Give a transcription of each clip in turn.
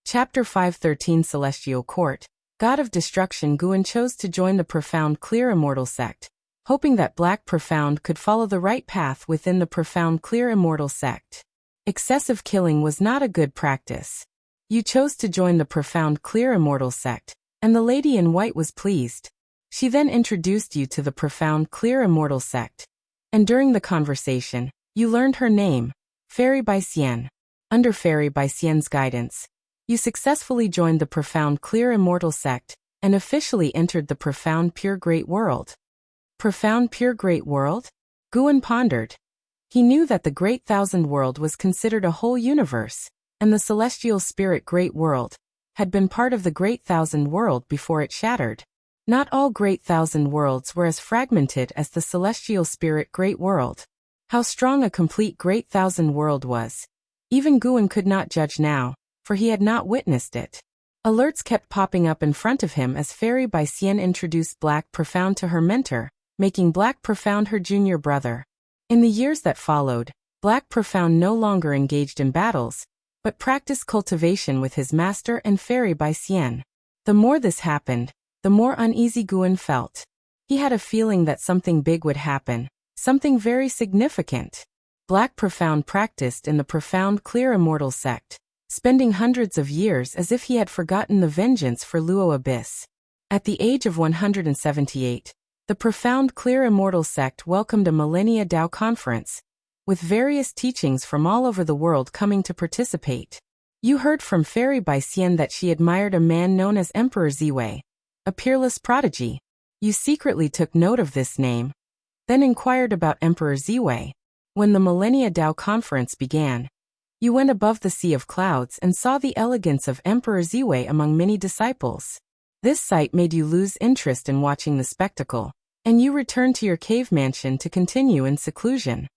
Chapter 513 Celestial Court. God of Destruction Guan chose to join the Profound Clear Immortal sect, hoping that Black Profound could follow the right path within the Profound Clear Immortal sect. Excessive killing was not a good practice. You chose to join the Profound Clear Immortal sect, and the lady in white was pleased. She then introduced you to the Profound Clear Immortal sect, and during the conversation, you learned her name, Fairy by Xian. Under Fairy by Xian's guidance, you successfully joined the Profound Clear Immortal sect, and officially entered the Profound Pure Great World. Profound Pure Great World? Guan pondered. He knew that the Great Thousand World was considered a whole universe, and the Celestial Spirit Great World had been part of the Great Thousand World before it shattered. Not all Great Thousand Worlds were as fragmented as the Celestial Spirit Great World. How strong a complete Great Thousand World was, even Guan could not judge now, for he had not witnessed it. Alerts kept popping up in front of him as Fairy by Xian introduced Black Profound to her mentor, making Black Profound her junior brother. In the years that followed, Black Profound no longer engaged in battles, but practiced cultivation with his master and Fairy by Xian. The more this happened, the more uneasy Guan felt. He had a feeling that something big would happen, something very significant. Black Profound practiced in the Profound Clear Immortal sect, spending hundreds of years as if he had forgotten the vengeance for Luo Abyss. At the age of 178, the Profound Clear Immortal sect welcomed a Millennia Dao conference, with various teachings from all over the world coming to participate. You heard from Fairy by Xian that she admired a man known as Emperor Ziwei, a peerless prodigy. You secretly took note of this name, then inquired about Emperor Ziwei. When the Millennia Dao conference began, you went above the sea of clouds and saw the elegance of Emperor Ziwei among many disciples. This sight made you lose interest in watching the spectacle, and you returned to your cave mansion to continue in seclusion.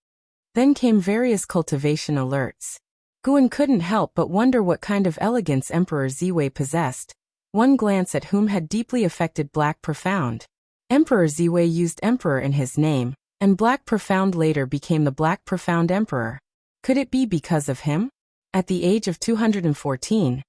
Then came various cultivation alerts. Guan couldn't help but wonder what kind of elegance Emperor Ziwei possessed. One glance at whom had deeply affected Black Profound. Emperor Ziwei used Emperor in his name, and Black Profound later became the Black Profound Emperor. Could it be because of him? At the age of 214,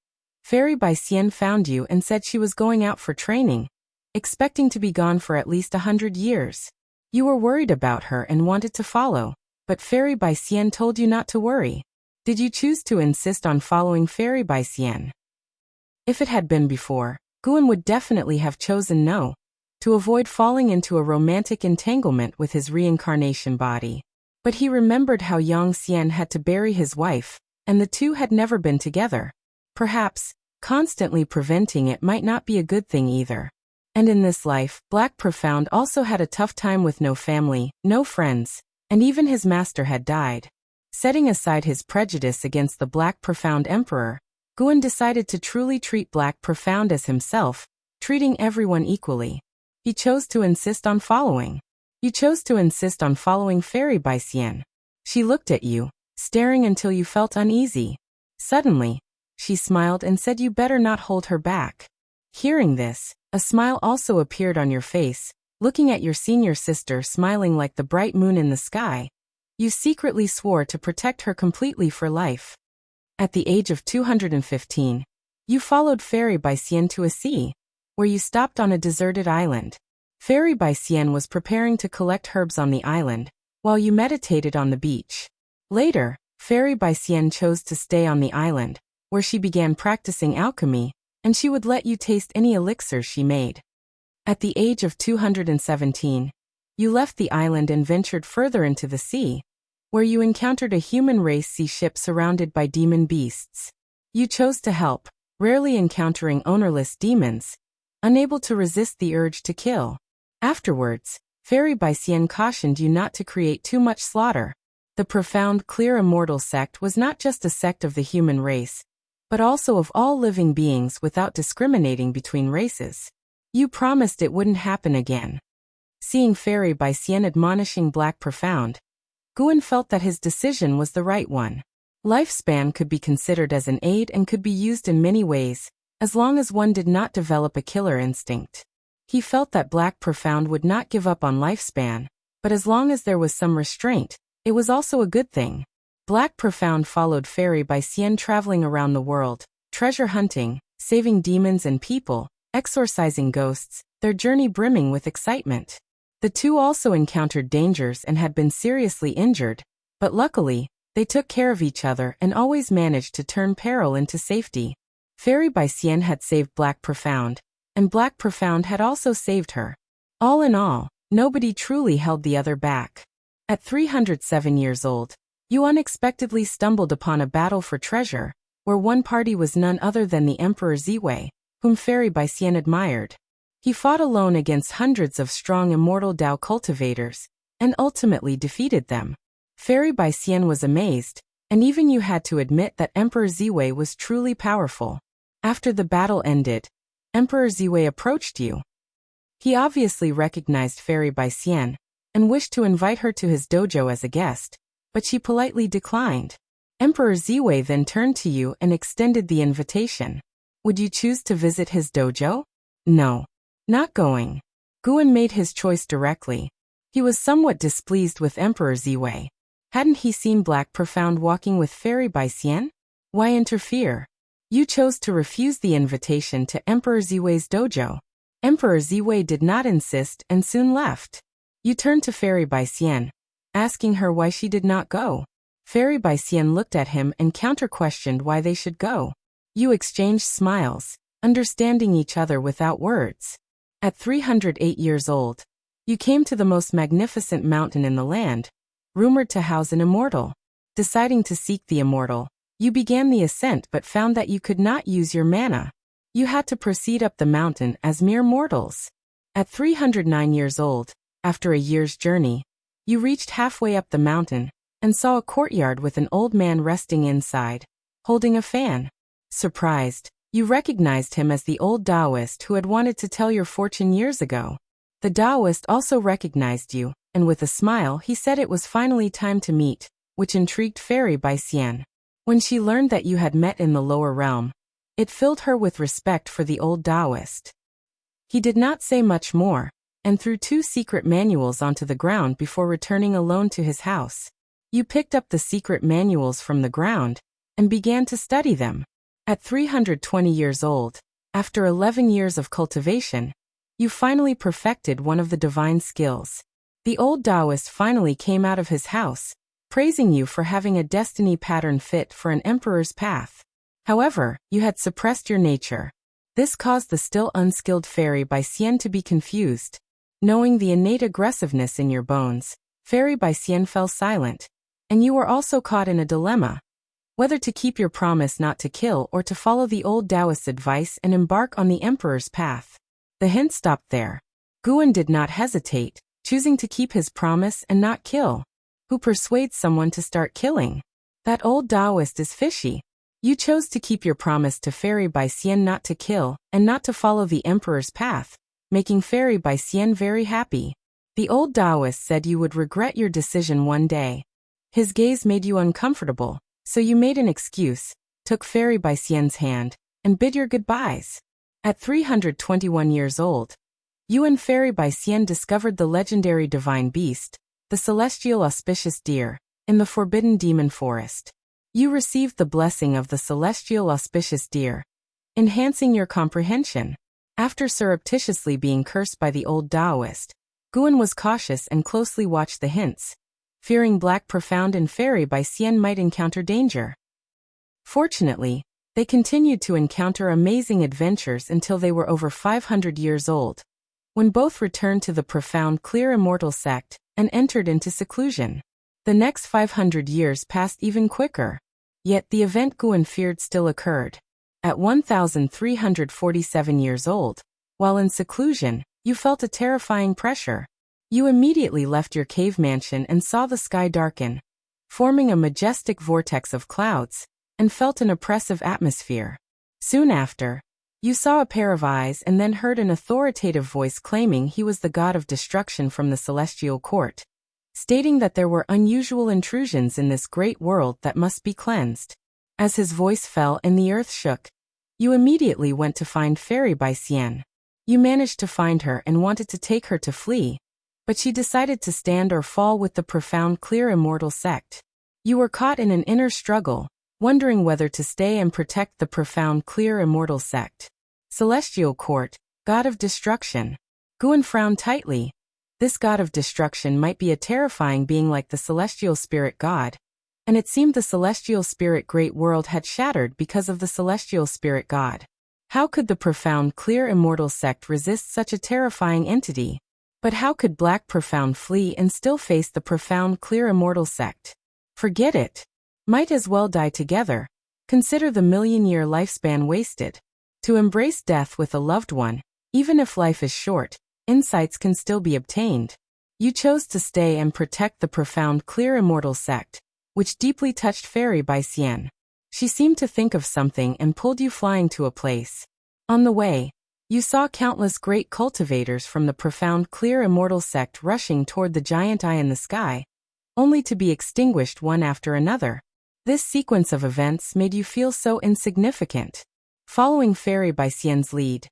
Fairy by Xian found you and said she was going out for training, expecting to be gone for at least 100 years. You were worried about her and wanted to follow, but Fairy by Xian told you not to worry. Did you choose to insist on following Fairy by Xian? If it had been before, Guan would definitely have chosen no, to avoid falling into a romantic entanglement with his reincarnation body. But he remembered how Yang Xian had to bury his wife, and the two had never been together. Perhaps, constantly preventing it might not be a good thing either. And in this life, Black Profound also had a tough time with no family, no friends, and even his master had died. Setting aside his prejudice against the Black Profound Emperor, Guan decided to truly treat Black Profound as himself, treating everyone equally. He chose to insist on following. You chose to insist on following Fairy by Xian. She looked at you, staring until you felt uneasy. Suddenly, she smiled and said you better not hold her back. Hearing this, a smile also appeared on your face. Looking at your senior sister smiling like the bright moon in the sky, you secretly swore to protect her completely for life. At the age of 215, you followed Fairy by Xian to a sea, where you stopped on a deserted island. Fairy by Xian was preparing to collect herbs on the island, while you meditated on the beach. Later, Fairy by Xian chose to stay on the island, where she began practicing alchemy, and she would let you taste any elixirs she made. At the age of 217, you left the island and ventured further into the sea, where you encountered a human race sea ship surrounded by demon beasts. You chose to help, rarely encountering ownerless demons, unable to resist the urge to kill. Afterwards, Fairy by Xian cautioned you not to create too much slaughter. The Profound Clear Immortal sect was not just a sect of the human race, but also of all living beings without discriminating between races. You promised it wouldn't happen again. Seeing Fairy by Xian admonishing Black Profound, Guan felt that his decision was the right one. Lifespan could be considered as an aid and could be used in many ways, as long as one did not develop a killer instinct. He felt that Black Profound would not give up on lifespan, but as long as there was some restraint, it was also a good thing. Black Profound followed Fairy by Xian traveling around the world, treasure hunting, saving demons and people, exorcising ghosts, their journey brimming with excitement. The two also encountered dangers and had been seriously injured, but luckily, they took care of each other and always managed to turn peril into safety. Fairy Bicien had saved Black Profound, and Black Profound had also saved her. All in all, nobody truly held the other back. At 307 years old, you unexpectedly stumbled upon a battle for treasure, where one party was none other than the Emperor Ziwei, whom Fairy Bicien admired. He fought alone against hundreds of strong immortal Dao cultivators, and ultimately defeated them. Fairy Bicien was amazed, and even you had to admit that Emperor Ziwei was truly powerful. After the battle ended, Emperor Ziwei approached you. He obviously recognized Fairy Bicien, and wished to invite her to his dojo as a guest, but she politely declined. Emperor Ziwei then turned to you and extended the invitation. Would you choose to visit his dojo? No. Not going. Guan made his choice directly. He was somewhat displeased with Emperor Ziwei. Hadn't he seen Black Profound walking with Fairy Bicien? Why interfere? You chose to refuse the invitation to Emperor Ziwei's dojo. Emperor Ziwei did not insist and soon left. You turned to Fairy Bicien, asking her why she did not go. Fairy Bicien looked at him and counter-questioned why they should go. You exchanged smiles, understanding each other without words. At 308 years old, you came to the most magnificent mountain in the land, rumored to house an immortal. Deciding to seek the immortal, you began the ascent but found that you could not use your mana. You had to proceed up the mountain as mere mortals. At 309 years old, after a year's journey, you reached halfway up the mountain and saw a courtyard with an old man resting inside, holding a fan. Surprised, you recognized him as the old Taoist who had wanted to tell your fortune years ago. The Taoist also recognized you, and with a smile he said it was finally time to meet, which intrigued Fairy Bicien. When she learned that you had met in the lower realm, it filled her with respect for the old Taoist. He did not say much more, and threw 2 secret manuals onto the ground before returning alone to his house. You picked up the secret manuals from the ground, and began to study them. At 320 years old, after 11 years of cultivation, you finally perfected one of the divine skills. The old Taoist finally came out of his house, praising you for having a destiny pattern fit for an emperor's path. However, you had suppressed your nature. This caused the still unskilled Fairy Bicien to be confused. Knowing the innate aggressiveness in your bones, Fairy Bicien fell silent, and you were also caught in a dilemma. Whether to keep your promise not to kill or to follow the old Taoist's advice and embark on the emperor's path. The hint stopped there. Guan did not hesitate, choosing to keep his promise and not kill. Who persuades someone to start killing? That old Taoist is fishy. You chose to keep your promise to Fairy Bicien not to kill and not to follow the emperor's path, making Fairy Bicien very happy. The old Taoist said you would regret your decision one day. His gaze made you uncomfortable, so you made an excuse, took Fairy Bicien's hand, and bid your goodbyes. At 321 years old, you and Fairy Bicien discovered the legendary divine beast, the celestial auspicious deer, in the forbidden demon forest. You received the blessing of the celestial auspicious deer, enhancing your comprehension. After surreptitiously being cursed by the old Taoist, Guan was cautious and closely watched the hints, fearing Black Profound and Fairy Bicien might encounter danger. Fortunately, they continued to encounter amazing adventures until they were over 500 years old, when both returned to the profound clear immortal sect and entered into seclusion. The next 500 years passed even quicker, yet the event Guan feared still occurred. At 1,347 years old, while in seclusion, you felt a terrifying pressure. You immediately left your cave mansion and saw the sky darken, forming a majestic vortex of clouds, and felt an oppressive atmosphere. Soon after, you saw a pair of eyes and then heard an authoritative voice claiming he was the god of destruction from the celestial court, stating that there were unusual intrusions in this great world that must be cleansed. As his voice fell and the earth shook, you immediately went to find Fairy Bicien. You managed to find her and wanted to take her to flee, but she decided to stand or fall with the profound clear immortal sect. You were caught in an inner struggle, wondering whether to stay and protect the profound clear immortal sect. Celestial Court, God of Destruction. Guan frowned tightly. This God of Destruction might be a terrifying being like the celestial spirit god, and it seemed the celestial spirit great world had shattered because of the celestial spirit god. How could the profound clear immortal sect resist such a terrifying entity? But how could Black Profound flee and still face the profound clear immortal sect? Forget it. Might as well die together. Consider the million-year lifespan wasted. To embrace death with a loved one, even if life is short, insights can still be obtained. You chose to stay and protect the profound clear immortal sect, which deeply touched Fairy Bai Xian. She seemed to think of something and pulled you flying to a place. On the way, you saw countless great cultivators from the profound clear immortal sect rushing toward the giant eye in the sky, only to be extinguished one after another. This sequence of events made you feel so insignificant. Following Fairy Bai Xian's lead,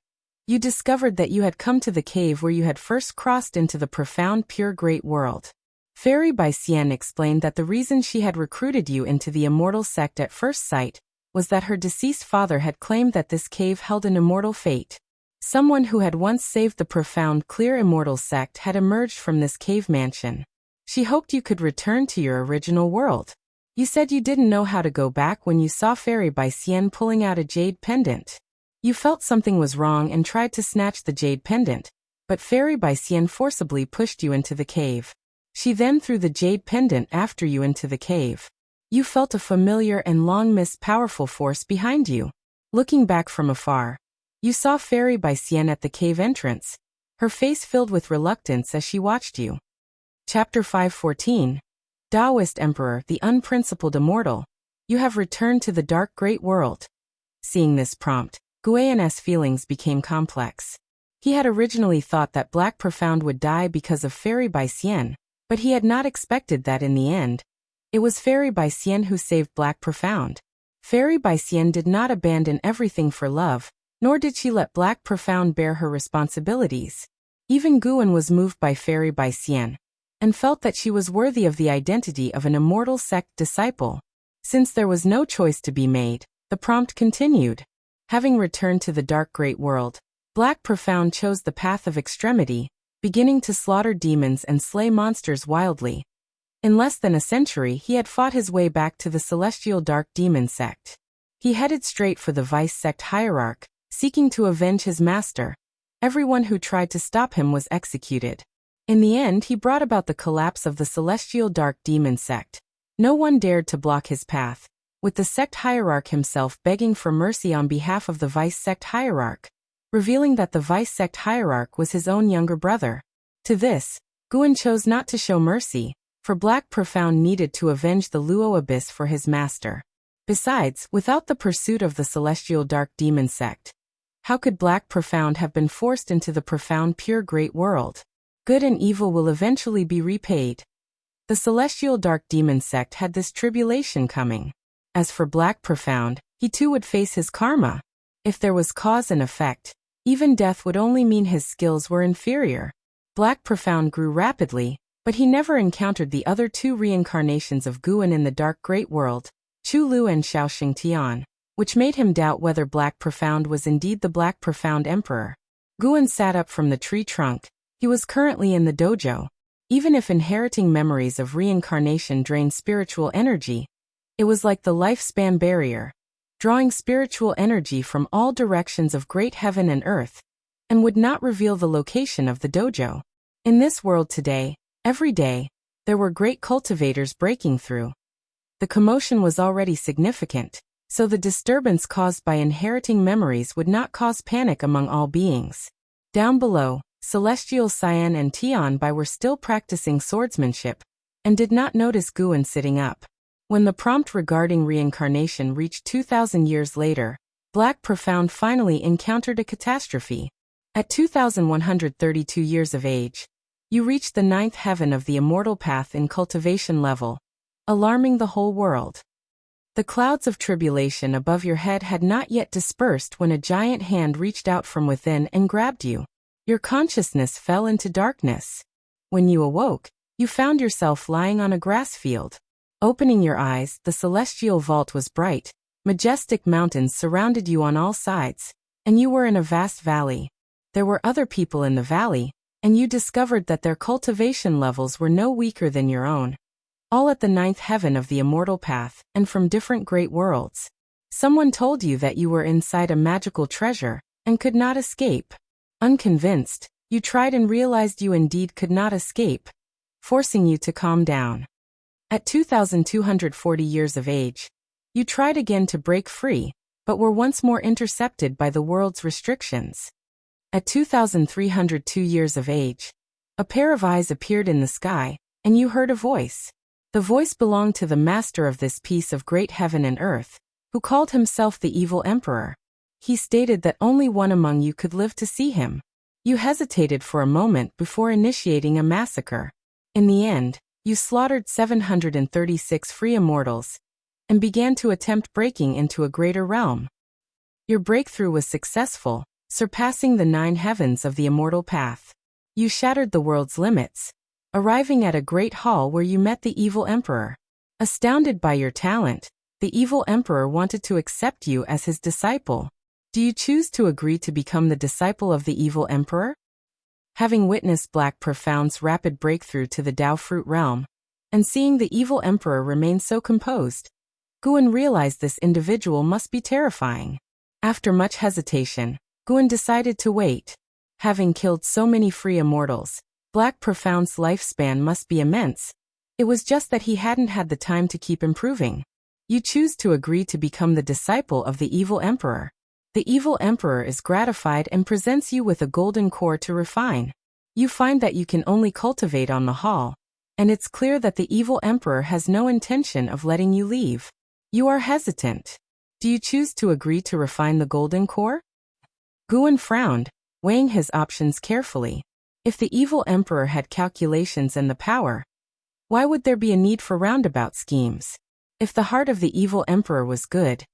you discovered that you had come to the cave where you had first crossed into the profound pure great world. Fairy Bai Xian explained that the reason she had recruited you into the immortal sect at first sight was that her deceased father had claimed that this cave held an immortal fate. Someone who had once saved the profound clear immortal sect had emerged from this cave mansion. She hoped you could return to your original world. You said you didn't know how to go back when you saw Fairy Bai Xian pulling out a jade pendant. You felt something was wrong and tried to snatch the jade pendant, but Fairy Bai Xian forcibly pushed you into the cave. She then threw the jade pendant after you into the cave. You felt a familiar and long-missed powerful force behind you. Looking back from afar, you saw Fairy Bai Xian at the cave entrance, her face filled with reluctance as she watched you. Chapter 514. Taoist Emperor, the Unprincipled Immortal. You have returned to the dark great world. Seeing this prompt, Guian's feelings became complex. He had originally thought that Black Profound would die because of Fairy Bai Xian, but he had not expected that in the end, it was Fairy Bai Xian who saved Black Profound. Fairy Bai Xian did not abandon everything for love, nor did she let Black Profound bear her responsibilities. Even Guan was moved by Fairy Bai Xian, and felt that she was worthy of the identity of an immortal sect disciple. Since there was no choice to be made, the prompt continued. Having returned to the dark great world, Black Profound chose the path of extremity, beginning to slaughter demons and slay monsters wildly. In less than a century he had fought his way back to the celestial dark demon sect. He headed straight for the vice sect hierarch, seeking to avenge his master. Everyone who tried to stop him was executed. In the end he brought about the collapse of the celestial dark demon sect. No one dared to block his path, with the sect hierarch himself begging for mercy on behalf of the vice sect hierarch, revealing that the vice sect hierarch was his own younger brother. To this, Guan chose not to show mercy, for Black Profound needed to avenge the Luo Abyss for his master. Besides, without the pursuit of the celestial dark demon sect, how could Black Profound have been forced into the profound pure great world? Good and evil will eventually be repaid. The celestial dark demon sect had this tribulation coming. As for Black Profound, he too would face his karma. If there was cause and effect, even death would only mean his skills were inferior. Black Profound grew rapidly, but he never encountered the other two reincarnations of Guan in the dark great world, Chu Lu and Xiaoxing Tian, which made him doubt whether Black Profound was indeed the Black Profound Emperor. Guan sat up from the tree trunk. He was currently in the dojo. Even if inheriting memories of reincarnation drained spiritual energy, it was like the lifespan barrier, drawing spiritual energy from all directions of great heaven and earth, and would not reveal the location of the dojo. In this world today, every day, there were great cultivators breaking through. The commotion was already significant, so the disturbance caused by inheriting memories would not cause panic among all beings. Down below, Celestial Cyan and Tian Bai were still practicing swordsmanship, and did not notice Guan sitting up. When the prompt regarding reincarnation reached 2,000 years later, Black Profound finally encountered a catastrophe. At 2,132 years of age, you reached the 9th heaven of the immortal path in cultivation level, alarming the whole world. The clouds of tribulation above your head had not yet dispersed when a giant hand reached out from within and grabbed you. Your consciousness fell into darkness. When you awoke, you found yourself lying on a grass field. Opening your eyes, the celestial vault was bright, majestic mountains surrounded you on all sides, and you were in a vast valley. There were other people in the valley, and you discovered that their cultivation levels were no weaker than your own. All at the ninth heaven of the immortal path, and from different great worlds. Someone told you that you were inside a magical treasure, and could not escape. Unconvinced, you tried and realized you indeed could not escape, forcing you to calm down. At 2,240 years of age, you tried again to break free, but were once more intercepted by the world's restrictions. At 2,302 years of age, a pair of eyes appeared in the sky, and you heard a voice. The voice belonged to the master of this piece of great heaven and earth, who called himself the evil emperor. He stated that only one among you could live to see him. You hesitated for a moment before initiating a massacre. In the end, you slaughtered 736 free immortals, and began to attempt breaking into a greater realm. Your breakthrough was successful, surpassing the 9 heavens of the immortal path. You shattered the world's limits, arriving at a great hall where you met the evil emperor. Astounded by your talent, the evil emperor wanted to accept you as his disciple. Do you choose to agree to become the disciple of the evil emperor? Having witnessed Black Profound's rapid breakthrough to the Tao fruit realm, and seeing the evil emperor remain so composed, Guan realized this individual must be terrifying. After much hesitation, Guan decided to wait. Having killed so many free immortals, Black Profound's lifespan must be immense. It was just that he hadn't had the time to keep improving. You choose to agree to become the disciple of the evil emperor. The evil emperor is gratified and presents you with a golden core to refine. You find that you can only cultivate on the hall, and it's clear that the evil emperor has no intention of letting you leave. You are hesitant. Do you choose to agree to refine the golden core? Guan frowned, weighing his options carefully. If the evil emperor had calculations and the power, why would there be a need for roundabout schemes? If the heart of the evil emperor was good,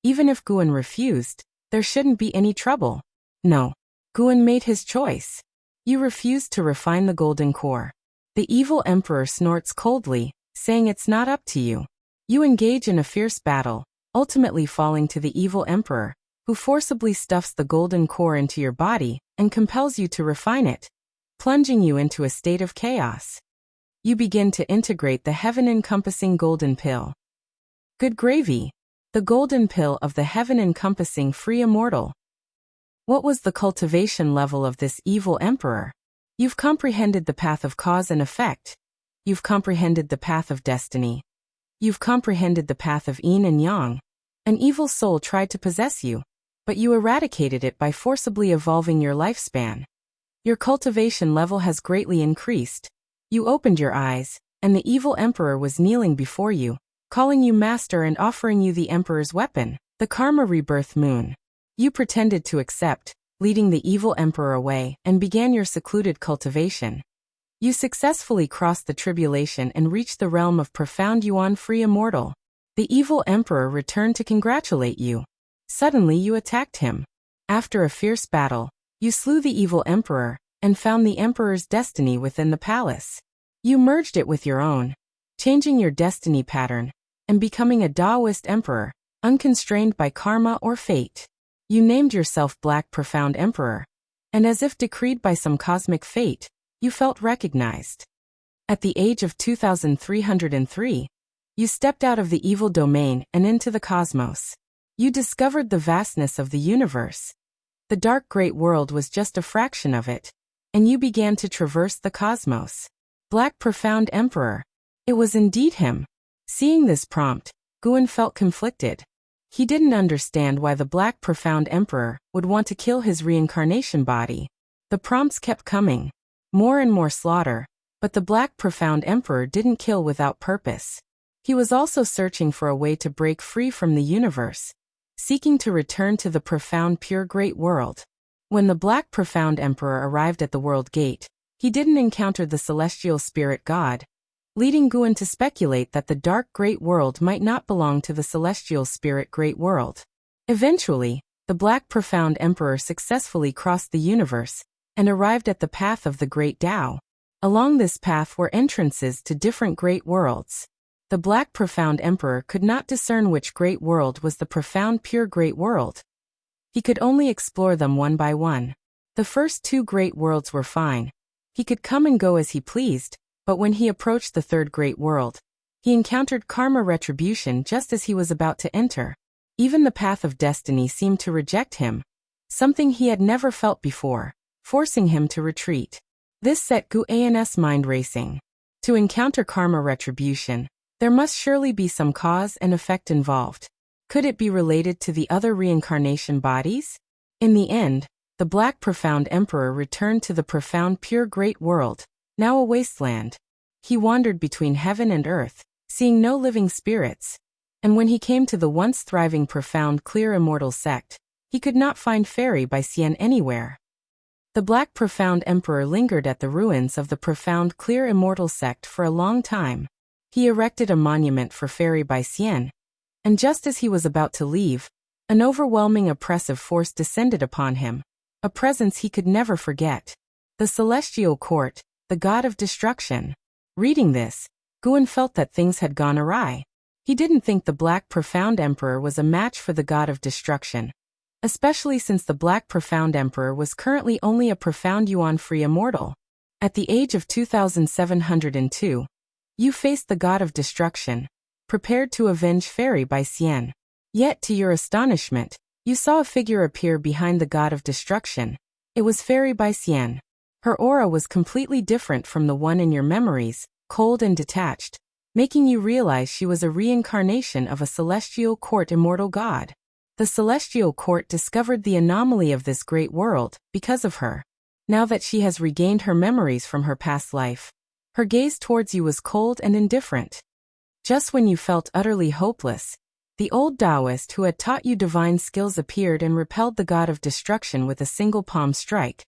even if Guan refused, there shouldn't be any trouble. No. Guan made his choice. You refused to refine the golden core. The evil emperor snorts coldly, saying it's not up to you. You engage in a fierce battle, ultimately falling to the evil emperor, who forcibly stuffs the golden core into your body and compels you to refine it, plunging you into a state of chaos. You begin to integrate the heaven-encompassing golden pill. Good gravy. The golden pill of the heaven-encompassing free immortal. What was the cultivation level of this evil emperor? You've comprehended the path of cause and effect. You've comprehended the path of destiny. You've comprehended the path of yin and yang. An evil soul tried to possess you, but you eradicated it by forcibly evolving your lifespan. Your cultivation level has greatly increased. You opened your eyes, and the evil emperor was kneeling before you, calling you master and offering you the emperor's weapon, the karma rebirth moon. You pretended to accept, leading the evil emperor away, and began your secluded cultivation. You successfully crossed the tribulation and reached the realm of profound Yuan free immortal. The evil emperor returned to congratulate you. Suddenly you attacked him. After a fierce battle, you slew the evil emperor, and found the emperor's destiny within the palace. You merged it with your own, changing your destiny pattern, and becoming a Taoist emperor, unconstrained by karma or fate. You named yourself Black Profound Emperor, and as if decreed by some cosmic fate, you felt recognized. At the age of 2,303, you stepped out of the evil domain and into the cosmos. You discovered the vastness of the universe. The dark great world was just a fraction of it, and you began to traverse the cosmos. Black Profound Emperor. It was indeed him. Seeing this prompt, Guan felt conflicted. He didn't understand why the Black Profound Emperor would want to kill his reincarnation body. The prompts kept coming. More and more slaughter, but the Black Profound Emperor didn't kill without purpose. He was also searching for a way to break free from the universe, seeking to return to the profound pure great world. When the Black Profound Emperor arrived at the world gate, he didn't encounter the celestial spirit god, leading Guan to speculate that the dark great world might not belong to the celestial spirit great world. Eventually, the Black Profound Emperor successfully crossed the universe and arrived at the path of the great Tao. Along this path were entrances to different great worlds. The Black Profound Emperor could not discern which great world was the profound pure great world. He could only explore them one by one. The first two great worlds were fine. He could come and go as he pleased, but when he approached the third great world, he encountered karma retribution just as he was about to enter. Even the path of destiny seemed to reject him, something he had never felt before, forcing him to retreat. This set Guan's mind racing. To encounter karma retribution, there must surely be some cause and effect involved. Could it be related to the other reincarnation bodies? In the end, the Black Profound Emperor returned to the profound pure great world, now a wasteland. He wandered between heaven and earth, seeing no living spirits. And when he came to the once thriving profound clear immortal sect, he could not find Fairy by Cien anywhere. The Black Profound Emperor lingered at the ruins of the profound clear immortal sect for a long time. He erected a monument for Fairy by Cien, and just as he was about to leave, an overwhelming oppressive force descended upon him, a presence he could never forget. The Celestial Court, the God of Destruction. Reading this, Guan felt that things had gone awry. He didn't think the Black Profound Emperor was a match for the God of Destruction, especially since the Black Profound Emperor was currently only a profound yuan-free immortal. At the age of 2702, you faced the God of Destruction, prepared to avenge Fairy by Cien. Yet, to your astonishment, you saw a figure appear behind the God of Destruction. It was Fairy by Cien. Her aura was completely different from the one in your memories, cold and detached, making you realize she was a reincarnation of a Celestial Court immortal god. The Celestial Court discovered the anomaly of this great world because of her. Now that she has regained her memories from her past life, her gaze towards you was cold and indifferent. Just when you felt utterly hopeless, the old Taoist who had taught you divine skills appeared and repelled the God of Destruction with a single palm strike,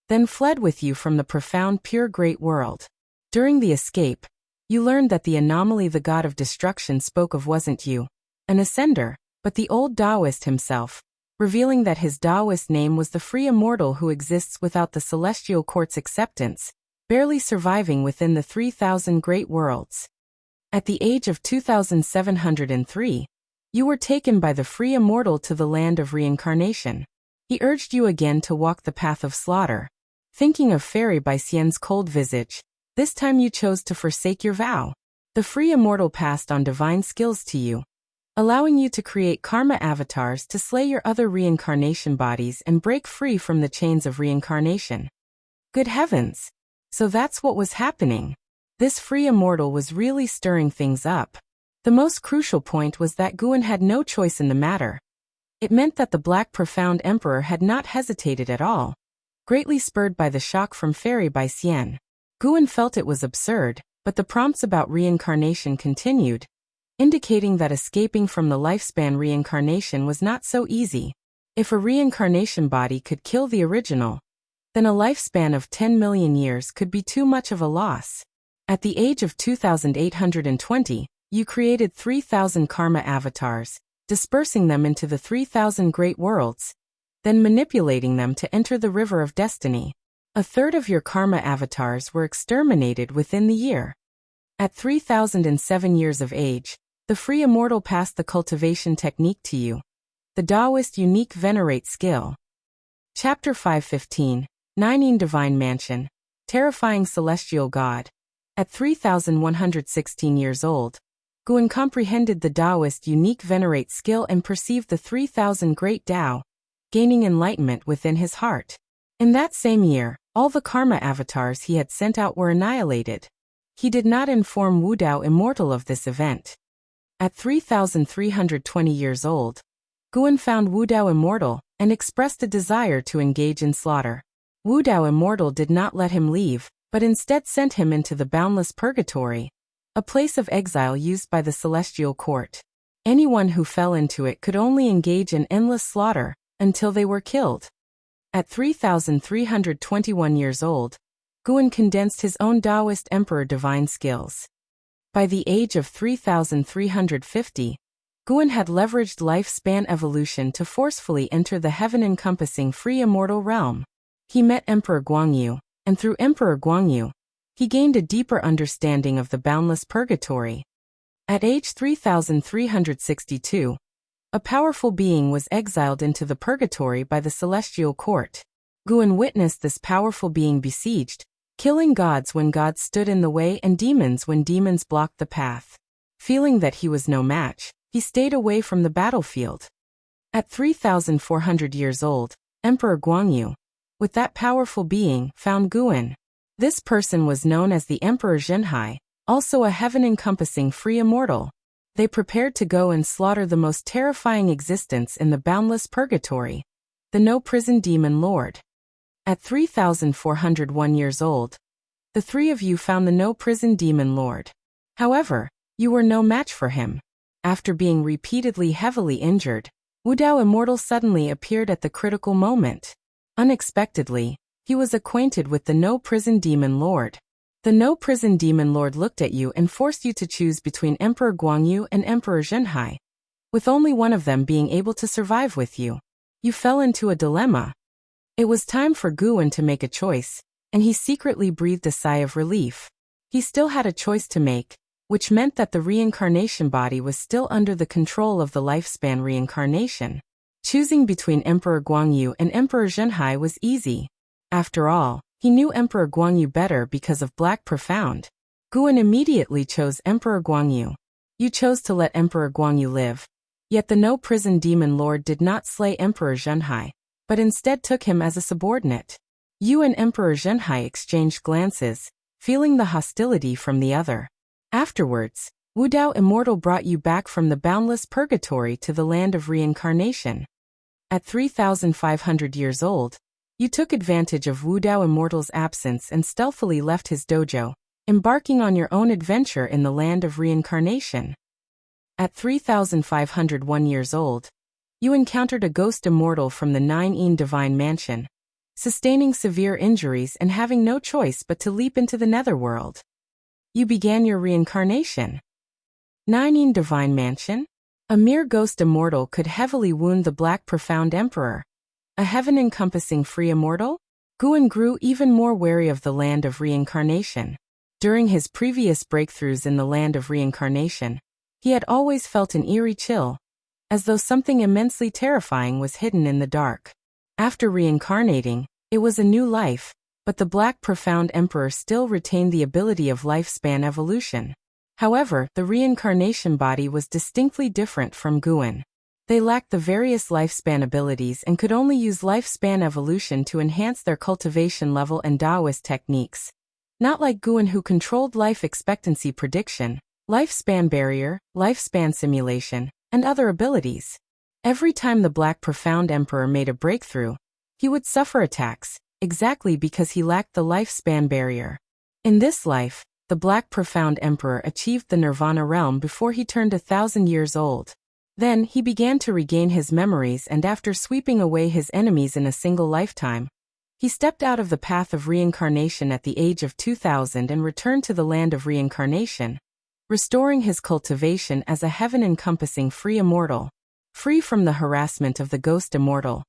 then fled with you from the profound pure great world. During the escape, you learned that the anomaly the God of Destruction spoke of wasn't you, an ascender, but the old Taoist himself, revealing that his Taoist name was the free immortal who exists without the Celestial Court's acceptance, barely surviving within the 3,000 great worlds. At the age of 2703, you were taken by the free immortal to the land of reincarnation. He urged you again to walk the path of slaughter. Thinking of Fairy by Cien's cold visage, this time you chose to forsake your vow. The free immortal passed on divine skills to you, allowing you to create karma avatars to slay your other reincarnation bodies and break free from the chains of reincarnation. Good heavens! So that's what was happening. This free immortal was really stirring things up. The most crucial point was that Guan had no choice in the matter. It meant that the Black Profound Emperor had not hesitated at all. Greatly spurred by the shock from Fairy by Cien, Guan felt it was absurd, but the prompts about reincarnation continued, indicating that escaping from the lifespan reincarnation was not so easy. If a reincarnation body could kill the original, then a lifespan of 10 million years could be too much of a loss. At the age of 2820, you created 3,000 karma avatars, dispersing them into the 3,000 great worlds, then manipulating them to enter the river of destiny. A third of your karma avatars were exterminated within the year. At 3,007 years of age, the free immortal passed the cultivation technique to you, the Taoist unique venerate skill. Chapter 515, Nining Divine Mansion, Terrifying Celestial God. At 3,116 years old, Guan comprehended the Taoist unique venerate skill and perceived the 3,000 great Tao, gaining enlightenment within his heart. In that same year, all the karma avatars he had sent out were annihilated. He did not inform Wu Dao Immortal of this event. At 3,320 years old, Guan found Wu Dao Immortal and expressed a desire to engage in slaughter. Wu Dao Immortal did not let him leave, but instead sent him into the boundless purgatory, a place of exile used by the Celestial Court. Anyone who fell into it could only engage in endless slaughter until they were killed. At 3,321 years old, Guan condensed his own Taoist Emperor divine skills. By the age of 3,350, Guan had leveraged lifespan evolution to forcefully enter the heaven-encompassing free immortal realm. He met Emperor Guangyu, and through Emperor Guangyu, he gained a deeper understanding of the boundless purgatory. At age 3362, a powerful being was exiled into the purgatory by the celestial court. Guan witnessed this powerful being besieged, killing gods when gods stood in the way and demons when demons blocked the path. Feeling that he was no match, he stayed away from the battlefield. At 3,400 years old, Emperor Guangyu, with that powerful being, found Guan. This person was known as the Emperor Zhenhai, also a heaven-encompassing free immortal. They prepared to go and slaughter the most terrifying existence in the boundless purgatory, the no-prison demon lord. At 3,401 years old, the three of you found the no-prison demon lord. However, you were no match for him. After being repeatedly heavily injured, Wu Dao Immortal suddenly appeared at the critical moment. Unexpectedly, he was acquainted with the no-prison demon lord. The no-prison demon lord looked at you and forced you to choose between Emperor Guangyu and Emperor Zhenhai, with only one of them being able to survive with you. You fell into a dilemma. It was time for Guan to make a choice, and he secretly breathed a sigh of relief. He still had a choice to make, which meant that the reincarnation body was still under the control of the lifespan reincarnation. Choosing between Emperor Guangyu and Emperor Zhenhai was easy. After all, he knew Emperor Guangyu better because of Black Profound. Guan immediately chose Emperor Guangyu. You chose to let Emperor Guangyu live. Yet the no-prison demon lord did not slay Emperor Zhenhai, but instead took him as a subordinate. You and Emperor Zhenhai exchanged glances, feeling the hostility from the other. Afterwards, Wu Dao Immortal brought you back from the boundless purgatory to the land of reincarnation. At 3,500 years old, you took advantage of Wu Dao Immortal's absence and stealthily left his dojo, embarking on your own adventure in the land of reincarnation. At 3,501 years old, you encountered a ghost immortal from the Nine Divine Mansion, sustaining severe injuries and having no choice but to leap into the netherworld. You began your reincarnation. Nine Divine Mansion? A mere ghost immortal could heavily wound the Black Profound Emperor. A heaven-encompassing free immortal? Guan grew even more wary of the land of reincarnation. During his previous breakthroughs in the land of reincarnation, he had always felt an eerie chill, as though something immensely terrifying was hidden in the dark. After reincarnating, it was a new life, but the Black Profound Emperor still retained the ability of lifespan evolution. However, the reincarnation body was distinctly different from Guan. They lacked the various lifespan abilities and could only use lifespan evolution to enhance their cultivation level and Taoist techniques. Not like Guan, who controlled life expectancy prediction, lifespan barrier, lifespan simulation, and other abilities. Every time the Black Profound Emperor made a breakthrough, he would suffer attacks, exactly because he lacked the lifespan barrier. In this life, the Black Profound Emperor achieved the Nirvana realm before he turned 1,000 years old. Then he began to regain his memories, and after sweeping away his enemies in a single lifetime, he stepped out of the path of reincarnation at the age of 2,000 and returned to the land of reincarnation, restoring his cultivation as a heaven-encompassing free immortal. Free from the harassment of the ghost immortal,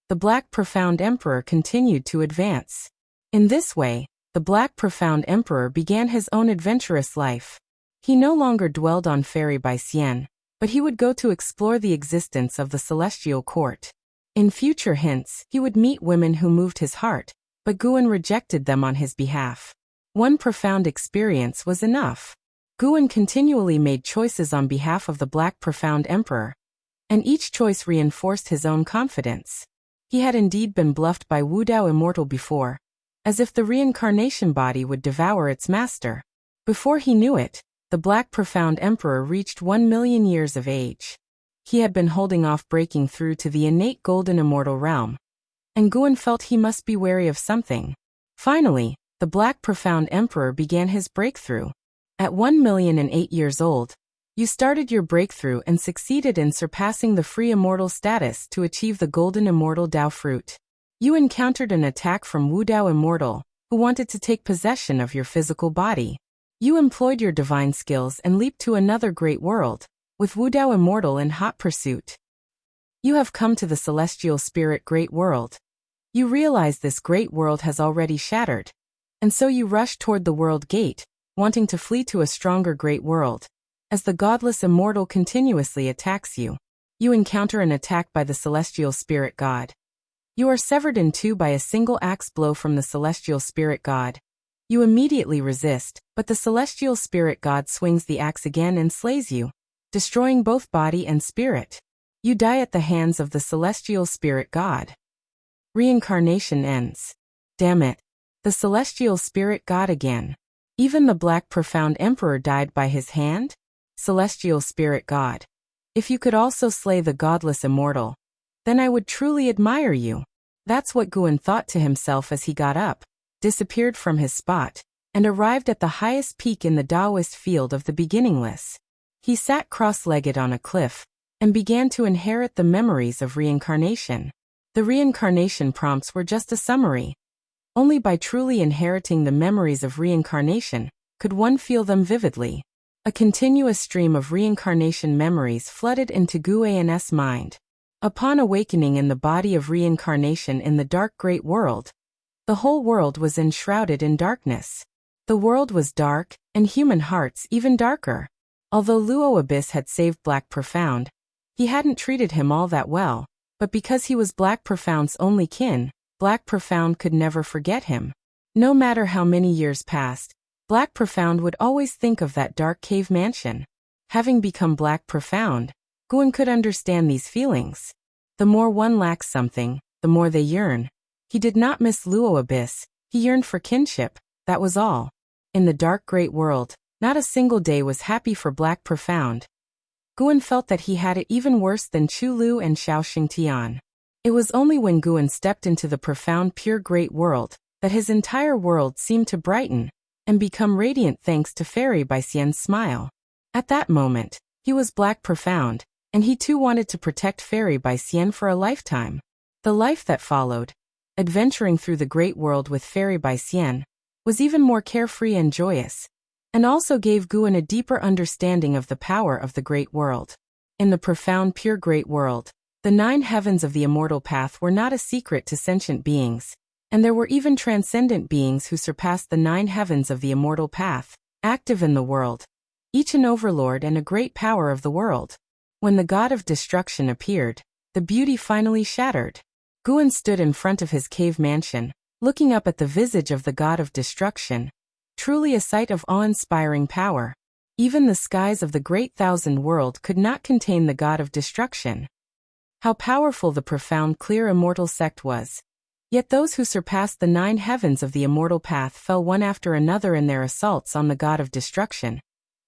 the Black Profound Emperor continued to advance. In this way, the Black Profound Emperor began his own adventurous life. He no longer dwelled on Fairy by Xian, but he would go to explore the existence of the celestial court. In future hints, he would meet women who moved his heart, but Guan rejected them on his behalf. One profound experience was enough. Guan continually made choices on behalf of the Black Profound Emperor, and each choice reinforced his own confidence. He had indeed been bluffed by Wu Dao Immortal before, as if the reincarnation body would devour its master. Before he knew it, the Black Profound Emperor reached 1,000,000 years of age. He had been holding off breaking through to the innate golden immortal realm, and Guan felt he must be wary of something. Finally, the Black Profound Emperor began his breakthrough. At 1,008 years old, you started your breakthrough and succeeded in surpassing the free immortal status to achieve the golden immortal Dao fruit. You encountered an attack from Wu Dao Immortal, who wanted to take possession of your physical body. You employed your divine skills and leaped to another great world, with Wu Dao Immortal in hot pursuit. You have come to the celestial spirit great world. You realize this great world has already shattered, and so you rush toward the world gate, wanting to flee to a stronger great world. as the godless immortal continuously attacks you. You encounter an attack by the celestial spirit god. You are severed in two by a single axe blow from the celestial spirit god. You immediately resist, but the celestial spirit god swings the axe again and slays you, destroying both body and spirit. You die at the hands of the celestial spirit god. Reincarnation ends. Damn it. The celestial spirit god again. Even the Black Profound Emperor died by his hand? Celestial spirit god. If you could also slay the godless immortal, then I would truly admire you. That's what Guan thought to himself as he got up, disappeared from his spot, and arrived at the highest peak in the Taoist field of the beginningless. He sat cross-legged on a cliff, and began to inherit the memories of reincarnation. The reincarnation prompts were just a summary. Only by truly inheriting the memories of reincarnation could one feel them vividly. A continuous stream of reincarnation memories flooded into Guan's mind. Upon awakening in the body of reincarnation in the dark great world, the whole world was enshrouded in darkness. The world was dark, and human hearts even darker. Although Luo Abyss had saved Black Profound, he hadn't treated him all that well, but because he was Black Profound's only kin, Black Profound could never forget him. No matter how many years passed, Black Profound would always think of that dark cave mansion. Having become Black Profound, Guan could understand these feelings. The more one lacks something, the more they yearn. He did not miss Luo Abyss, he yearned for kinship, that was all. In the dark great world, not a single day was happy for Black Profound. Guan felt that he had it even worse than Chu Lu and Xiao Xingtian. It was only when Guan stepped into the profound pure great world that his entire world seemed to brighten and become radiant thanks to Fairy Bai Xian's smile. At that moment, he was Black Profound, and he too wanted to protect Fairy Bai Xian for a lifetime. The life that followed, adventuring through the great world with Fairy Bai Xian, was even more carefree and joyous, and also gave Guan a deeper understanding of the power of the great world. In the profound pure great world, the 9 heavens of the immortal path were not a secret to sentient beings, and there were even transcendent beings who surpassed the 9 heavens of the immortal path, active in the world, each an overlord and a great power of the world. When the god of destruction appeared, the beauty finally shattered. Guan stood in front of his cave mansion, looking up at the visage of the god of destruction, truly a sight of awe-inspiring power. Even the skies of the great thousand world could not contain the god of destruction. How powerful the profound clear immortal sect was. Yet those who surpassed the 9 heavens of the immortal path fell one after another in their assaults on the god of destruction.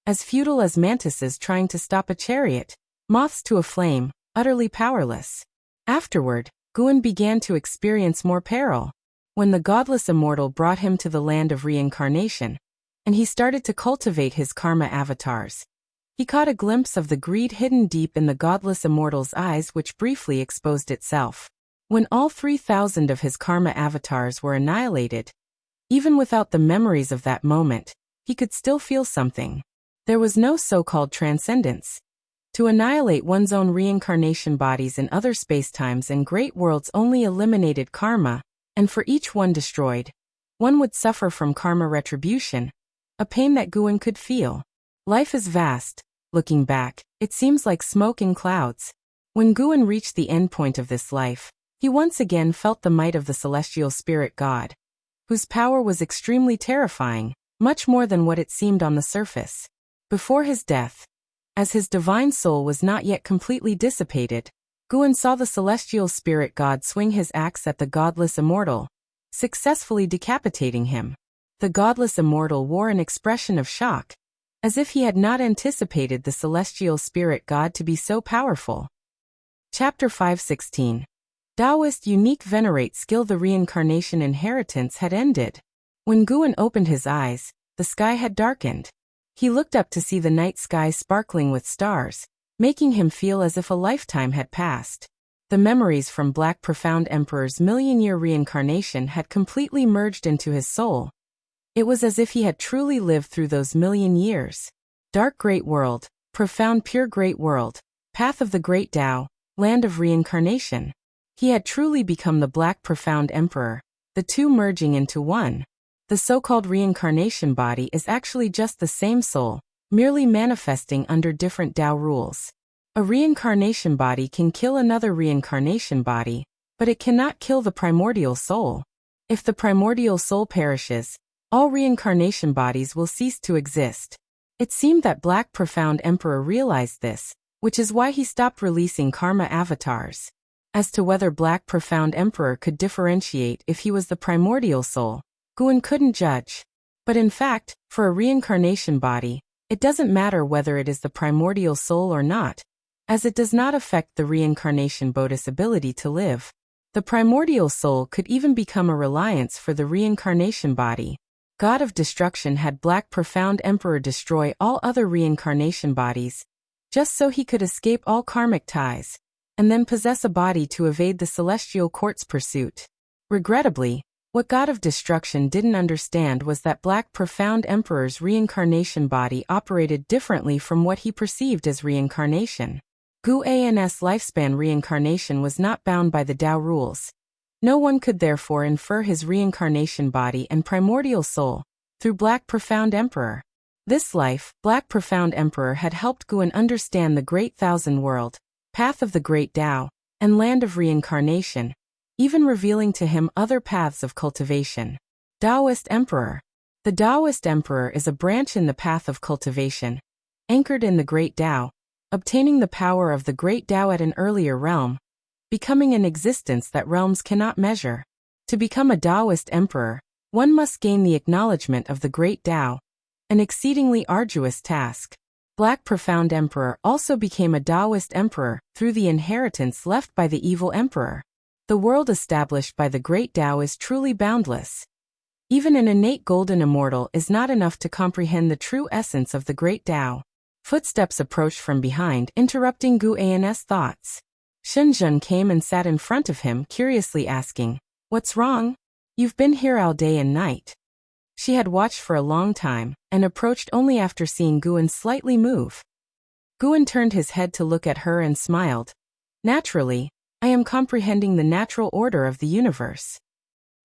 As futile as mantises trying to stop a chariot, moths to a flame, utterly powerless. Afterward, Guan began to experience more peril. When the godless immortal brought him to the land of reincarnation, and he started to cultivate his karma avatars, he caught a glimpse of the greed hidden deep in the godless immortal's eyes, which briefly exposed itself. When all 3,000 of his karma avatars were annihilated, even without the memories of that moment, he could still feel something. There was no so-called transcendence. To annihilate one's own reincarnation bodies in other spacetimes and great worlds only eliminated karma, and for each one destroyed, one would suffer from karma retribution, a pain that Guan could feel. Life is vast. Looking back, it seems like smoke in clouds. When Guan reached the end point of this life, he once again felt the might of the celestial spirit god, whose power was extremely terrifying, much more than what it seemed on the surface. Before his death, as his divine soul was not yet completely dissipated, Guan saw the celestial spirit god swing his axe at the godless immortal, successfully decapitating him. The godless immortal wore an expression of shock, as if he had not anticipated the celestial spirit god to be so powerful. Chapter 5:16. Taoist unique venerate skill. The reincarnation inheritance had ended. When Guan opened his eyes, the sky had darkened. He looked up to see the night sky sparkling with stars, making him feel as if a lifetime had passed. The memories from Black Profound Emperor's million-year reincarnation had completely merged into his soul. It was as if he had truly lived through those million years. Dark Great World, Profound Pure Great World, Path of the Great Tao, Land of Reincarnation. He had truly become the Black Profound Emperor, the two merging into one. The so-called reincarnation body is actually just the same soul, merely manifesting under different Tao rules. A reincarnation body can kill another reincarnation body, but it cannot kill the primordial soul. If the primordial soul perishes, all reincarnation bodies will cease to exist. It seemed that Black Profound Emperor realized this, which is why he stopped releasing karma avatars. As to whether Black Profound Emperor could differentiate if he was the primordial soul, Guan couldn't judge. But in fact, for a reincarnation body, it doesn't matter whether it is the primordial soul or not, as it does not affect the reincarnation body's ability to live. The primordial soul could even become a reliance for the reincarnation body. God of Destruction had Black Profound Emperor destroy all other reincarnation bodies, just so he could escape all karmic ties, and then possess a body to evade the celestial court's pursuit. Regrettably, what God of Destruction didn't understand was that Black Profound Emperor's reincarnation body operated differently from what he perceived as reincarnation. Gu An's lifespan reincarnation was not bound by the Tao rules. No one could therefore infer his reincarnation body and primordial soul through Black Profound Emperor. This life, Black Profound Emperor had helped Guan understand the Great Thousand World, path of the Great Tao, and land of reincarnation, even revealing to him other paths of cultivation. Taoist Emperor. The Taoist Emperor is a branch in the path of cultivation, anchored in the Great Tao, obtaining the power of the Great Tao at an earlier realm, becoming an existence that realms cannot measure. To become a Taoist Emperor, one must gain the acknowledgement of the Great Tao, an exceedingly arduous task. Black Profound Emperor also became a Taoist Emperor through the inheritance left by the evil Emperor. The world established by the Great Tao is truly boundless. Even an innate golden immortal is not enough to comprehend the true essence of the Great Tao. Footsteps approached from behind, interrupting Gu An's thoughts. Shenzhen came and sat in front of him, curiously asking, "What's wrong? You've been here all day and night." She had watched for a long time, and approached only after seeing Guan slightly move. Guan turned his head to look at her and smiled. "Naturally, I am comprehending the natural order of the universe."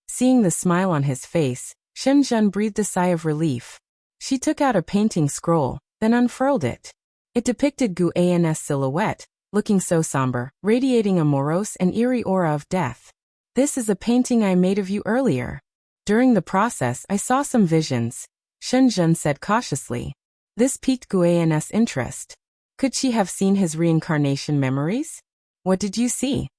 Seeing the smile on his face, Shenzhen breathed a sigh of relief. She took out a painting scroll, then unfurled it. It depicted Gu An's silhouette, looking so somber, radiating a morose and eerie aura of death. "This is a painting I made of you earlier. During the process I saw some visions," Shenzhen said cautiously. This piqued Gu An's interest. Could she have seen his reincarnation memories? "What did you see?"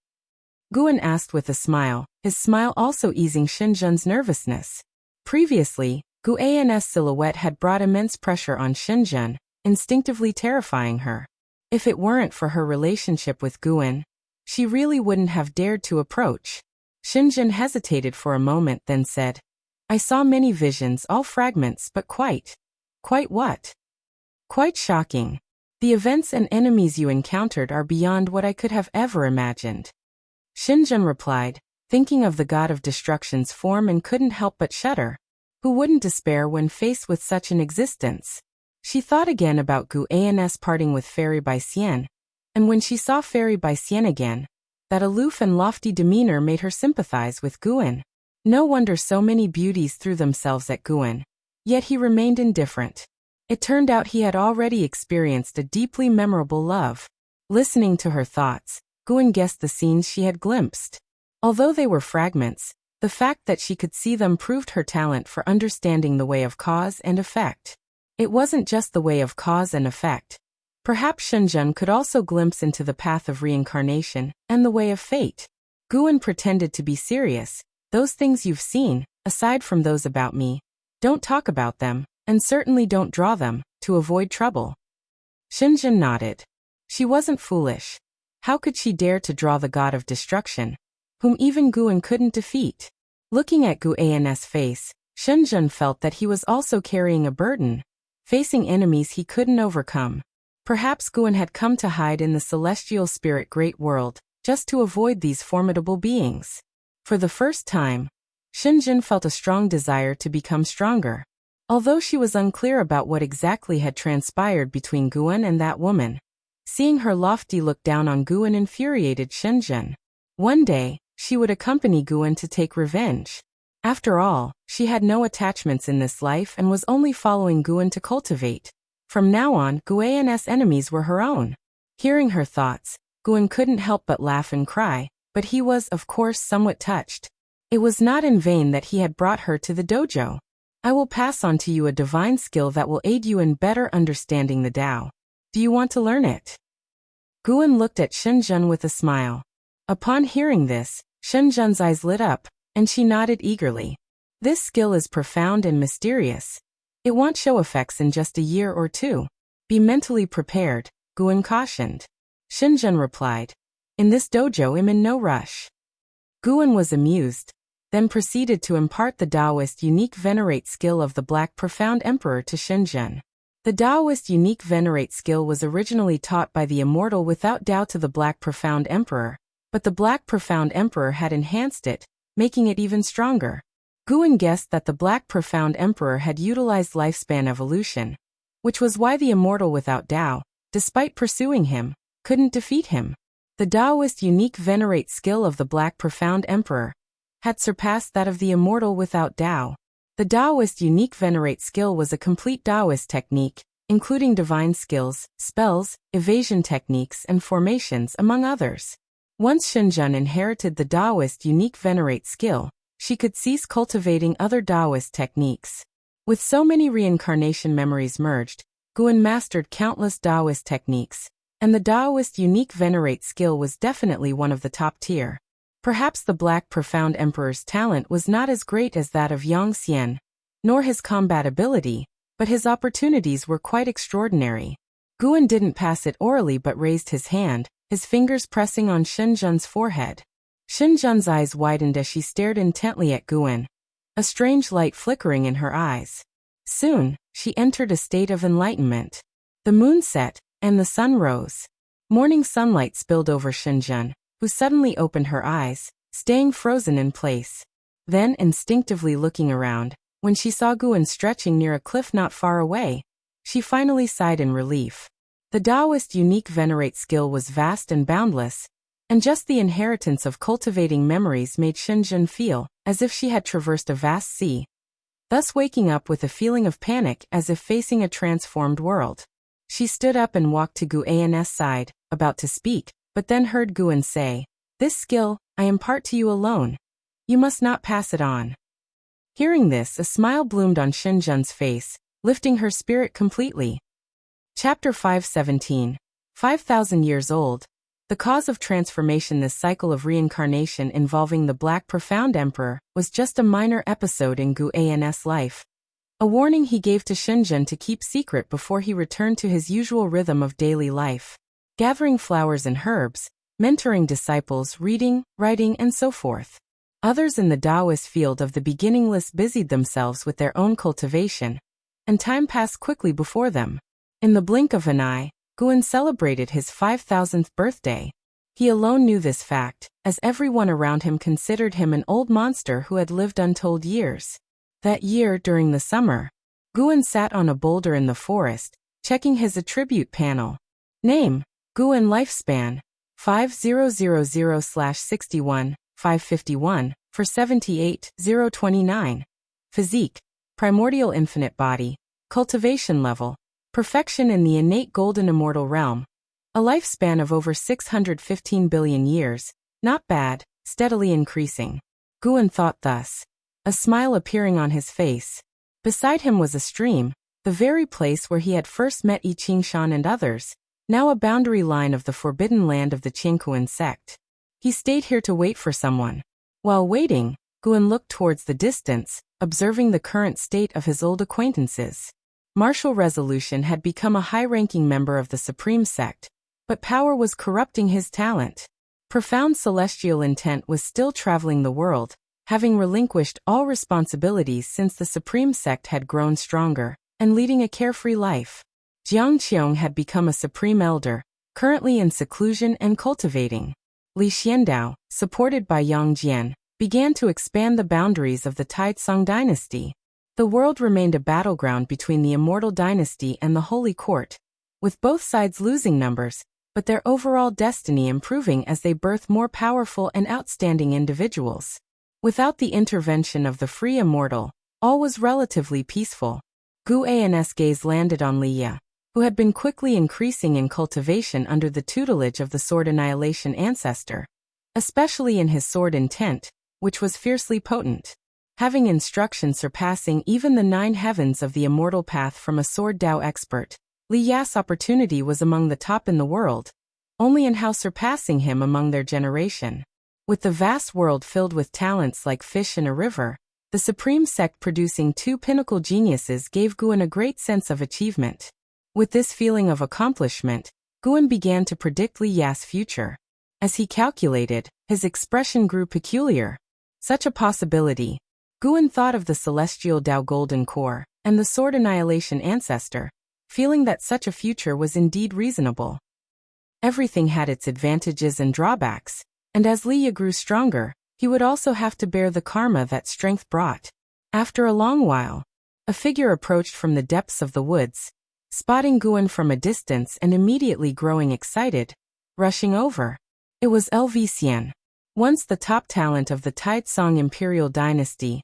Guan asked with a smile, his smile also easing Shenzhen's nervousness. Previously, Gu An's silhouette had brought immense pressure on Shenzhen, instinctively terrifying her. If it weren't for her relationship with Guan, she really wouldn't have dared to approach. Shenzhen hesitated for a moment, then said, "I saw many visions, all fragments, but quite what? Quite shocking. The events and enemies you encountered are beyond what I could have ever imagined." Shenzhen replied, thinking of the God of Destruction's form, and couldn't help but shudder. Who wouldn't despair when faced with such an existence? She thought again about Gu An's parting with Fairy Baisian, and when she saw Fairy Baisian again, that aloof and lofty demeanor made her sympathize with Guan. No wonder so many beauties threw themselves at Guan. Yet he remained indifferent. It turned out he had already experienced a deeply memorable love. Listening to her thoughts, Guan guessed the scenes she had glimpsed. Although they were fragments, the fact that she could see them proved her talent for understanding the way of cause and effect. It wasn't just the way of cause and effect. Perhaps Shenzhen could also glimpse into the path of reincarnation and the way of fate. Guan pretended to be serious. "Those things you've seen, aside from those about me, don't talk about them, and certainly don't draw them, to avoid trouble." Shenzhen nodded. She wasn't foolish. How could she dare to draw the God of Destruction, whom even Guan couldn't defeat? Looking at Gu An's face, Shenzhen felt that he was also carrying a burden, facing enemies he couldn't overcome. Perhaps Guan had come to hide in the celestial spirit great world, just to avoid these formidable beings. For the first time, Shenzhen felt a strong desire to become stronger. Although she was unclear about what exactly had transpired between Guan and that woman, seeing her lofty look down on Guan infuriated Shenzhen. One day, she would accompany Guan to take revenge. After all, she had no attachments in this life and was only following Guan to cultivate. From now on, Guan's enemies were her own. Hearing her thoughts, Guan couldn't help but laugh and cry, but he was, of course, somewhat touched. It was not in vain that he had brought her to the dojo. I will pass on to you a divine skill that will aid you in better understanding the Tao. Do you want to learn it? Guan looked at Shenzhen with a smile. Upon hearing this, Shenzhen's eyes lit up, and she nodded eagerly. This skill is profound and mysterious. It won't show effects in just a year or two. Be mentally prepared, Guan cautioned. Shenzhen replied, in this dojo I'm in no rush. Guan was amused, then proceeded to impart the Taoist unique venerate skill of the Black Profound Emperor to Shenzhen. The Taoist unique venerate skill was originally taught by the immortal without Tao to the Black Profound Emperor, but the Black Profound Emperor had enhanced it, making it even stronger. Guan guessed that the Black Profound Emperor had utilized lifespan evolution, which was why the immortal without Tao, despite pursuing him, couldn't defeat him. The Taoist unique venerate skill of the Black Profound Emperor had surpassed that of the immortal without Tao. The Taoist unique venerate skill was a complete Taoist technique, including divine skills, spells, evasion techniques and formations among others. Once Shenzhen inherited the Taoist unique venerate skill, she could cease cultivating other Taoist techniques. With so many reincarnation memories merged, Guan mastered countless Taoist techniques, and the Taoist unique venerate skill was definitely one of the top tier. Perhaps the Black Profound Emperor's talent was not as great as that of Yang Xian, nor his combat ability, but his opportunities were quite extraordinary. Guan didn't pass it orally but raised his hand, his fingers pressing on Shenzhen's forehead. Shenzhen's eyes widened as she stared intently at Guan, a strange light flickering in her eyes. Soon, she entered a state of enlightenment. The moon set, and the sun rose. Morning sunlight spilled over Shenzhen, who suddenly opened her eyes, staying frozen in place. Then, instinctively looking around, when she saw Guan stretching near a cliff not far away, she finally sighed in relief. The Taoist unique venerate skill was vast and boundless, and just the inheritance of cultivating memories made Shenzhen feel as if she had traversed a vast sea, thus waking up with a feeling of panic as if facing a transformed world. She stood up and walked to Guan's side, about to speak, but then heard Guan say, "This skill, I impart to you alone. You must not pass it on." Hearing this, a smile bloomed on Shenzhen's face, lifting her spirit completely. Chapter 517. 5,000 years old. The cause of transformation. This cycle of reincarnation involving the Black Profound Emperor was just a minor episode in Guan's life. A warning he gave to Shenzhen to keep secret before he returned to his usual rhythm of daily life. Gathering flowers and herbs, mentoring disciples, reading, writing, and so forth. Others in the Taoist field of the beginningless busied themselves with their own cultivation, and time passed quickly before them. In the blink of an eye, Guan celebrated his 5,000th birthday. He alone knew this fact, as everyone around him considered him an old monster who had lived untold years. That year, during the summer, Guan sat on a boulder in the forest, checking his attribute panel. Name: Guan. Lifespan: 5000/61, 551, for 78,029. Physique: primordial infinite body. Cultivation level: perfection in the innate golden immortal realm. A lifespan of over 615 billion years. Not bad, steadily increasing. Guan thought thus, a smile appearing on his face. Beside him was a stream, the very place where he had first met Yi Qingshan and others, now a boundary line of the forbidden land of the Qingkuan sect. He stayed here to wait for someone. While waiting, Guan looked towards the distance, observing the current state of his old acquaintances. Martial resolution had become a high-ranking member of the Supreme Sect, but power was corrupting his talent. Profound celestial intent was still traveling the world, having relinquished all responsibilities since the Supreme Sect had grown stronger, and leading a carefree life. Jiang Qiong had become a Supreme Elder, currently in seclusion and cultivating. Li Xiandao, supported by Yang Jian, began to expand the boundaries of the Taizong dynasty. The world remained a battleground between the Immortal Dynasty and the Holy Court, with both sides losing numbers, but their overall destiny improving as they birth more powerful and outstanding individuals. Without the intervention of the free immortal, all was relatively peaceful. Guan's gaze landed on Li Ye, who had been quickly increasing in cultivation under the tutelage of the Sword Annihilation ancestor, especially in his sword intent, which was fiercely potent. Having instruction surpassing even the 9 heavens of the immortal path from a sword Dao expert, Li Ya's opportunity was among the top in the world, only in how surpassing him among their generation. With the vast world filled with talents like fish in a river, the supreme sect producing 2 pinnacle geniuses gave Guan a great sense of achievement. With this feeling of accomplishment, Guan began to predict Li Ya's future. As he calculated, his expression grew peculiar. Such a possibility. Guan thought of the celestial Dao Golden Core and the Sword Annihilation ancestor, feeling that such a future was indeed reasonable. Everything had its advantages and drawbacks, and as Li Ya grew stronger, he would also have to bear the karma that strength brought. After a long while, a figure approached from the depths of the woods, spotting Guan from a distance and immediately growing excited, rushing over. It was LV Xian, once the top talent of the Taizong Imperial Dynasty,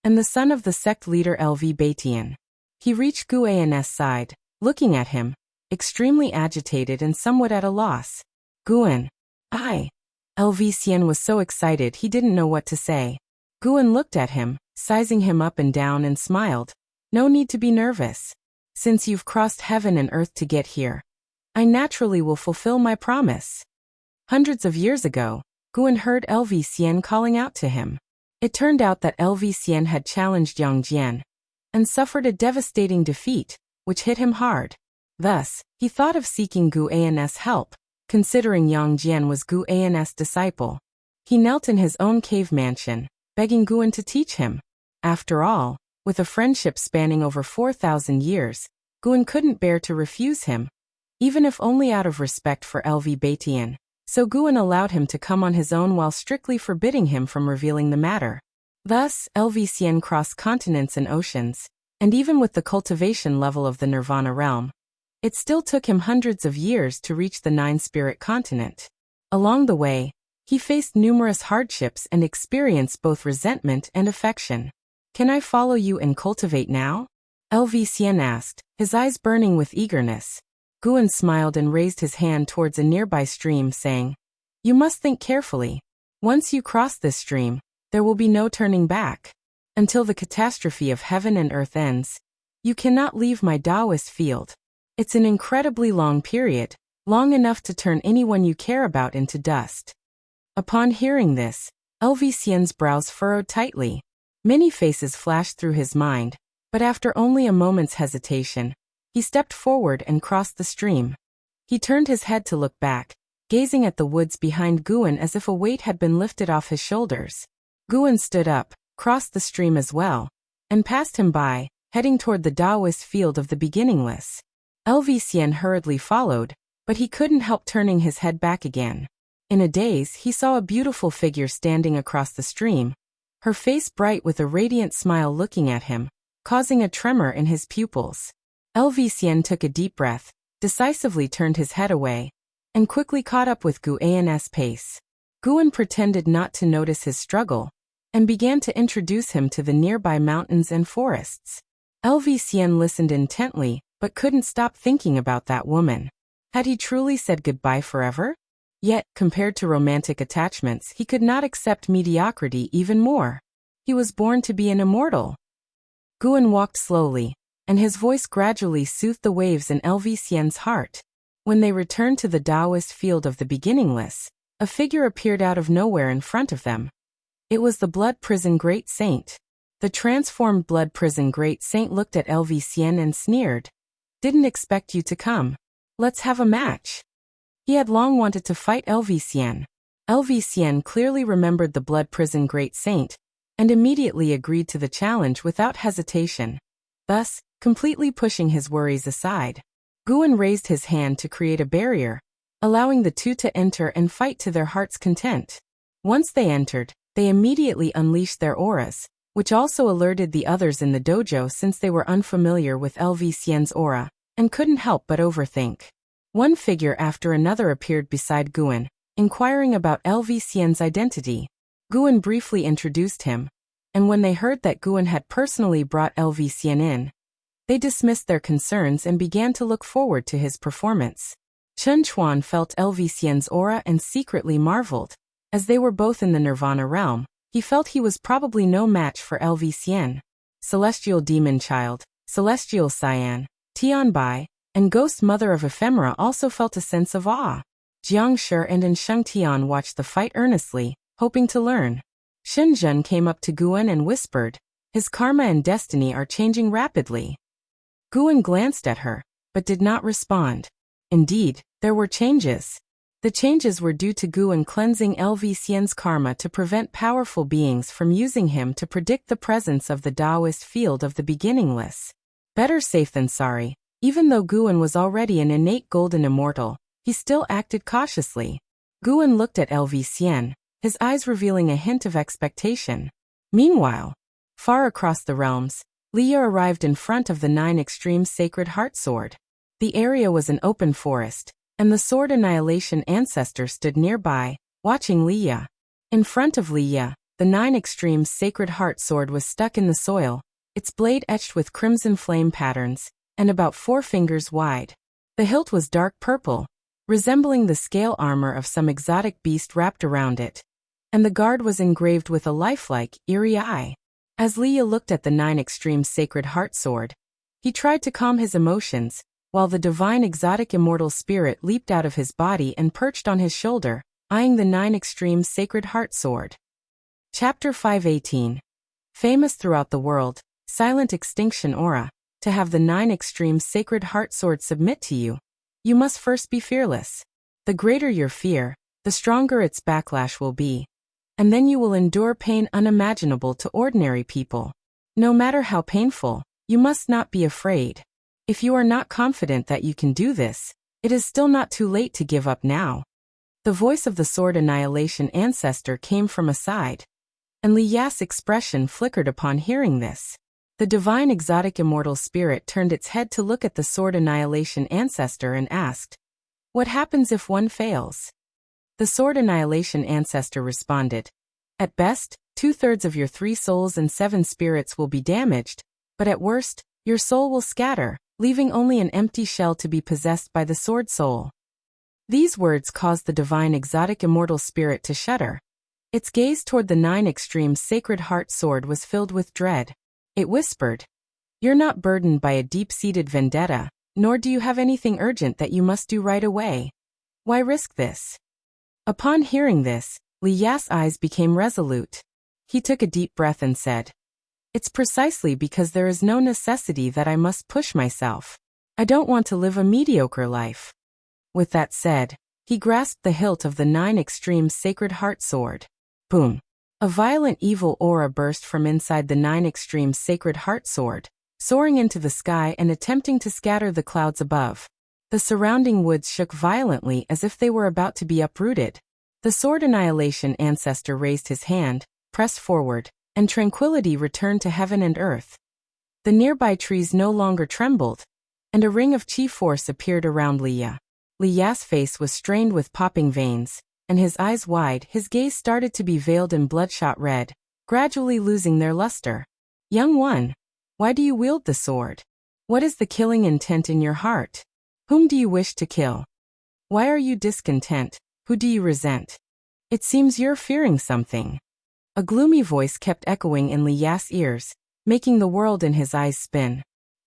and the son of the sect leader LV Baitian. He reached Gu An's side, looking at him, extremely agitated and somewhat at a loss. Guan. LV Xian was so excited he didn't know what to say. Guan looked at him, sizing him up and down and smiled. No need to be nervous. Since you've crossed heaven and earth to get here, I naturally will fulfill my promise. Hundreds of years ago, Guan heard LV Xian calling out to him. It turned out that LV Xian had challenged Yang Jian and suffered a devastating defeat, which hit him hard. Thus, he thought of seeking Gu An's help, considering Yang Jian was Gu An's disciple. He knelt in his own cave mansion, begging Guan to teach him. After all, with a friendship spanning over 4,000 years, Guan couldn't bear to refuse him, even if only out of respect for LV Baitian. So Guan allowed him to come on his own while strictly forbidding him from revealing the matter. Thus, LV Xian crossed continents and oceans, and even with the cultivation level of the Nirvana realm, it still took him hundreds of years to reach the 9-spirit continent. Along the way, he faced numerous hardships and experienced both resentment and affection. Can I follow you and cultivate now? LV Xian asked, his eyes burning with eagerness. Guan smiled and raised his hand towards a nearby stream, saying, You must think carefully. Once you cross this stream, there will be no turning back. Until the catastrophe of heaven and earth ends, you cannot leave my Taoist field. It's an incredibly long period, long enough to turn anyone you care about into dust. Upon hearing this, LV Xian's brows furrowed tightly. Many faces flashed through his mind, but after only a moment's hesitation, he stepped forward and crossed the stream. He turned his head to look back, gazing at the woods behind Guan as if a weight had been lifted off his shoulders. Guan stood up, crossed the stream as well, and passed him by, heading toward the Taoist field of the beginningless. LV Xian hurriedly followed, but he couldn't help turning his head back again. In a daze, he saw a beautiful figure standing across the stream, her face bright with a radiant smile looking at him, causing a tremor in his pupils. LV Xian took a deep breath, decisively turned his head away, and quickly caught up with Gu An's pace. Guan pretended not to notice his struggle, and began to introduce him to the nearby mountains and forests. LV Xian listened intently, but couldn't stop thinking about that woman. Had he truly said goodbye forever? Yet, compared to romantic attachments, he could not accept mediocrity even more. He was born to be an immortal. Guan walked slowly, and his voice gradually soothed the waves in LV Xian's heart. When they returned to the Taoist field of the beginningless, a figure appeared out of nowhere in front of them. It was the Blood Prison Great Saint. The transformed Blood Prison Great Saint looked at LV Xian and sneered. Didn't expect you to come. Let's have a match. He had long wanted to fight LV Xian. LV Xian clearly remembered the Blood Prison Great Saint, and immediately agreed to the challenge without hesitation. Thus, completely pushing his worries aside, Guan raised his hand to create a barrier, allowing the two to enter and fight to their heart's content. Once they entered, they immediately unleashed their auras, which also alerted the others in the dojo since they were unfamiliar with LV Xian's aura, and couldn't help but overthink. One figure after another appeared beside Guan, inquiring about LV Xian's identity. Guan briefly introduced him, and when they heard that Guan had personally brought LV Xian in, They dismissed their concerns and began to look forward to his performance. Chen Chuan felt Lv-Xian's aura and secretly marveled. As they were both in the Nirvana realm, he felt he was probably no match for Lv-Xian. Celestial Demon Child, Celestial Cyan, Tian Bai, and Ghost Mother of Ephemera also felt a sense of awe. Jiang Shi and Sheng Tian watched the fight earnestly, hoping to learn. Shen Zhen came up to Guan and whispered, "His karma and destiny are changing rapidly." Guan glanced at her, but did not respond. Indeed, there were changes. The changes were due to Guan cleansing Lv-Xian's karma to prevent powerful beings from using him to predict the presence of the Taoist field of the beginningless. Better safe than sorry. Even though Guan was already an innate golden immortal, he still acted cautiously. Guan looked at Lv-Xian, his eyes revealing a hint of expectation. Meanwhile, far across the realms, Leah arrived in front of the 9 Extremes Sacred Heart Sword. The area was an open forest, and the Sword Annihilation Ancestor stood nearby, watching Leah. In front of Leah, the 9 Extremes Sacred Heart Sword was stuck in the soil, its blade etched with crimson flame patterns, and about 4 fingers wide. The hilt was dark purple, resembling the scale armor of some exotic beast wrapped around it, and the guard was engraved with a lifelike, eerie eye. As Leah looked at the 9 Extremes Sacred Heart Sword, he tried to calm his emotions, while the divine exotic immortal spirit leaped out of his body and perched on his shoulder, eyeing the 9 Extremes Sacred Heart Sword. Chapter 518. Famous throughout the world, Silent Extinction Aura. To have the 9 Extremes Sacred Heart Sword submit to you, you must first be fearless. The greater your fear, the stronger its backlash will be. And then you will endure pain unimaginable to ordinary people. No matter how painful, you must not be afraid. If you are not confident that you can do this, it is still not too late to give up now. The voice of the Sword Annihilation Ancestor came from aside, and Li Ya's expression flickered upon hearing this. The divine exotic immortal spirit turned its head to look at the Sword Annihilation Ancestor and asked, "What happens if one fails?" The Sword Annihilation Ancestor responded, "At best, 2/3 of your 3 souls and 7 spirits will be damaged, but at worst, your soul will scatter, leaving only an empty shell to be possessed by the Sword Soul." These words caused the divine exotic immortal spirit to shudder. Its gaze toward the 9 Extremes Sacred Heart Sword was filled with dread. It whispered, "You're not burdened by a deep-seated vendetta, nor do you have anything urgent that you must do right away. Why risk this?" Upon hearing this, Li Ya's eyes became resolute. He took a deep breath and said, "It's precisely because there is no necessity that I must push myself. I don't want to live a mediocre life." With that said, he grasped the hilt of the 9 Extremes Sacred Heart Sword. Boom! A violent evil aura burst from inside the 9 Extremes Sacred Heart Sword, soaring into the sky and attempting to scatter the clouds above. The surrounding woods shook violently as if they were about to be uprooted. The Sword Annihilation Ancestor raised his hand, pressed forward, and tranquility returned to heaven and earth. The nearby trees no longer trembled, and a ring of chi force appeared around Leah. Leah's face was strained with popping veins, and his eyes wide, his gaze started to be veiled in bloodshot red, gradually losing their luster. "Young one, why do you wield the sword? What is the killing intent in your heart? Whom do you wish to kill? Why are you discontent? Who do you resent? It seems you're fearing something." A gloomy voice kept echoing in Li Ya's ears, making the world in his eyes spin.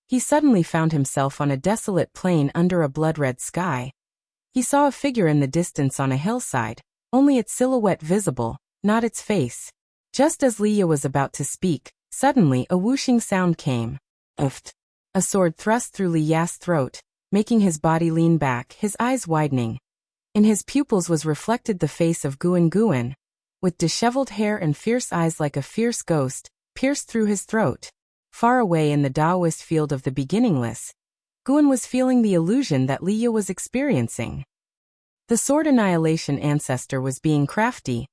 He suddenly found himself on a desolate plain under a blood-red sky. He saw a figure in the distance on a hillside, only its silhouette visible, not its face. Just as Leah was about to speak, suddenly a whooshing sound came. Uft! A sword thrust through Li Ya's throat, making his body lean back, his eyes widening. In his pupils was reflected the face of Guan Guan, with disheveled hair and fierce eyes like a fierce ghost, pierced through his throat. Far away in the Taoist field of the beginningless, Guan was feeling the illusion that Leah was experiencing. The Sword Annihilation Ancestor was being crafty,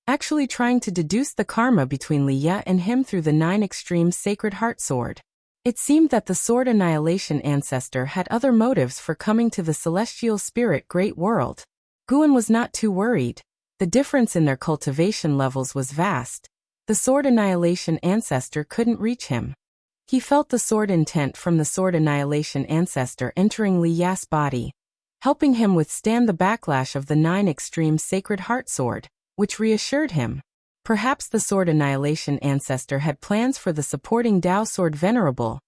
actually trying to deduce the karma between Leah and him through the 9 Extremes Sacred Heart Sword. It seemed that the Sword Annihilation Ancestor had other motives for coming to the celestial spirit great world. Guan was not too worried. The difference in their cultivation levels was vast. The Sword Annihilation Ancestor couldn't reach him. He felt the sword intent from the sword annihilation ancestor entering Li Ya's body, helping him withstand the backlash of the 9 extreme sacred heart sword, which reassured him. Perhaps the sword annihilation ancestor had plans for the supporting Dao sword venerable,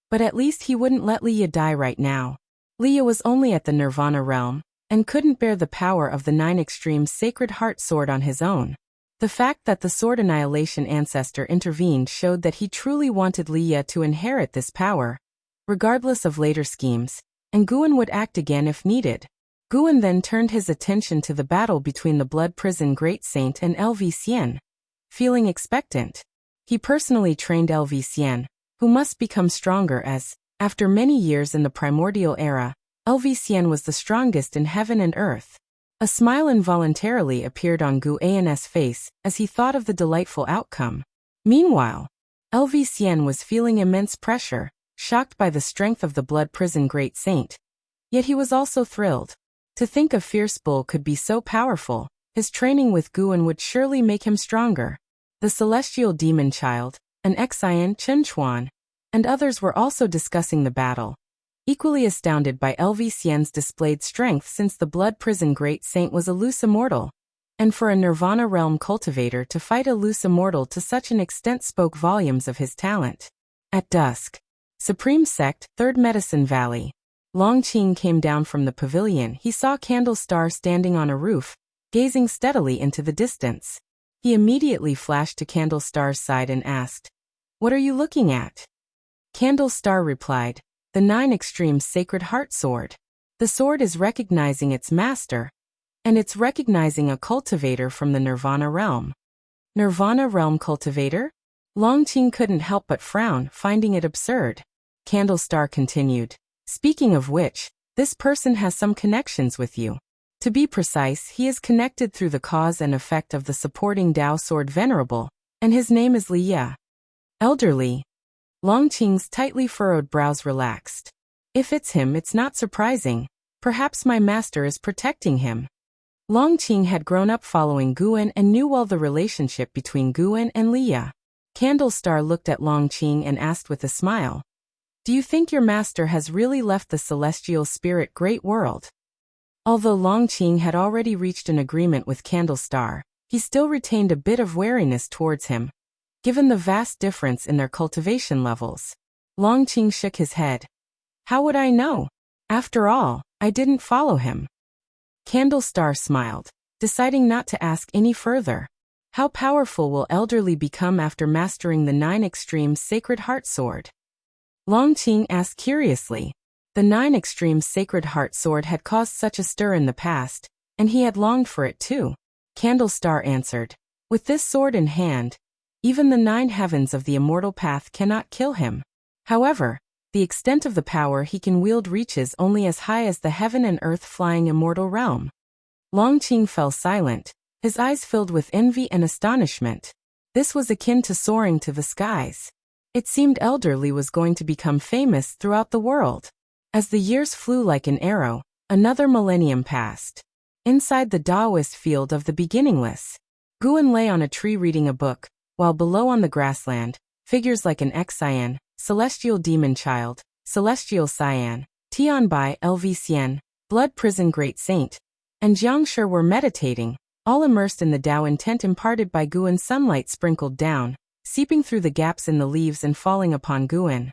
but at least he wouldn't let Li Ya die right now. Li Ya was only at the Nirvana realm, and couldn't bear the power of the 9 extreme sacred heart sword on his own. The fact that the sword annihilation ancestor intervened showed that he truly wanted Li Ya to inherit this power, regardless of later schemes, and Guan would act again if needed. Guan then turned his attention to the battle between the Blood Prison Great Saint and LV Xian. Feeling expectant, he personally trained LV Xian, who must become stronger as, after many years in the primordial era, LV Xian was the strongest in heaven and earth. A smile involuntarily appeared on Gu An's face as he thought of the delightful outcome. Meanwhile, LV Xian was feeling immense pressure, shocked by the strength of the Blood Prison Great Saint. Yet he was also thrilled. To think a fierce bull could be so powerful, his training with Guan would surely make him stronger. The celestial demon child, an Xian Chen Chuan, and others were also discussing the battle, equally astounded by LV Xian's displayed strength since the Blood Prison Great Saint was a loose immortal, and for a Nirvana realm cultivator to fight a loose immortal to such an extent spoke volumes of his talent. At dusk, Supreme Sect, 3rd Medicine Valley. Long Qing came down from the pavilion. He saw Candle Star standing on a roof, gazing steadily into the distance. He immediately flashed to Candle Star's side and asked, "What are you looking at?" Candle Star replied, "The 9 extreme sacred heart sword. The sword is recognizing its master, and it's recognizing a cultivator from the Nirvana realm." Nirvana realm cultivator? Long Qing couldn't help but frown, finding it absurd. Candle Star continued, "Speaking of which, this person has some connections with you. To be precise, he is connected through the cause and effect of the supporting Dao sword venerable, and his name is Li Ya." Elderly. Long Qing's tightly furrowed brows relaxed. "If it's him, it's not surprising. Perhaps my master is protecting him." Long Qing had grown up following Guan and knew well the relationship between Guan and Li Ya. Candle Star looked at Long Qing and asked with a smile, "Do you think your master has really left the celestial spirit great world?" Although Long Qing had already reached an agreement with Candle Star, he still retained a bit of wariness towards him, given the vast difference in their cultivation levels. Long Qing shook his head. "How would I know? After all, I didn't follow him." Candle Star smiled, deciding not to ask any further. How powerful will Elderly become after mastering the 9 extreme sacred heart sword? Long Qing asked curiously. The 9 extreme sacred heart sword had caused such a stir in the past, and he had longed for it too. Candle Star answered, "With this sword in hand, even the 9 heavens of the immortal path cannot kill him. However, the extent of the power he can wield reaches only as high as the heaven and earth flying immortal realm." Long Qing fell silent, his eyes filled with envy and astonishment. This was akin to soaring to the skies. It seemed Elderly was going to become famous throughout the world. As the years flew like an arrow, another millennium passed. Inside the Taoist field of the beginningless, Guan lay on a tree reading a book, while below on the grassland, figures like an Xian, celestial demon child, celestial Cyan, Tianbai LV Xian, Blood Prison Great Saint, and Jiangshi were meditating, all immersed in the Tao intent imparted by Guan's sunlight sprinkled down, seeping through the gaps in the leaves and falling upon Guan.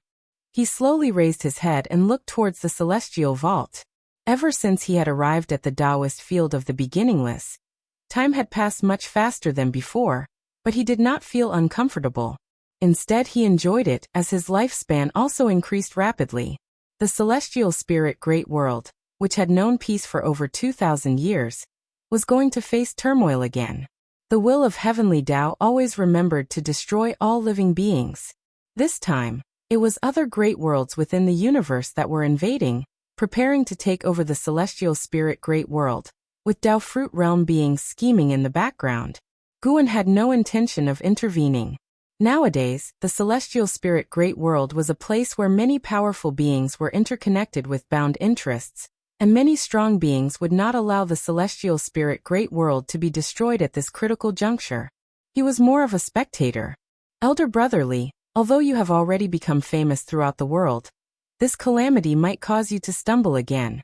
He slowly raised his head and looked towards the celestial vault. Ever since he had arrived at the Taoist field of the beginningless, time had passed much faster than before, but he did not feel uncomfortable. Instead, he enjoyed it as his lifespan also increased rapidly. The celestial spirit Great World, which had known peace for over 2,000 years, was going to face turmoil again. The will of heavenly Tao always remembered to destroy all living beings. This time, it was other great worlds within the universe that were invading, preparing to take over the celestial spirit Great World, with Tao Fruit Realm beings scheming in the background. Guan had no intention of intervening. Nowadays, the celestial spirit Great World was a place where many powerful beings were interconnected with bound interests, and many strong beings would not allow the celestial spirit Great World to be destroyed at this critical juncture. He was more of a spectator. Elder Brotherly, Although you have already become famous throughout the world, this calamity might cause you to stumble again.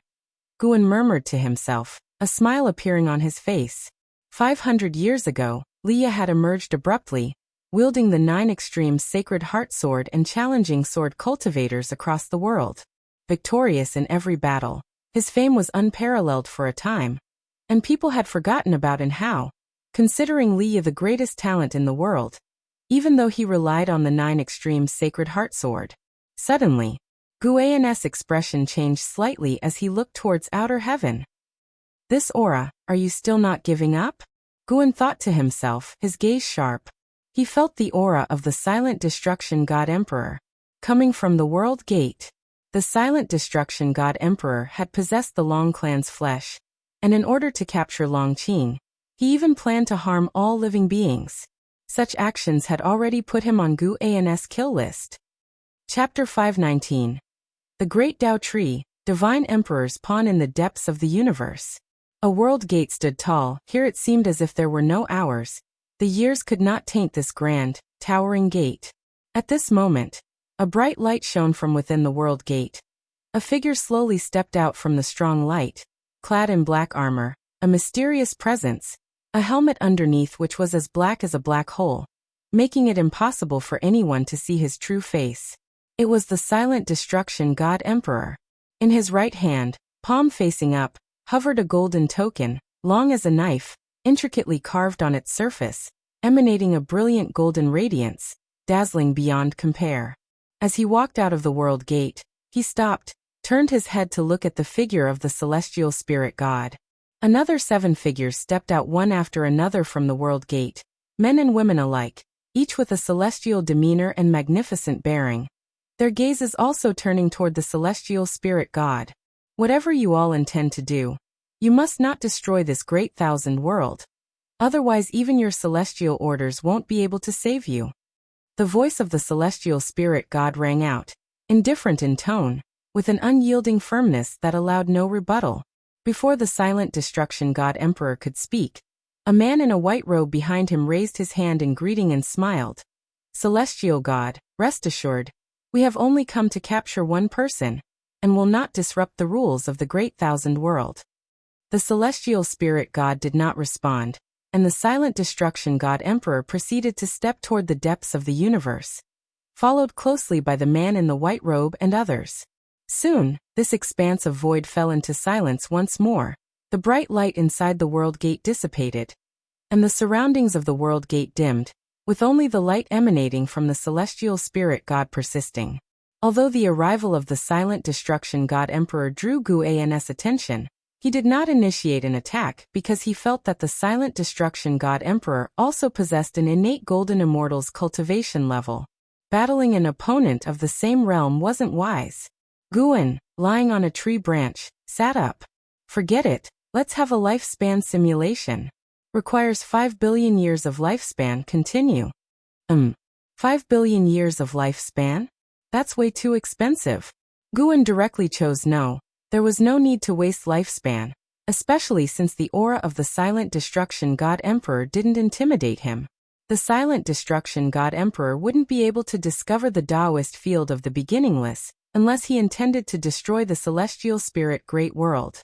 Guan murmured to himself, a smile appearing on his face. 500 years ago, Leah had emerged abruptly, wielding the 9 extremes sacred heart sword and challenging sword cultivators across the world. Victorious in every battle, his fame was unparalleled for a time, and people had forgotten about and how, considering Leah the greatest talent in the world, even though he relied on the 9 extremes sacred heart sword. Suddenly, Guan's expression changed slightly as he looked towards outer heaven. This aura, are you still not giving up? Guan thought to himself, his gaze sharp. He felt the aura of the silent destruction god emperor, coming from the world gate. The silent destruction god emperor had possessed the Long clan's flesh, and in order to capture Long Qing, he even planned to harm all living beings. Such actions had already put him on Guan's kill list. Chapter 519. The Great Tao Tree, Divine Emperor's Pawn in the Depths of the Universe. A world gate stood tall. Here it seemed as if there were no hours. The years could not taint this grand, towering gate. At this moment, a bright light shone from within the world gate. A figure slowly stepped out from the strong light, clad in black armor, a mysterious presence, a helmet underneath which was as black as a black hole, making it impossible for anyone to see his true face. It was the silent destruction god emperor. In his right hand, palm facing up, hovered a golden token, long as a knife, intricately carved on its surface, emanating a brilliant golden radiance, dazzling beyond compare. As he walked out of the world gate, he stopped, turned his head to look at the figure of the celestial spirit god. Another 7 figures stepped out one after another from the world gate, men and women alike, each with a celestial demeanor and magnificent bearing. Their gazes also turning toward the celestial spirit god. Whatever you all intend to do, you must not destroy this great thousand world. Otherwise even your celestial orders won't be able to save you. The voice of the celestial spirit god rang out, indifferent in tone, with an unyielding firmness that allowed no rebuttal. Before the silent destruction god emperor could speak, a man in a white robe behind him raised his hand in greeting and smiled. Celestial god, rest assured, we have only come to capture one person, and will not disrupt the rules of the great thousand world. The celestial spirit god did not respond, and the silent destruction god emperor proceeded to step toward the depths of the universe, followed closely by the man in the white robe and others. Soon, this expanse of void fell into silence once more. The bright light inside the world gate dissipated, and the surroundings of the world gate dimmed, with only the light emanating from the celestial spirit god persisting. Although the arrival of the silent destruction god emperor drew Guan's attention, he did not initiate an attack because he felt that the silent destruction god emperor also possessed an innate golden immortal's cultivation level. Battling an opponent of the same realm wasn't wise. Guan, lying on a tree branch, sat up. Forget it, let's have a lifespan simulation. Requires 5 billion years of lifespan. Continue. 5 billion years of lifespan? That's way too expensive. Guan directly chose no. There was no need to waste lifespan, especially since the aura of the silent destruction god emperor didn't intimidate him. The silent destruction god emperor wouldn't be able to discover the Taoist field of the beginningless, unless he intended to destroy the celestial spirit great world.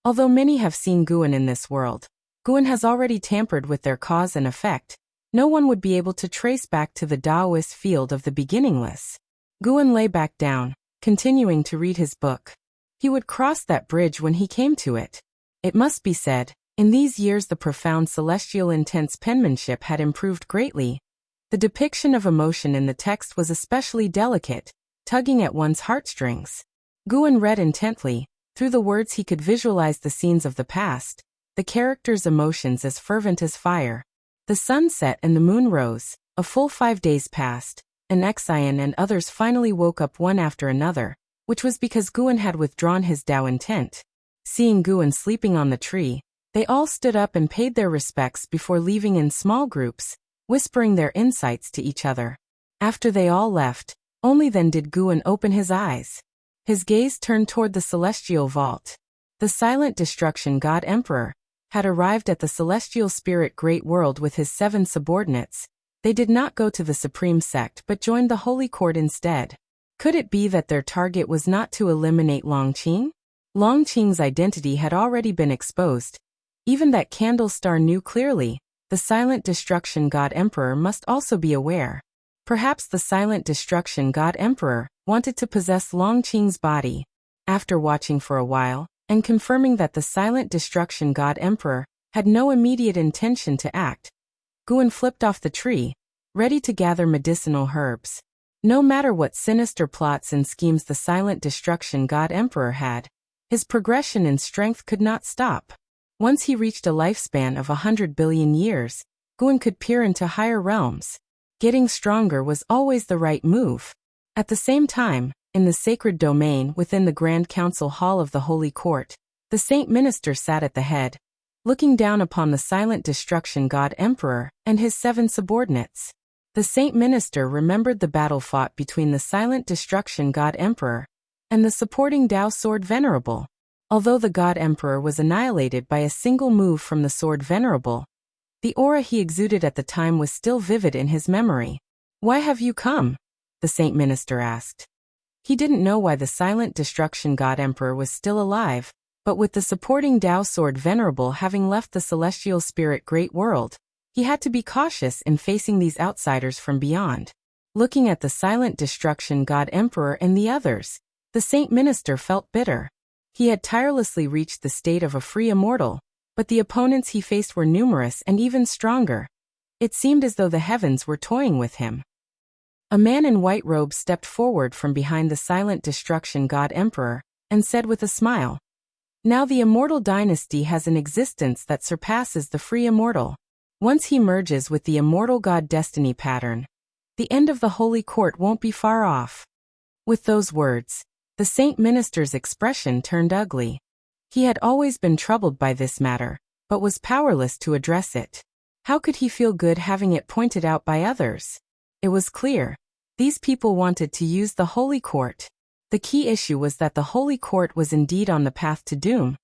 Although many have seen Guan in this world, Guan has already tampered with their cause and effect. No one would be able to trace back to the Taoist field of the beginningless. Guan lay back down, continuing to read his book. He would cross that bridge when he came to it. It must be said, in these years the profound celestial intense penmanship had improved greatly. The depiction of emotion in the text was especially delicate, tugging at one's heartstrings. Guan read intently. Through the words he could visualize the scenes of the past, the characters' emotions as fervent as fire. The sun set and the moon rose. A full 5 days passed, and Xian and others finally woke up one after another, which was because Guan had withdrawn his Tao intent. Seeing Guan sleeping on the tree, they all stood up and paid their respects before leaving in small groups, whispering their insights to each other. After they all left, only then did Guan open his eyes. His gaze turned toward the celestial vault. The silent destruction god emperor had arrived at the celestial spirit great world with his 7 subordinates. They did not go to the supreme sect but joined the holy court instead. Could it be that their target was not to eliminate Longqing? Longqing's identity had already been exposed. Even that candle star knew clearly, the silent destruction god emperor must also be aware. Perhaps the silent destruction god emperor wanted to possess Longqing's body. After watching for a while, and confirming that the silent destruction god emperor had no immediate intention to act, Guan flipped off the tree, ready to gather medicinal herbs. No matter what sinister plots and schemes the silent destruction god emperor had, his progression in strength could not stop. Once he reached a lifespan of 100 billion years, Guan could peer into higher realms. Getting stronger was always the right move. At the same time, in the sacred domain within the Grand Council Hall of the Holy Court, the Saint Minister sat at the head, looking down upon the silent destruction god emperor and his 7 subordinates. The Saint Minister remembered the battle fought between the silent destruction god emperor and the supporting Tao sword venerable. Although the god emperor was annihilated by a single move from the sword venerable, the aura he exuded at the time was still vivid in his memory. "Why have you come?" the Saint Minister asked. He didn't know why the silent destruction god emperor was still alive, but with the supporting Tao sword venerable having left the celestial spirit great world, he had to be cautious in facing these outsiders from beyond. Looking at the silent destruction god emperor and the others, the Saint Minister felt bitter. He had tirelessly reached the state of a free immortal, but the opponents he faced were numerous and even stronger. It seemed as though the heavens were toying with him. A man in white robes stepped forward from behind the silent destruction god emperor and said with a smile, "Now the immortal dynasty has an existence that surpasses the free immortal. Once he merges with the immortal god destiny pattern, the end of the holy court won't be far off." With those words, the Saint Minister's expression turned ugly. He had always been troubled by this matter, but was powerless to address it. How could he feel good having it pointed out by others? It was clear. These people wanted to use the holy court. The key issue was that the holy court was indeed on the path to doom.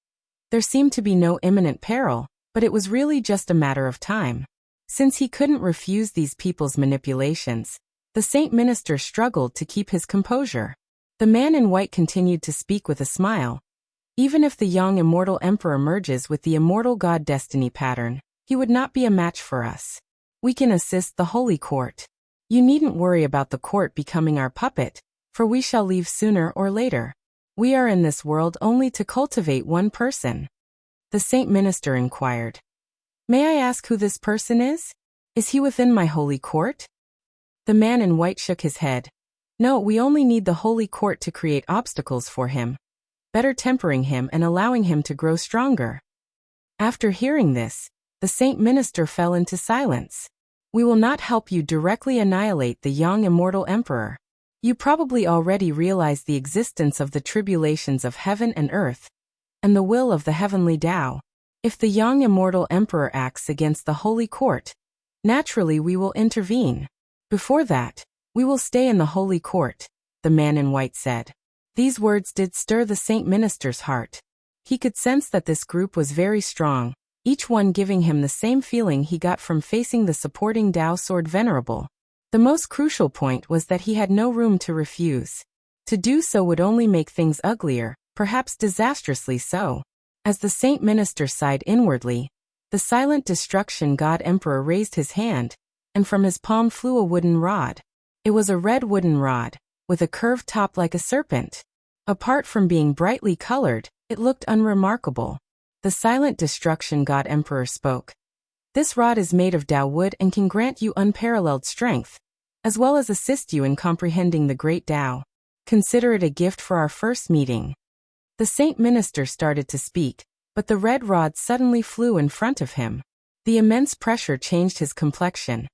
There seemed to be no imminent peril, but it was really just a matter of time. Since he couldn't refuse these people's manipulations, the Saint Minister struggled to keep his composure. The man in white continued to speak with a smile. "Even if the young immortal emperor merges with the immortal god destiny pattern, he would not be a match for us. We can assist the holy court. You needn't worry about the court becoming our puppet, for we shall leave sooner or later. We are in this world only to cultivate one person." The Saint Minister inquired, "May I ask who this person is? Is he within my holy court?" The man in white shook his head. "No, we only need the holy court to create obstacles for him, better tempering him and allowing him to grow stronger." After hearing this, the Saint Minister fell into silence. "We will not help you directly annihilate the young immortal emperor. You probably already realize the existence of the tribulations of heaven and earth, and the will of the heavenly Tao. If the young immortal emperor acts against the holy court, naturally we will intervene. Before that, we will stay in the holy court," the man in white said. These words did stir the Saint Minister's heart. He could sense that this group was very strong, each one giving him the same feeling he got from facing the supporting Tao sword venerable. The most crucial point was that he had no room to refuse. To do so would only make things uglier, perhaps disastrously so. As the Saint Minister sighed inwardly, the silent destruction god emperor raised his hand, and from his palm flew a wooden rod. It was a red wooden rod, with a curved top like a serpent. Apart from being brightly colored, it looked unremarkable. The silent destruction god emperor spoke. "This rod is made of Tao wood and can grant you unparalleled strength, as well as assist you in comprehending the great Tao. Consider it a gift for our first meeting." The Saint Minister started to speak, but the red rod suddenly flew in front of him. The immense pressure changed his complexion.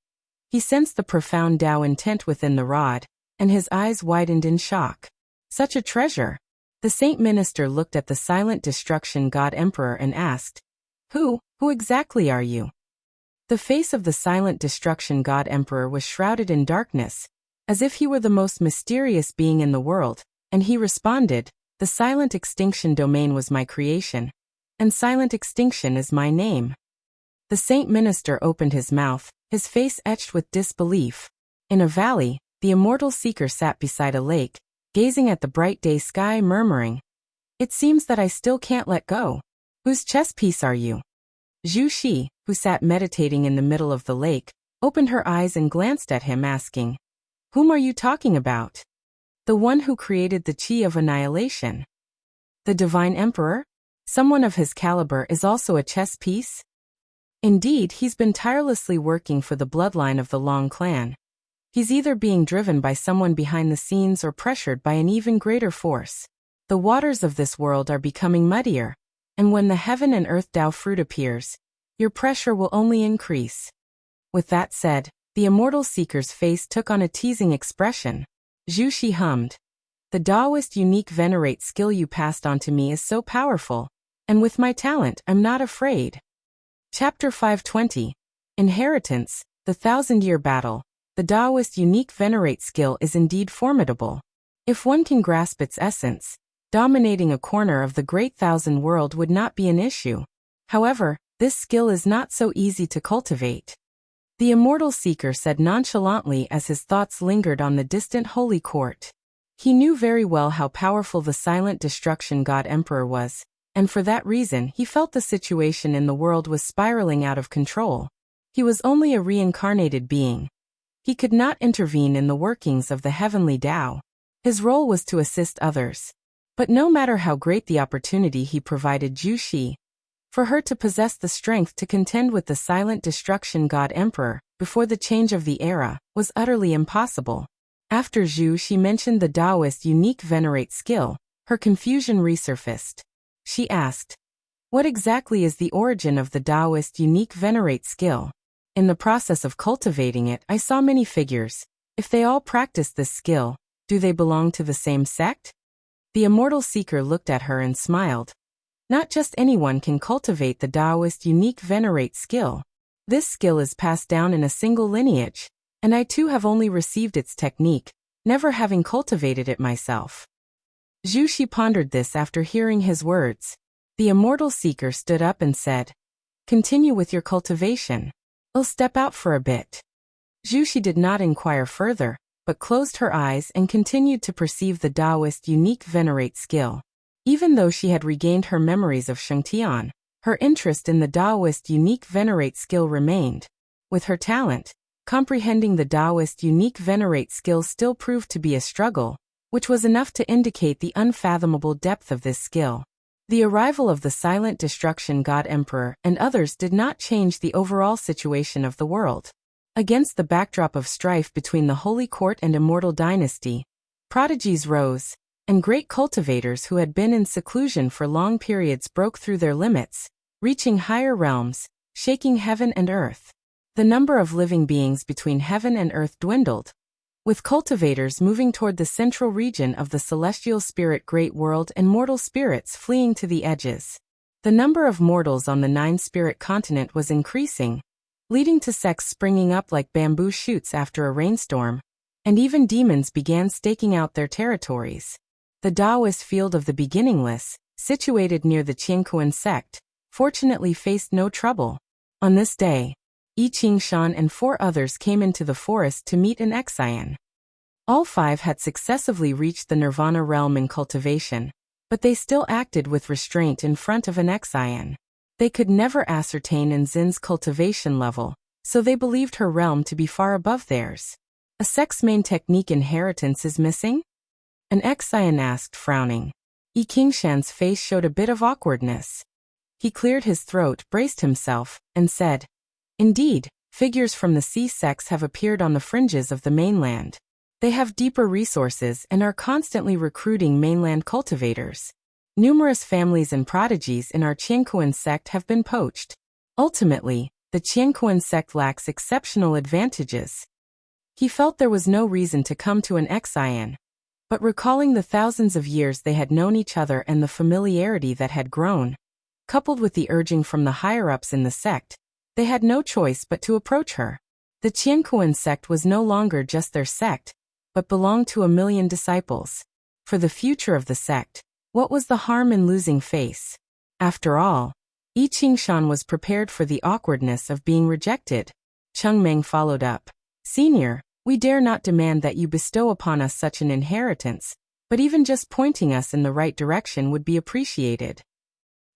He sensed the profound Tao intent within the rod, and his eyes widened in shock. Such a treasure! The Saint Minister looked at the silent destruction god emperor and asked, Who exactly are you?" The face of the silent destruction god emperor was shrouded in darkness, as if he were the most mysterious being in the world, and he responded, "The silent extinction domain was my creation, and silent extinction is my name." The Saint Minister opened his mouth, his face etched with disbelief. In a valley, the immortal seeker sat beside a lake, gazing at the bright day sky, murmuring, "It seems that I still can't let go. Whose chess piece are you?" Zhu Shi, who sat meditating in the middle of the lake, opened her eyes and glanced at him, asking, "Whom are you talking about?" "The one who created the Qi of annihilation." "The Divine Emperor? Someone of his caliber is also a chess piece?" "Indeed, he's been tirelessly working for the bloodline of the Long clan. He's either being driven by someone behind the scenes or pressured by an even greater force. The waters of this world are becoming muddier, and when the heaven and earth Tao fruit appears, your pressure will only increase." With that said, the immortal seeker's face took on a teasing expression. Zhu Shi hummed, "The Taoist unique venerate skill you passed on to me is so powerful, and with my talent I'm not afraid." Chapter 520. Inheritance, the Thousand-Year Battle. The Taoist unique venerate skill is indeed formidable. If one can grasp its essence, dominating a corner of the great thousand world would not be an issue. However, this skill is not so easy to cultivate. The immortal seeker said nonchalantly as his thoughts lingered on the distant holy court. He knew very well how powerful the silent destruction god emperor was, and for that reason he felt the situation in the world was spiraling out of control. He was only a reincarnated being. He could not intervene in the workings of the heavenly Tao. His role was to assist others. But no matter how great the opportunity he provided Zhu Shi, for her to possess the strength to contend with the silent destruction god emperor before the change of the era was utterly impossible. After Zhu Shi mentioned the Taoist unique venerate skill, her confusion resurfaced. She asked, "What exactly is the origin of the Taoist unique venerate skill? In the process of cultivating it, I saw many figures. If they all practice this skill, do they belong to the same sect?" The immortal seeker looked at her and smiled. Not just anyone can cultivate the Taoist unique venerate skill. This skill is passed down in a single lineage, and I too have only received its technique, never having cultivated it myself. Zhu Shi pondered this after hearing his words. The immortal seeker stood up and said, "Continue with your cultivation. I'll step out for a bit." Zhu Shi did not inquire further, but closed her eyes and continued to perceive the Taoist unique venerate skill. Even though she had regained her memories of Shengtian, her interest in the Taoist unique venerate skill remained. With her talent, comprehending the Taoist unique venerate skill still proved to be a struggle, which was enough to indicate the unfathomable depth of this skill. The arrival of the silent destruction god emperor and others did not change the overall situation of the world. Against the backdrop of strife between the Holy Court and Immortal Dynasty, prodigies rose, and great cultivators who had been in seclusion for long periods broke through their limits, reaching higher realms, shaking heaven and earth. The number of living beings between heaven and earth dwindled, with cultivators moving toward the central region of the celestial spirit great world and mortal spirits fleeing to the edges. The number of mortals on the nine-spirit continent was increasing, leading to sects springing up like bamboo shoots after a rainstorm, and even demons began staking out their territories. The Taoist field of the beginningless, situated near the Qiankuan sect, fortunately faced no trouble. On this day, Yi Qingshan and 4 others came into the forest to meet an Exian. All 5 had successively reached the Nirvana realm in cultivation, but they still acted with restraint in front of an Exian. They could never ascertain Nzin's cultivation level, so they believed her realm to be far above theirs. "A sect's main technique inheritance is missing?" An Exian asked, frowning. Yi Qingshan's face showed a bit of awkwardness. He cleared his throat, braced himself, and said, "Indeed, figures from the sea sects have appeared on the fringes of the mainland. They have deeper resources and are constantly recruiting mainland cultivators. Numerous families and prodigies in our Qiankuan sect have been poached. Ultimately, the Qiankuan sect lacks exceptional advantages." He felt there was no reason to come to an Exian, but recalling the thousands of years they had known each other and the familiarity that had grown, coupled with the urging from the higher-ups in the sect, they had no choice but to approach her. The Qiankuan sect was no longer just their sect, but belonged to 1,000,000 disciples. For the future of the sect, what was the harm in losing face? After all, Yi Qingshan was prepared for the awkwardness of being rejected. Cheng Meng followed up. Senior, we dare not demand that you bestow upon us such an inheritance, but even just pointing us in the right direction would be appreciated.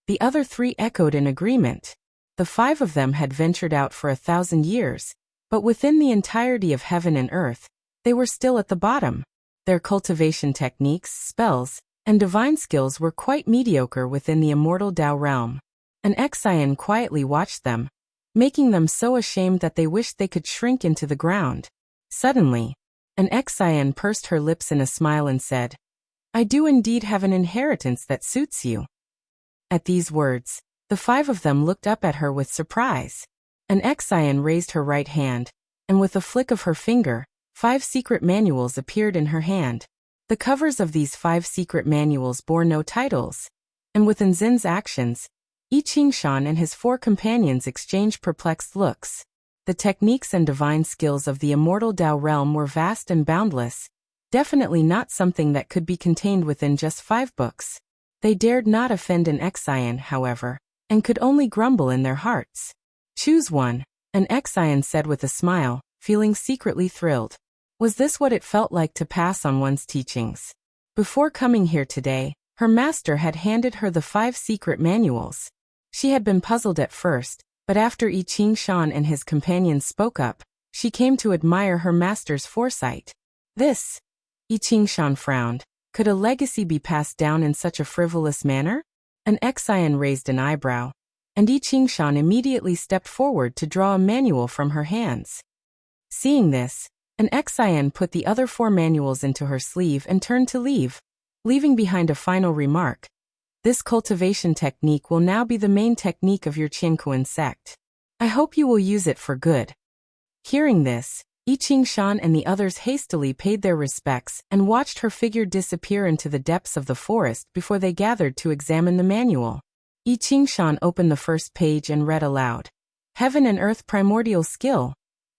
The other three echoed in agreement. The 5 of them had ventured out for 1,000 years, but within the entirety of heaven and earth, they were still at the bottom. Their cultivation techniques, spells, and divine skills were quite mediocre within the immortal Tao realm. An Xian quietly watched them, making them so ashamed that they wished they could shrink into the ground. Suddenly, an Xian pursed her lips in a smile and said, I do indeed have an inheritance that suits you. At these words, the 5 of them looked up at her with surprise. An Xian raised her right hand, and with a flick of her finger, 5 secret manuals appeared in her hand. The covers of these 5 secret manuals bore no titles, and within Zin's actions, I Ching Shan and his 4 companions exchanged perplexed looks. The techniques and divine skills of the immortal Tao realm were vast and boundless, definitely not something that could be contained within just 5 books. They dared not offend an Xian, however, and could only grumble in their hearts. Choose one, an Xian said with a smile, feeling secretly thrilled. Was this what it felt like to pass on one's teachings? Before coming here today, her master had handed her the 5 secret manuals. She had been puzzled at first, but after I Ching Shan and his companions spoke up, she came to admire her master's foresight. This, I Ching Shan frowned. Could a legacy be passed down in such a frivolous manner? An Xian raised an eyebrow, and I Ching Shan immediately stepped forward to draw a manual from her hands. Seeing this, an Xian put the other 4 manuals into her sleeve and turned to leave, leaving behind a final remark. This cultivation technique will now be the main technique of your Qiankuan sect. I hope you will use it for good. Hearing this, I Ching Shan and the others hastily paid their respects and watched her figure disappear into the depths of the forest before they gathered to examine the manual. I Ching Shan opened the first page and read aloud. Heaven and Earth Primordial Skill.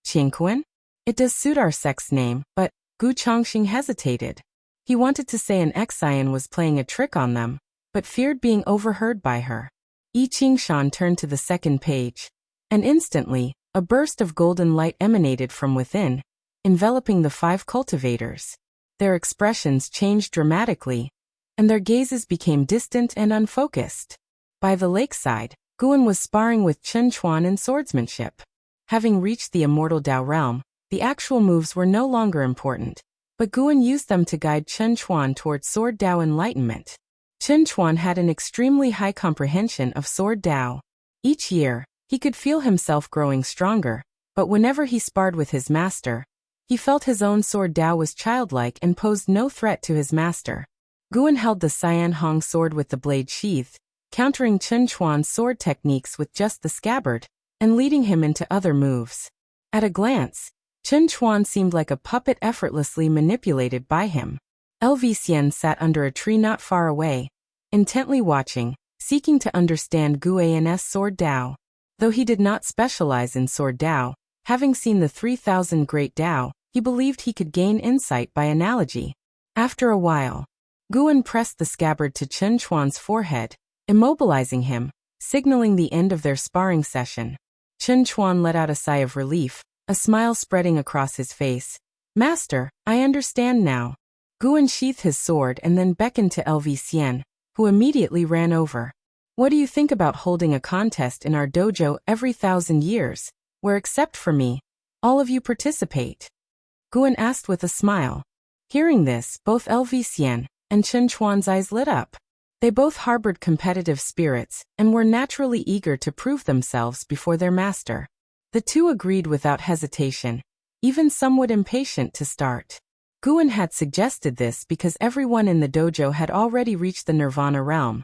Qiankuan? It does suit our sect's name, but Gu Chongxing hesitated. He wanted to say an Xian was playing a trick on them, but feared being overheard by her. I Ching Shan turned to the second page, and instantly, a burst of golden light emanated from within, enveloping the 5 cultivators. Their expressions changed dramatically, and their gazes became distant and unfocused. By the lakeside, Guan was sparring with Chen Chuan in swordsmanship. Having reached the immortal Tao realm, the actual moves were no longer important, but Guan used them to guide Chen Chuan toward Sword Tao enlightenment. Chen Chuan had an extremely high comprehension of Sword Tao. Each year, he could feel himself growing stronger, but whenever he sparred with his master, he felt his own Sword Tao was childlike and posed no threat to his master. Guan held the Cyan Hong sword with the blade sheathed, countering Chen Chuan's sword techniques with just the scabbard, and leading him into other moves. At a glance, Chen Chuan seemed like a puppet effortlessly manipulated by him. LV Xian sat under a tree not far away, intently watching, seeking to understand Guan's Sword Tao. Though he did not specialize in Sword Tao, having seen the 3,000 Great Tao, he believed he could gain insight by analogy. After a while, Guan pressed the scabbard to Chen Chuan's forehead, immobilizing him, signaling the end of their sparring session. Chen Chuan let out a sigh of relief, a smile spreading across his face. Master, I understand now. Guan sheathed his sword and then beckoned to LV Xian, who immediately ran over. What do you think about holding a contest in our dojo every 1,000 years, where except for me, all of you participate? Guan asked with a smile. Hearing this, both LV Xian and Chen Chuan's eyes lit up. They both harbored competitive spirits and were naturally eager to prove themselves before their master. The two agreed without hesitation, even somewhat impatient to start. Guan had suggested this because everyone in the dojo had already reached the Nirvana realm,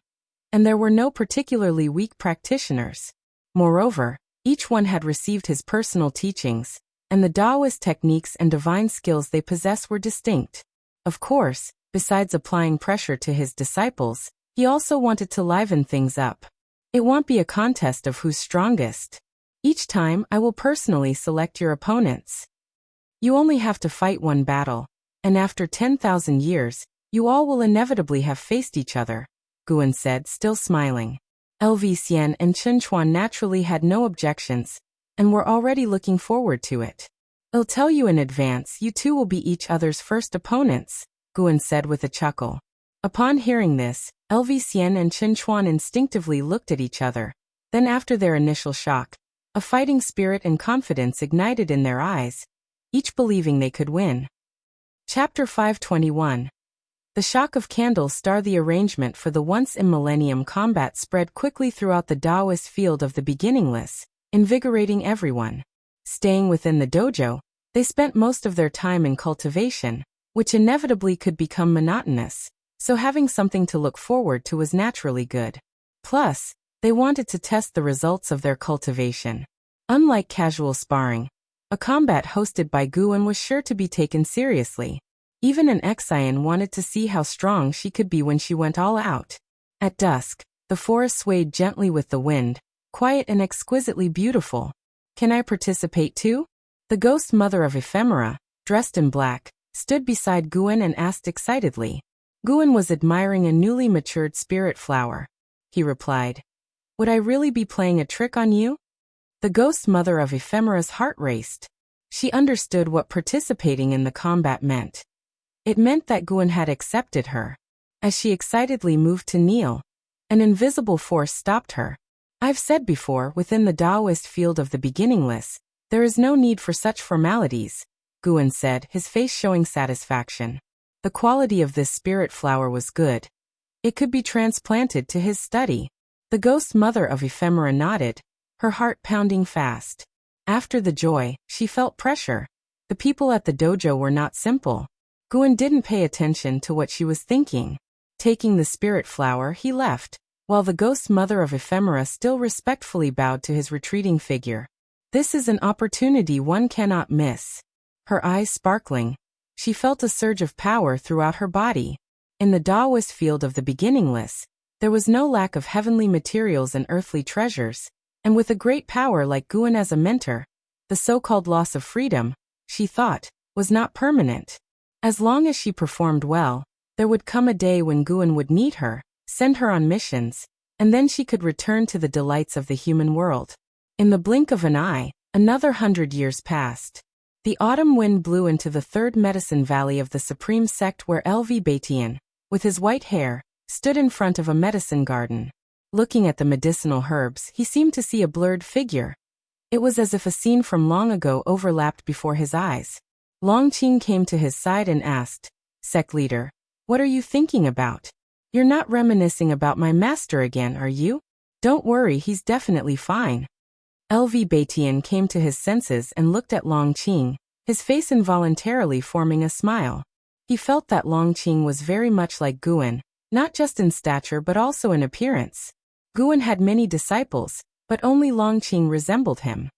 and there were no particularly weak practitioners. Moreover, each one had received his personal teachings, and the Taoist techniques and divine skills they possess were distinct. Of course, besides applying pressure to his disciples, he also wanted to liven things up. It won't be a contest of who's strongest. Each time, I will personally select your opponents. You only have to fight one battle, and after 10,000 years, you all will inevitably have faced each other, Guan said, still smiling. LV Xian and Chen Chuan naturally had no objections, and we're already looking forward to it. I'll tell you in advance, you two will be each other's first opponents, Guan said with a chuckle. Upon hearing this, LV Xian and Chen Chuan instinctively looked at each other. Then after their initial shock, a fighting spirit and confidence ignited in their eyes, each believing they could win. Chapter 521. The shock of candles star. The arrangement for the once-in-millennium combat spread quickly throughout the Taoist field of the beginningless, invigorating everyone. Staying within the dojo, they spent most of their time in cultivation, which inevitably could become monotonous, so having something to look forward to was naturally good. Plus, they wanted to test the results of their cultivation. Unlike casual sparring, a combat hosted by Guan was sure to be taken seriously. Even an Xian wanted to see how strong she could be when she went all out. At dusk, the forest swayed gently with the wind, quiet and exquisitely beautiful. Can I participate too? The ghost mother of ephemera, dressed in black, stood beside Guan and asked excitedly. Guan was admiring a newly matured spirit flower. He replied, "Would I really be playing a trick on you?" The ghost mother of ephemera's heart raced. She understood what participating in the combat meant. It meant that Guan had accepted her. As she excitedly moved to kneel, an invisible force stopped her. I've said before, within the Taoist field of the beginningless, there is no need for such formalities, Guan said, his face showing satisfaction. The quality of this spirit flower was good. It could be transplanted to his study. The ghost mother of ephemera nodded, her heart pounding fast. After the joy, she felt pressure. The people at the dojo were not simple. Guan didn't pay attention to what she was thinking. Taking the spirit flower, he left, while the ghost mother of ephemera still respectfully bowed to his retreating figure. This is an opportunity one cannot miss. Her eyes sparkling, she felt a surge of power throughout her body. In the Taoist field of the beginningless, there was no lack of heavenly materials and earthly treasures, and with a great power like Guan as a mentor, the so-called loss of freedom, she thought, was not permanent. As long as she performed well, there would come a day when Guan would need her, send her on missions, and then she could return to the delights of the human world. In the blink of an eye, another 100 years passed. The autumn wind blew into the third medicine valley of the supreme sect where LV Batian, with his white hair, stood in front of a medicine garden. Looking at the medicinal herbs, he seemed to see a blurred figure. It was as if a scene from long ago overlapped before his eyes. Long Qing came to his side and asked, "Sect leader, what are you thinking about? You're not reminiscing about my master again, are you?" "Don't worry, he's definitely fine." LV Batian came to his senses and looked at Long Qing, his face involuntarily forming a smile. He felt that Long Qing was very much like Guan, not just in stature but also in appearance. Guan had many disciples, but only Long Qing resembled him.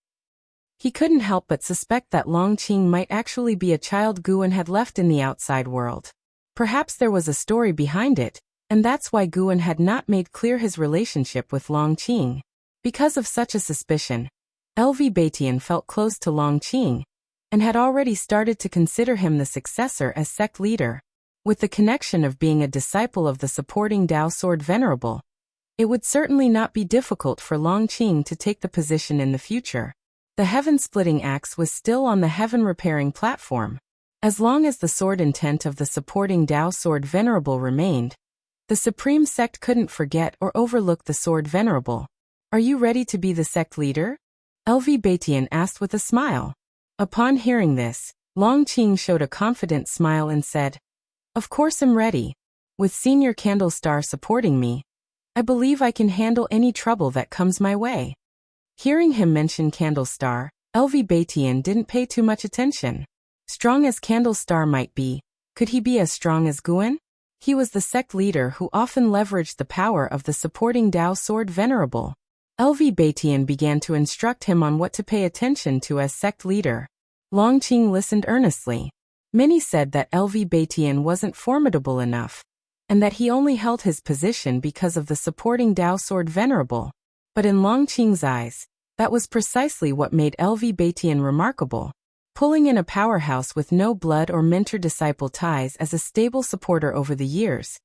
He couldn't help but suspect that Long Qing might actually be a child Guan had left in the outside world. Perhaps there was a story behind it, and that's why Guan had not made clear his relationship with Long Qing. Because of such a suspicion, LV Batian felt close to Long Qing, and had already started to consider him the successor as sect leader. With the connection of being a disciple of the supporting Tao Sword Venerable, it would certainly not be difficult for Long Qing to take the position in the future. The heaven-splitting axe was still on the heaven-repairing platform. As long as the sword intent of the supporting Tao Sword Venerable remained, the Supreme Sect couldn't forget or overlook the Sword Venerable. "Are you ready to be the sect leader?" LV Batian asked with a smile. Upon hearing this, Long Qing showed a confident smile and said, "Of course I'm ready. With Senior Candlestar supporting me, I believe I can handle any trouble that comes my way." Hearing him mention Candlestar, LV Batian didn't pay too much attention. Strong as Candlestar might be, could he be as strong as Guan? He was the sect leader who often leveraged the power of the supporting Tao Sword Venerable. LV Batian began to instruct him on what to pay attention to as sect leader. Long Qing listened earnestly. Many said that LV Batian wasn't formidable enough, and that he only held his position because of the supporting Tao Sword Venerable. But in Long Qing's eyes, that was precisely what made LV Batian remarkable. Pulling in a powerhouse with no blood or mentor-disciple ties as a stable supporter over the years.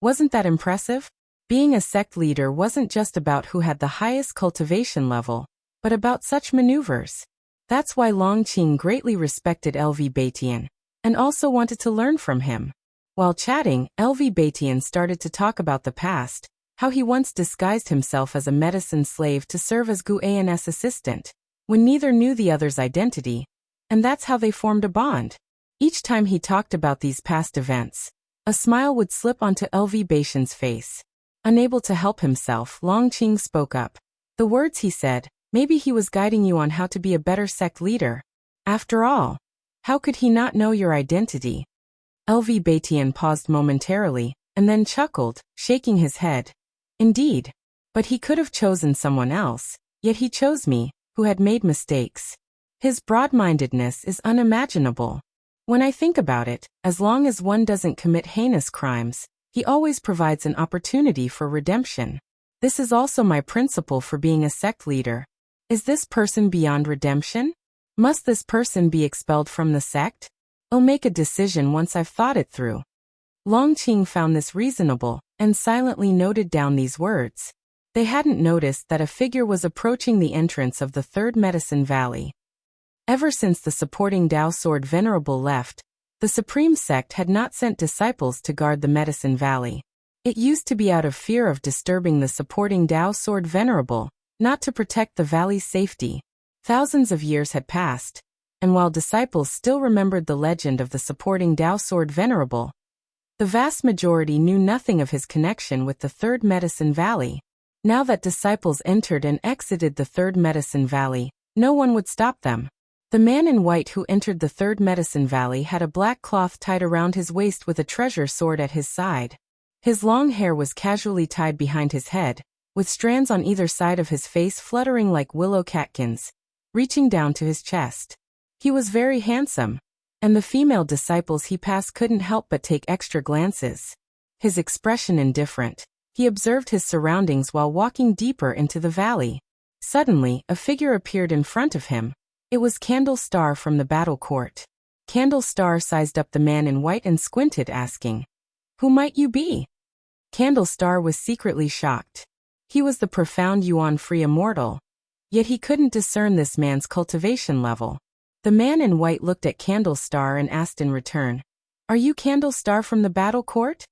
Wasn't that impressive? Being a sect leader wasn't just about who had the highest cultivation level, but about such maneuvers. That's why Longqing greatly respected LV Batian, and also wanted to learn from him. While chatting, LV Batian started to talk about the past, how he once disguised himself as a medicine slave to serve as Gu An's assistant, when neither knew the other's identity, and that's how they formed a bond. Each time he talked about these past events, a smile would slip onto LV Batian's face. Unable to help himself, Longqing spoke up. The words he said, maybe he was guiding you on how to be a better sect leader. After all, how could he not know your identity? LV Batian paused momentarily, and then chuckled, shaking his head. Indeed. But he could have chosen someone else, yet he chose me, who had made mistakes. His broad-mindedness is unimaginable. When I think about it, as long as one doesn't commit heinous crimes, he always provides an opportunity for redemption. This is also my principle for being a sect leader. Is this person beyond redemption? Must this person be expelled from the sect? I'll make a decision once I've thought it through. Longqing found this reasonable, and silently noted down these words. They hadn't noticed that a figure was approaching the entrance of the third Medicine Valley. Ever since the supporting Dao Sword Venerable left, the Supreme Sect had not sent disciples to guard the Medicine Valley. It used to be out of fear of disturbing the supporting Dao Sword Venerable, not to protect the valley's safety. Thousands of years had passed, and while disciples still remembered the legend of the supporting Dao Sword Venerable, the vast majority knew nothing of his connection with the Third Medicine Valley. Now that disciples entered and exited the Third Medicine Valley, no one would stop them. The man in white who entered the Third Medicine Valley had a black cloth tied around his waist with a treasure sword at his side. His long hair was casually tied behind his head, with strands on either side of his face fluttering like willow catkins, reaching down to his chest. He was very handsome, and the female disciples he passed couldn't help but take extra glances. His expression indifferent, he observed his surroundings while walking deeper into the valley. Suddenly, a figure appeared in front of him. It was Candle Star from the battle court. Candle Star sized up the man in white and squinted, asking, "Who might you be?" Candle Star was secretly shocked. He was the profound Yuan-free immortal, yet he couldn't discern this man's cultivation level. The man in white looked at Candle Star and asked in return, "Are you Candle Star from the battle court?"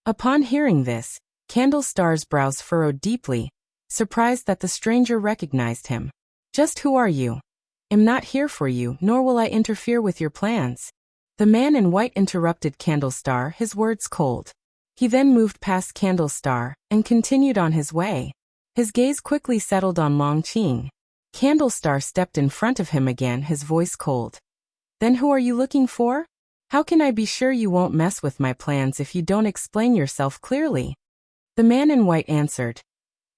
Upon hearing this, Candle Star's brows furrowed deeply, surprised that the stranger recognized him. "Just who are you? I'm not here for you, nor will I interfere with your plans." The man in white interrupted Candle Star, his words cold. He then moved past Candle Star and continued on his way. His gaze quickly settled on Longqing. Candle Star stepped in front of him again, his voice cold. "Then who are you looking for? How can I be sure you won't mess with my plans if you don't explain yourself clearly?" The man in white answered,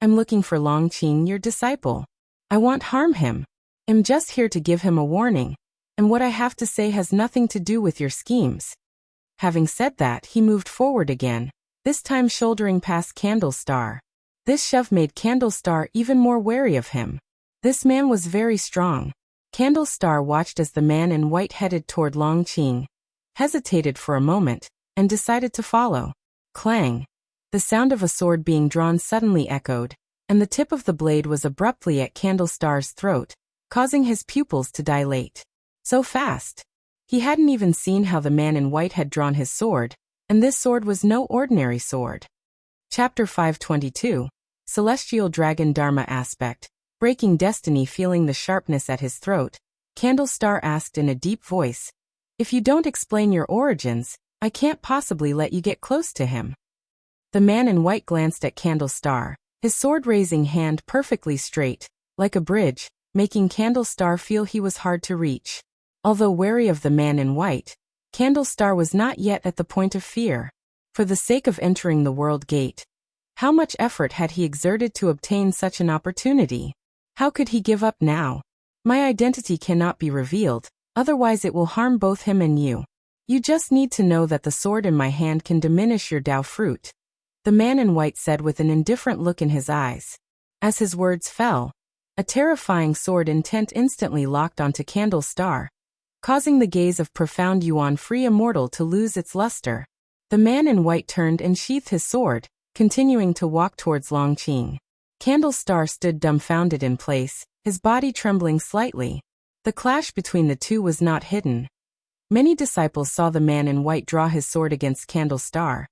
"I'm looking for Longqing, your disciple. I won't harm him. I'm just here to give him a warning, and what I have to say has nothing to do with your schemes." Having said that, he moved forward again, this time shouldering past Candle Star. This shove made Candle Star even more wary of him. This man was very strong. Candle Star watched as the man in white headed toward Longqing, hesitated for a moment, and decided to follow. Clang! The sound of a sword being drawn suddenly echoed, and the tip of the blade was abruptly at Candle Star's throat, causing his pupils to dilate. So fast! He hadn't even seen how the man in white had drawn his sword, and this sword was no ordinary sword. Chapter 522, Celestial Dragon Dharma Aspect. Breaking Destiny. Feeling the sharpness at his throat, Candle Star asked in a deep voice, "If you don't explain your origins, I can't possibly let you get close to him." The man in white glanced at Candle Star, his sword-raising hand perfectly straight, like a bridge, making Candle Star feel he was hard to reach. Although wary of the man in white, Candle Star was not yet at the point of fear. For the sake of entering the World Gate, how much effort had he exerted to obtain such an opportunity? How could he give up now? "My identity cannot be revealed, otherwise it will harm both him and you. You just need to know that the sword in my hand can diminish your Dao fruit," the man in white said with an indifferent look in his eyes. As his words fell, a terrifying sword intent instantly locked onto Candle Star, causing the gaze of profound Yuan-free immortal to lose its luster. The man in white turned and sheathed his sword, continuing to walk towards Longqing. Candle Star stood dumbfounded in place, his body trembling slightly. The clash between the two was not hidden. Many disciples saw the man in white draw his sword against Candlestar.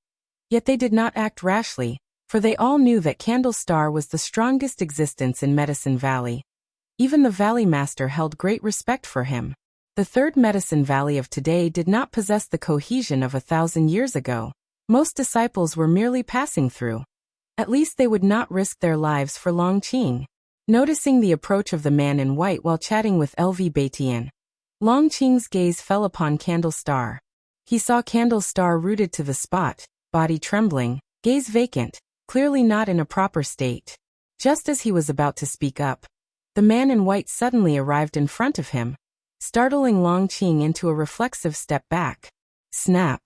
Yet they did not act rashly, for they all knew that Candlestar was the strongest existence in Medicine Valley. Even the Valley Master held great respect for him. The third Medicine Valley of today did not possess the cohesion of 1,000 years ago. Most disciples were merely passing through. At least they would not risk their lives for Longqing. Noticing the approach of the man in white while chatting with LV Batian, Longqing's gaze fell upon Candlestar. He saw Candlestar rooted to the spot, body trembling, gaze vacant, clearly not in a proper state. Just as he was about to speak up, the man in white suddenly arrived in front of him, startling Longqing into a reflexive step back. Snap!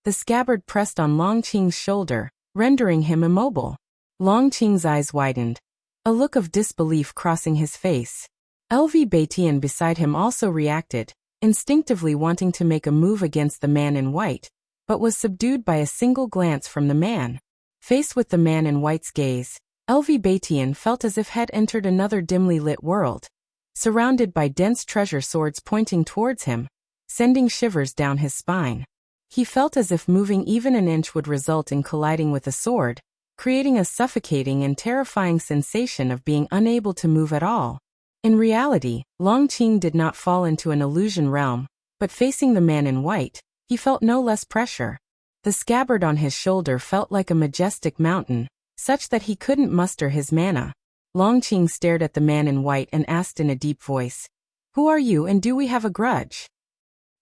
The scabbard pressed on Longqing's shoulder, rendering him immobile. Longqing's eyes widened, a look of disbelief crossing his face. LV Batian beside him also reacted, instinctively wanting to make a move against the man in white, but was subdued by a single glance from the man. Faced with the man in white's gaze, LV Batian felt as if had entered another dimly lit world, surrounded by dense treasure swords pointing towards him, sending shivers down his spine. He felt as if moving even an inch would result in colliding with a sword, creating a suffocating and terrifying sensation of being unable to move at all. In reality, Longqing did not fall into an illusion realm, but facing the man in white, he felt no less pressure. The scabbard on his shoulder felt like a majestic mountain, such that he couldn't muster his mana. Longqing stared at the man in white and asked in a deep voice, "Who are you and do we have a grudge?"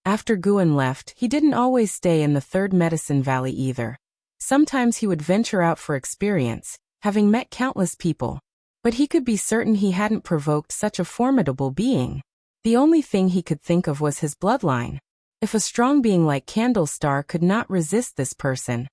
After Guan left, he didn't always stay in the third Medicine Valley either. Sometimes he would venture out for experience, having met countless people. But he could be certain he hadn't provoked such a formidable being. The only thing he could think of was his bloodline. If a strong being like Candlestar could not resist this person,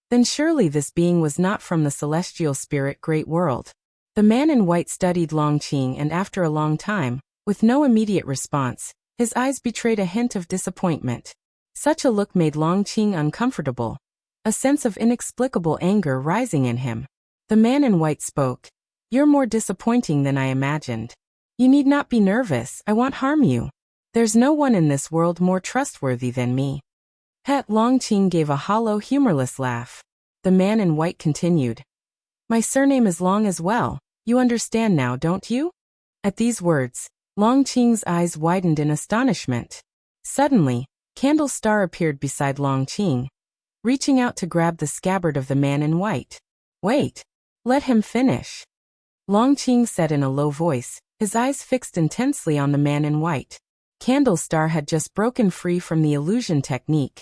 then surely this being was not from the celestial spirit great world. The man in white studied Longqing and after a long time, with no immediate response, his eyes betrayed a hint of disappointment. Such a look made Longqing uncomfortable, a sense of inexplicable anger rising in him. The man in white spoke. "You're more disappointing than I imagined. You need not be nervous, I won't harm you. There's no one in this world more trustworthy than me." Longqing gave a hollow, humorless laugh. The man in white continued. "My surname is Long as well, you understand now, don't you?" At these words, Longqing's eyes widened in astonishment. Suddenly, Candlestar appeared beside Longqing, reaching out to grab the scabbard of the man in white. "Wait. Let him finish," Longqing said in a low voice, his eyes fixed intensely on the man in white. Candlestar had just broken free from the illusion technique.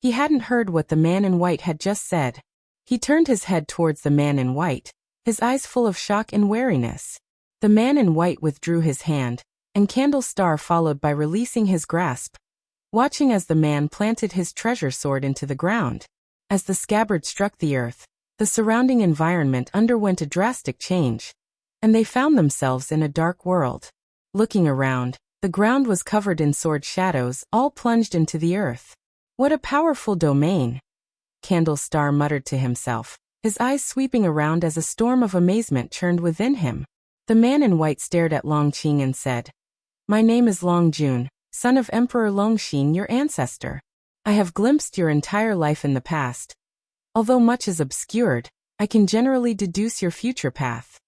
He hadn't heard what the man in white had just said. He turned his head towards the man in white, his eyes full of shock and wariness. The man in white withdrew his hand, and Candlestar followed by releasing his grasp, watching as the man planted his treasure sword into the ground. As the scabbard struck the earth, the surrounding environment underwent a drastic change, and they found themselves in a dark world. Looking around, the ground was covered in sword shadows, all plunged into the earth. "What a powerful domain," Candlestar muttered to himself, his eyes sweeping around as a storm of amazement churned within him. The man in white stared at Longqing and said, "My name is Longjun, son of Emperor Longxin, your ancestor. I have glimpsed your entire life in the past. Although much is obscured, I can generally deduce your future path."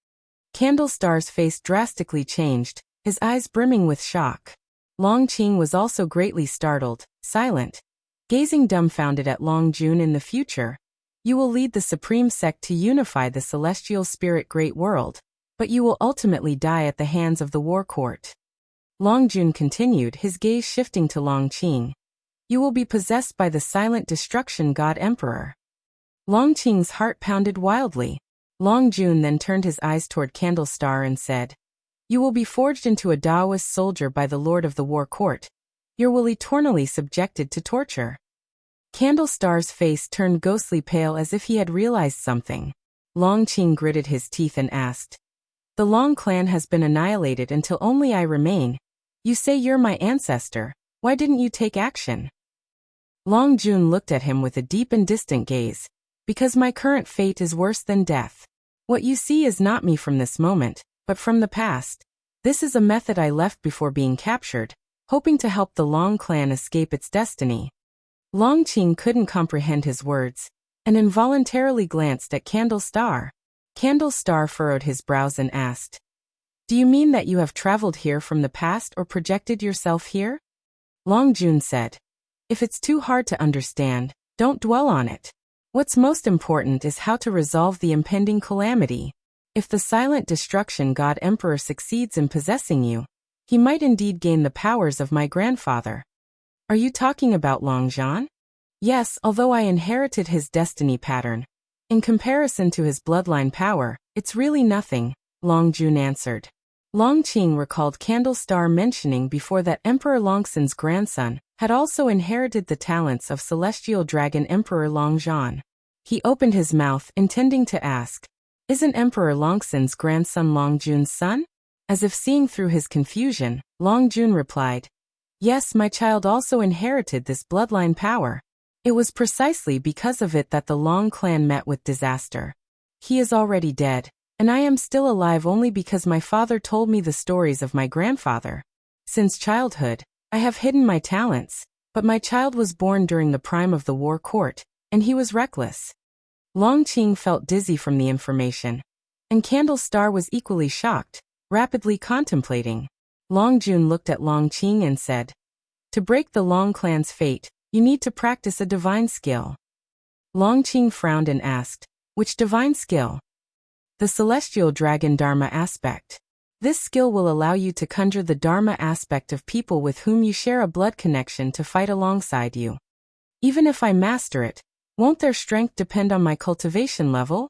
Candlestar's face drastically changed, his eyes brimming with shock. Longqing was also greatly startled, silent, gazing dumbfounded at Longjun. "In the future, you will lead the supreme sect to unify the celestial spirit great world, but you will ultimately die at the hands of the war court." Longjun continued, his gaze shifting to Longqing. "You will be possessed by the silent destruction god emperor." Longqing's heart pounded wildly. Longjun then turned his eyes toward Candlestar and said, "You will be forged into a Taoist soldier by the lord of the war court. You will eternally subjected to torture." Candlestar's face turned ghostly pale as if he had realized something. Longqing gritted his teeth and asked, "The Long clan has been annihilated until only I remain. You say you're my ancestor, why didn't you take action?" Longjun looked at him with a deep and distant gaze. "Because my current fate is worse than death. What you see is not me from this moment, but from the past. This is a method I left before being captured, hoping to help the Long clan escape its destiny. Long Qing couldn't comprehend his words, and involuntarily glanced at Candle Star. Candle Star furrowed his brows and asked, "Do you mean that you have traveled here from the past or projected yourself here?" Long Jun said, "If it's too hard to understand, don't dwell on it. What's most important is how to resolve the impending calamity. If the silent destruction god emperor succeeds in possessing you, he might indeed gain the powers of my grandfather." "Are you talking about Long Zhan?" "Yes, although I inherited his destiny pattern. In comparison to his bloodline power, it's really nothing," Long Jun answered. Long Qing recalled Candle Star mentioning before that Emperor Longxin's grandson had also inherited the talents of celestial dragon Emperor Long Zhan. He opened his mouth intending to ask, "Isn't Emperor Longxin's grandson Long Jun's son?" As if seeing through his confusion, Long Jun replied, "Yes, my child also inherited this bloodline power. It was precisely because of it that the Long clan met with disaster. He is already dead, and I am still alive only because my father told me the stories of my grandfather. Since childhood, I have hidden my talents, but my child was born during the prime of the war court, and he was reckless." Long Qing felt dizzy from the information, and Candle Star was equally shocked, rapidly contemplating. Long Jun looked at Long Qing and said, "To break the Long clan's fate, you need to practice a divine skill." Long Qing frowned and asked, "Which divine skill?" "The celestial dragon Dharma aspect. This skill will allow you to conjure the Dharma aspect of people with whom you share a blood connection to fight alongside you. Even if I master it, won't their strength depend on my cultivation level?"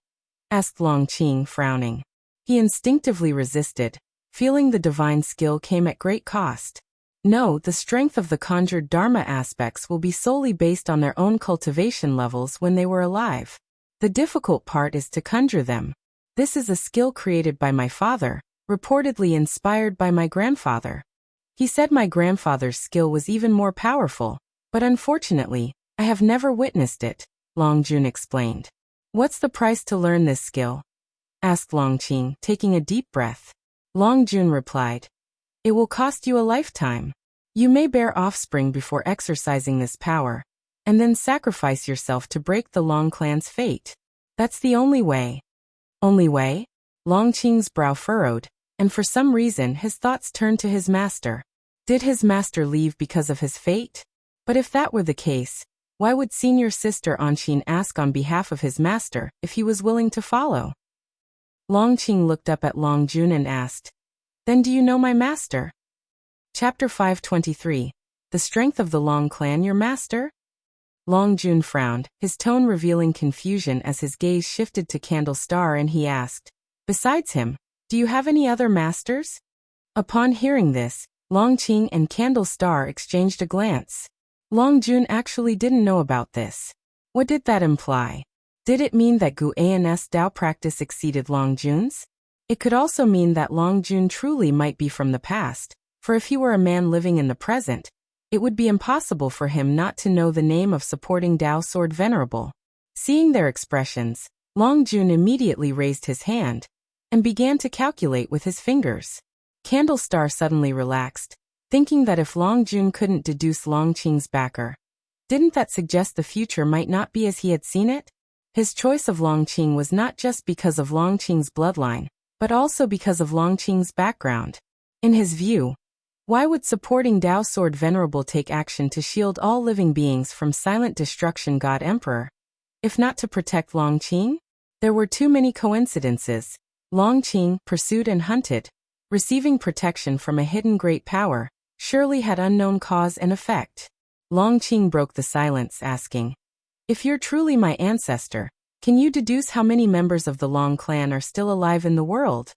asked Long Qing, frowning. He instinctively resisted, feeling the divine skill came at great cost. "No, the strength of the conjured Dharma aspects will be solely based on their own cultivation levels when they were alive. The difficult part is to conjure them. This is a skill created by my father, reportedly inspired by my grandfather. He said my grandfather's skill was even more powerful, but unfortunately, I have never witnessed it," Long Jun explained. "What's the price to learn this skill?" asked Long Qing, taking a deep breath. Long Jun replied, "It will cost you a lifetime. You may bear offspring before exercising this power, and then sacrifice yourself to break the Long clan's fate. That's the only way." "Only way?" Long Qing's brow furrowed, and for some reason his thoughts turned to his master. Did his master leave because of his fate? But if that were the case, why would senior sister Anqin ask on behalf of his master if he was willing to follow? Long Qing looked up at Long Jun and asked, "Then do you know my master?" Chapter 523. The Strength of the Long Clan Your Master? Long Jun frowned, his tone revealing confusion as his gaze shifted to Candle Star, and he asked, "Besides him, do you have any other masters?" Upon hearing this, Long Qing and Candle Star exchanged a glance. Long Jun actually didn't know about this. What did that imply? Did it mean that Gu An's Dao practice exceeded Long Jun's? It could also mean that Long Jun truly might be from the past, for if he were a man living in the present, it would be impossible for him not to know the name of supporting Dao Sword Venerable. Seeing their expressions, Long Jun immediately raised his hand and began to calculate with his fingers. Candle Star suddenly relaxed, thinking that if Long Jun couldn't deduce Long Qing's backer, didn't that suggest the future might not be as he had seen it? His choice of Long Qing was not just because of Long Qing's bloodline, but also because of Long Qing's background. In his view, why would supporting Dao Sword Venerable take action to shield all living beings from silent destruction God Emperor, if not to protect Long Qing? There were too many coincidences. Long Qing, pursued and hunted, receiving protection from a hidden great power, surely had unknown cause and effect. Long Qing broke the silence, asking, "If you're truly my ancestor, can you deduce how many members of the Long clan are still alive in the world?"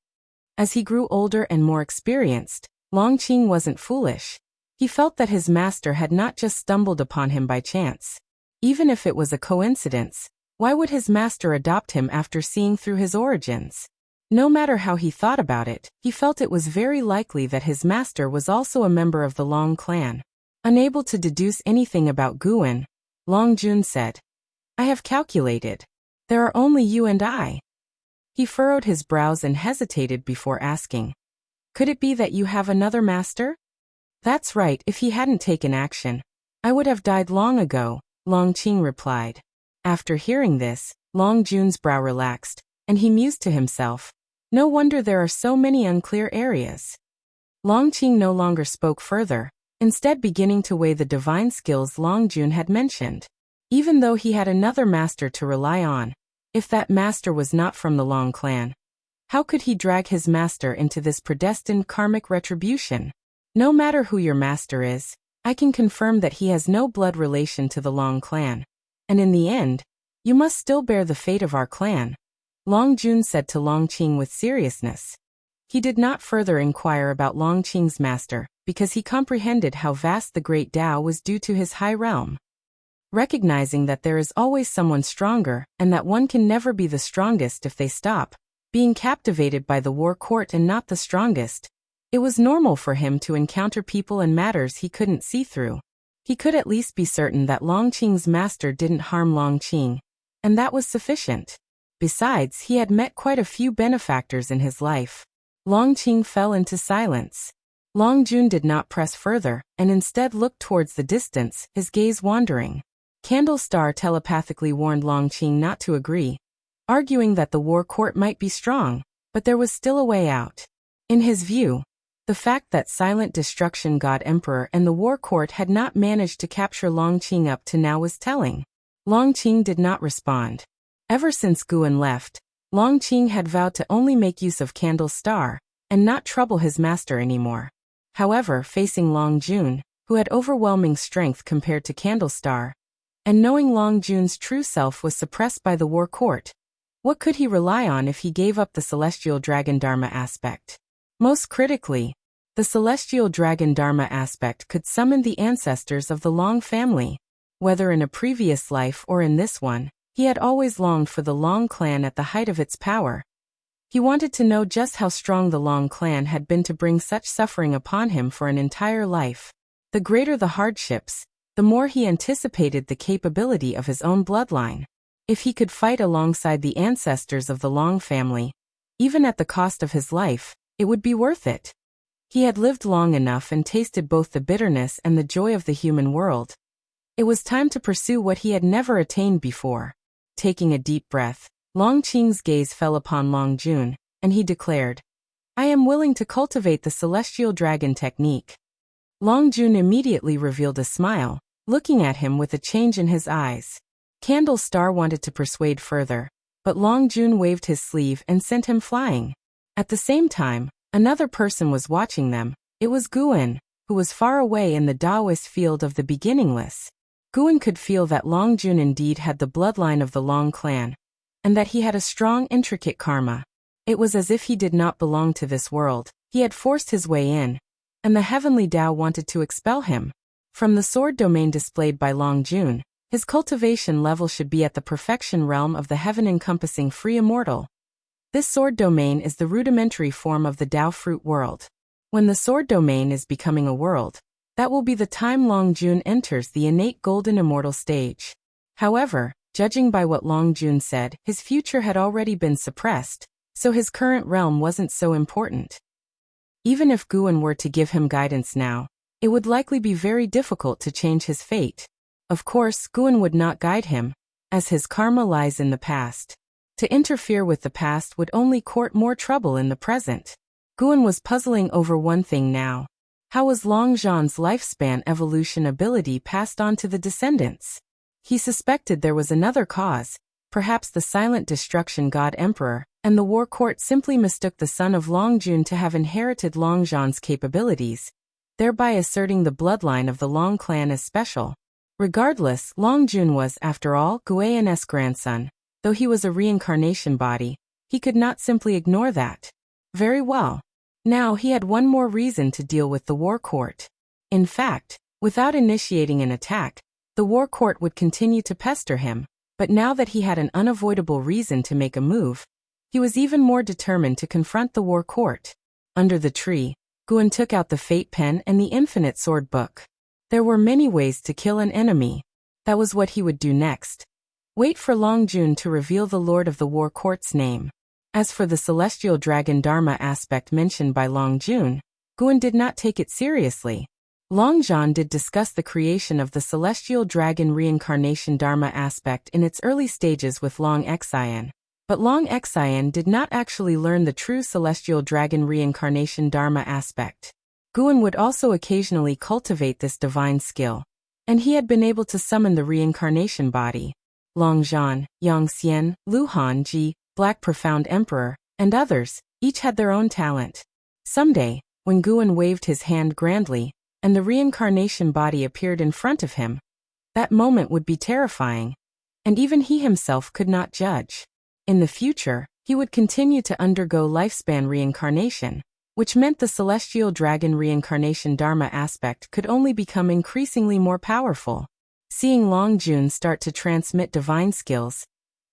As he grew older and more experienced, Long Qing wasn't foolish. He felt that his master had not just stumbled upon him by chance. Even if it was a coincidence, why would his master adopt him after seeing through his origins? No matter how he thought about it, he felt it was very likely that his master was also a member of the Long clan. Unable to deduce anything about Guan, Long Jun said, "I have calculated. There are only you and I." He furrowed his brows and hesitated before asking, Could it be that you have another master? That's right, if he hadn't taken action, I would have died long ago, Long Qing replied. After hearing this, Long Jun's brow relaxed, and he mused to himself, no wonder there are so many unclear areas. Long Qing no longer spoke further, instead beginning to weigh the divine skills Long Jun had mentioned. Even though he had another master to rely on, if that master was not from the Long clan, how could he drag his master into this predestined karmic retribution? No matter who your master is, I can confirm that he has no blood relation to the Long clan. And in the end, you must still bear the fate of our clan, Long Jun said to Long Qing with seriousness. He did not further inquire about Long Qing's master, because he comprehended how vast the great Tao was due to his high realm. Recognizing that there is always someone stronger, and that one can never be the strongest if they stop being captivated by the war court and not the strongest, it was normal for him to encounter people and matters he couldn't see through. He could at least be certain that Long Qing's master didn't harm Long Qing, and that was sufficient. Besides, he had met quite a few benefactors in his life. Long Qing fell into silence. Long Jun did not press further, and instead looked towards the distance, his gaze wandering. Candle Star telepathically warned Long Qing not to agree, arguing that the war court might be strong, but there was still a way out. In his view, the fact that Silent Destruction God Emperor and the war court had not managed to capture Long Qing up to now was telling. Long Qing did not respond. Ever since Guan left, Long Qing had vowed to only make use of Candle Star, and not trouble his master anymore. However, facing Long Jun, who had overwhelming strength compared to Candle Star, and knowing Long Jun's true self was suppressed by the war court, what could he rely on if he gave up the Celestial Dragon Dharma aspect? Most critically, the Celestial Dragon Dharma aspect could summon the ancestors of the Long family. Whether in a previous life or in this one, he had always longed for the Long clan at the height of its power. He wanted to know just how strong the Long clan had been to bring such suffering upon him for an entire life. The greater the hardships, the more he anticipated the capability of his own bloodline. If he could fight alongside the ancestors of the Long family, even at the cost of his life, it would be worth it. He had lived long enough and tasted both the bitterness and the joy of the human world. It was time to pursue what he had never attained before. Taking a deep breath, Long Qing's gaze fell upon Long Jun, and he declared, I am willing to cultivate the Celestial Dragon technique. Long Jun immediately revealed a smile, looking at him with a change in his eyes. Candle Star wanted to persuade further, but Long Jun waved his sleeve and sent him flying. At the same time, another person was watching them. It was Guan, who was far away in the Taoist field of the beginningless. Guan could feel that Long Jun indeed had the bloodline of the Long clan, and that he had a strong intricate karma. It was as if he did not belong to this world. He had forced his way in, and the heavenly Tao wanted to expel him. From the sword domain displayed by Long Jun, his cultivation level should be at the perfection realm of the heaven-encompassing free immortal. This sword domain is the rudimentary form of the Tao fruit world. When the sword domain is becoming a world, that will be the time Long Jun enters the innate golden immortal stage. However, judging by what Long Jun said, his future had already been suppressed, so his current realm wasn't so important. Even if Guan were to give him guidance now, it would likely be very difficult to change his fate. Of course, Guan would not guide him, as his karma lies in the past. To interfere with the past would only court more trouble in the present. Guan was puzzling over one thing now. How was Long Zhan's lifespan evolution ability passed on to the descendants? He suspected there was another cause, perhaps the Silent Destruction God Emperor, and the war court simply mistook the son of Long Jun to have inherited Long Zhan's capabilities, thereby asserting the bloodline of the Long clan as special. Regardless, Long Jun was, after all, Guan's grandson. Though he was a reincarnation body, he could not simply ignore that. Very well. Now he had one more reason to deal with the war court. In fact, without initiating an attack, the war court would continue to pester him, but now that he had an unavoidable reason to make a move, he was even more determined to confront the war court. Under the tree, Guan took out the fate pen and the infinite sword book. There were many ways to kill an enemy. That was what he would do next. Wait for Long Jun to reveal the Lord of the War Court's name. As for the celestial dragon Dharma aspect mentioned by Long Jun, Guan did not take it seriously. Long Zhan did discuss the creation of the celestial dragon reincarnation Dharma aspect in its early stages with Long Xian. But Long Xian did not actually learn the true celestial dragon reincarnation Dharma aspect. Guan would also occasionally cultivate this divine skill, and he had been able to summon the reincarnation body. Long Zhan, Yang Xian, Lu Hanji, Black Profound Emperor, and others, each had their own talent. Someday, when Guan waved his hand grandly, and the reincarnation body appeared in front of him, that moment would be terrifying, and even he himself could not judge. In the future, he would continue to undergo lifespan reincarnation, which meant the celestial dragon reincarnation Dharma aspect could only become increasingly more powerful. Seeing Long Jun start to transmit divine skills,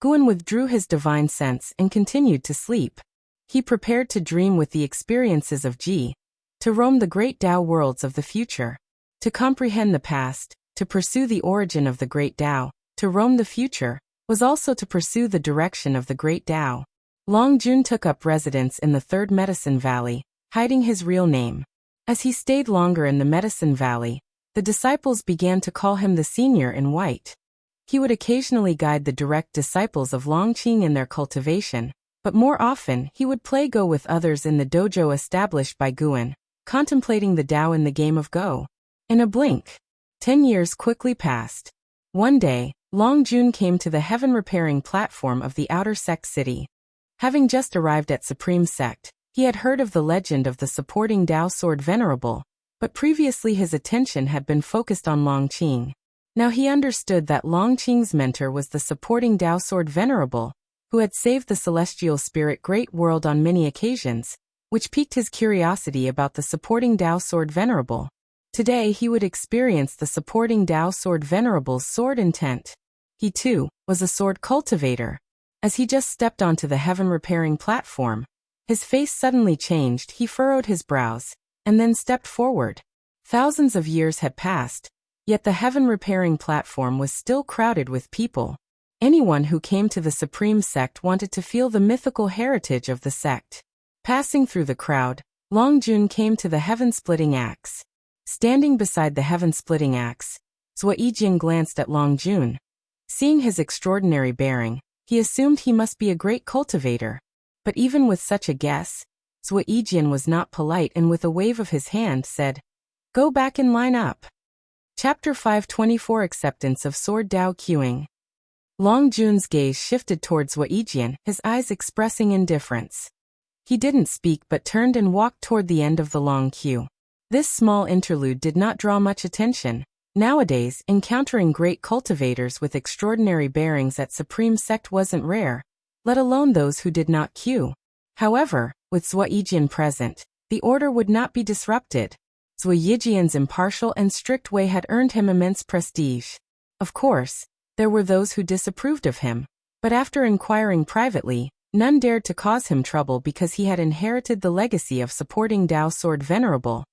Guan withdrew his divine sense and continued to sleep. He prepared to dream with the experiences of Ji, to roam the great Tao worlds of the future, to comprehend the past, to pursue the origin of the great Tao, to roam the future, was also to pursue the direction of the great Tao. Long Jun took up residence in the Third Medicine Valley, hiding his real name. As he stayed longer in the Medicine Valley, the disciples began to call him the Senior in White. He would occasionally guide the direct disciples of Longqing in their cultivation, but more often he would play Go with others in the dojo established by Guan, contemplating the Tao in the game of Go. In a blink, 10 years quickly passed. One day, Long Jun came to the heaven-repairing platform of the outer sect city. Having just arrived at Supreme Sect, he had heard of the legend of the supporting Tao sword Venerable, but previously his attention had been focused on Longqing. Now he understood that Longqing's mentor was the supporting Tao sword Venerable, who had saved the celestial spirit Great World on many occasions, which piqued his curiosity about the supporting Tao sword Venerable. Today he would experience the supporting Tao sword Venerable's sword intent. He too was a sword cultivator. As he just stepped onto the heaven-repairing platform, his face suddenly changed. He furrowed his brows, and then stepped forward. Thousands of years had passed, yet the heaven-repairing platform was still crowded with people. Anyone who came to the Supreme Sect wanted to feel the mythical heritage of the sect. Passing through the crowd, Long Jun came to the heaven-splitting axe. Standing beside the heaven-splitting axe, Zhou Yijian glanced at Long Jun. Seeing his extraordinary bearing, he assumed he must be a great cultivator. But even with such a guess, Zhou Yijian was not polite and with a wave of his hand said, "Go back and line up." Chapter 524 Acceptance of Sword Dao Queuing. Long Jun's gaze shifted towards Zhou Yijian, his eyes expressing indifference. He didn't speak but turned and walked toward the end of the long queue. This small interlude did not draw much attention. Nowadays, encountering great cultivators with extraordinary bearings at Supreme Sect wasn't rare, let alone those who did not queue. However, with Zhou Yijian present, the order would not be disrupted. Zhou Yijian's impartial and strict way had earned him immense prestige. Of course, there were those who disapproved of him, but after inquiring privately, none dared to cause him trouble because he had inherited the legacy of supporting Tao sword Venerable,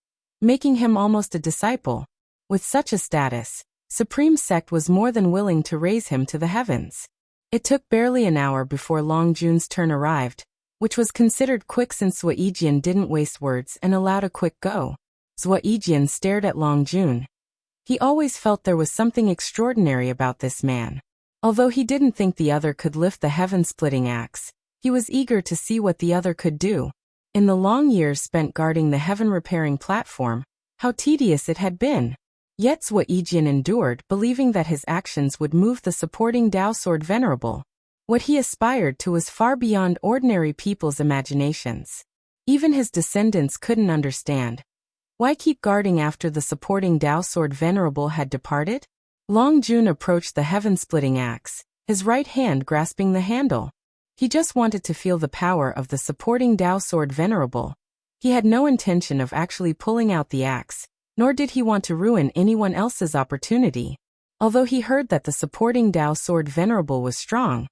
making him almost a disciple. With such a status, Supreme Sect was more than willing to raise him to the heavens. It took barely an hour before Long Jun's turn arrived, which was considered quick since Zhou Yijian didn't waste words and allowed a quick go. Zhou Yijian stared at Long Jun. He always felt there was something extraordinary about this man. Although he didn't think the other could lift the heaven-splitting axe, he was eager to see what the other could do. In the long years spent guarding the heaven-repairing platform, how tedious it had been. Yet Zhou Yijian endured, believing that his actions would move the supporting Tao sword Venerable. What he aspired to was far beyond ordinary people's imaginations. Even his descendants couldn't understand. Why keep guarding after the supporting Tao sword Venerable had departed? Long Jun approached the heaven-splitting axe, his right hand grasping the handle. He just wanted to feel the power of the supporting Tao sword Venerable. He had no intention of actually pulling out the axe, nor did he want to ruin anyone else's opportunity. Although he heard that the supporting Tao sword Venerable was strong,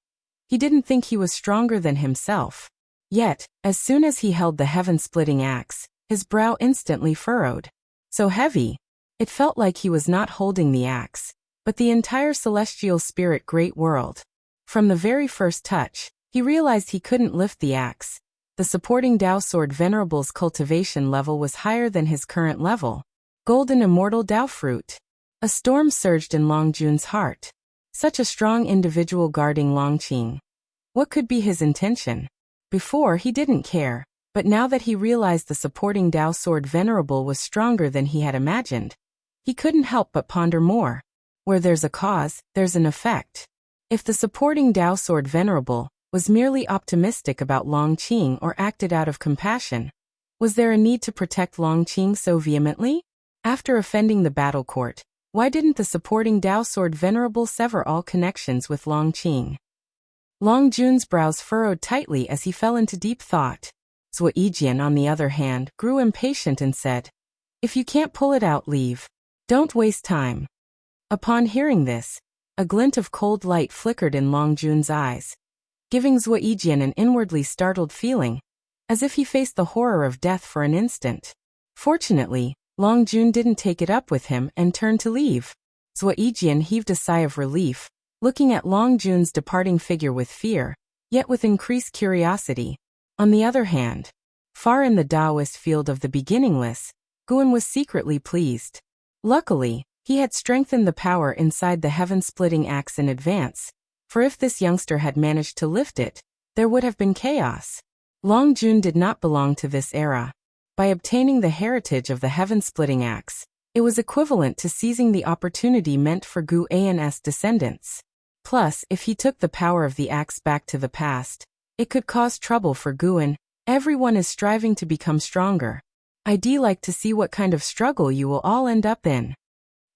he didn't think he was stronger than himself. Yet, as soon as he held the heaven-splitting axe, his brow instantly furrowed. So heavy, it felt like he was not holding the axe, but the entire celestial spirit Great World. From the very first touch, He realized he couldn't lift the axe. The supporting Dao Sword Venerable's cultivation level was higher than his current level. Golden Immortal Dao Fruit. A storm surged in Long Jun's heart. Such a strong individual guarding Longqing. What could be his intention? Before, he didn't care, but now that he realized the supporting Dao Sword Venerable was stronger than he had imagined, he couldn't help but ponder more. Where there's a cause, there's an effect. If the supporting Dao Sword Venerable was merely optimistic about Longqing or acted out of compassion, was there a need to protect Longqing so vehemently? After offending the battle court, why didn't the supporting Dao Sword Venerable sever all connections with Longqing? Long Jun's brows furrowed tightly as he fell into deep thought. Zhuo Yijian, on the other hand, grew impatient and said, "If you can't pull it out, leave. Don't waste time." Upon hearing this, a glint of cold light flickered in Long Jun's eyes, giving Zhuo Yijian an inwardly startled feeling, as if he faced the horror of death for an instant. Fortunately, Long Jun didn't take it up with him and turned to leave. Zhuo Yijian heaved a sigh of relief, looking at Long Jun's departing figure with fear, yet with increased curiosity. On the other hand, far in the Taoist field of the beginningless, Guan was secretly pleased. Luckily, he had strengthened the power inside the heaven-splitting axe in advance, for if this youngster had managed to lift it, there would have been chaos. Long Jun did not belong to this era. By obtaining the heritage of the heaven-splitting axe, it was equivalent to seizing the opportunity meant for Gu An's descendants. Plus, if he took the power of the axe back to the past, it could cause trouble for Guan. Everyone is striving to become stronger. I'd like to see what kind of struggle you will all end up in.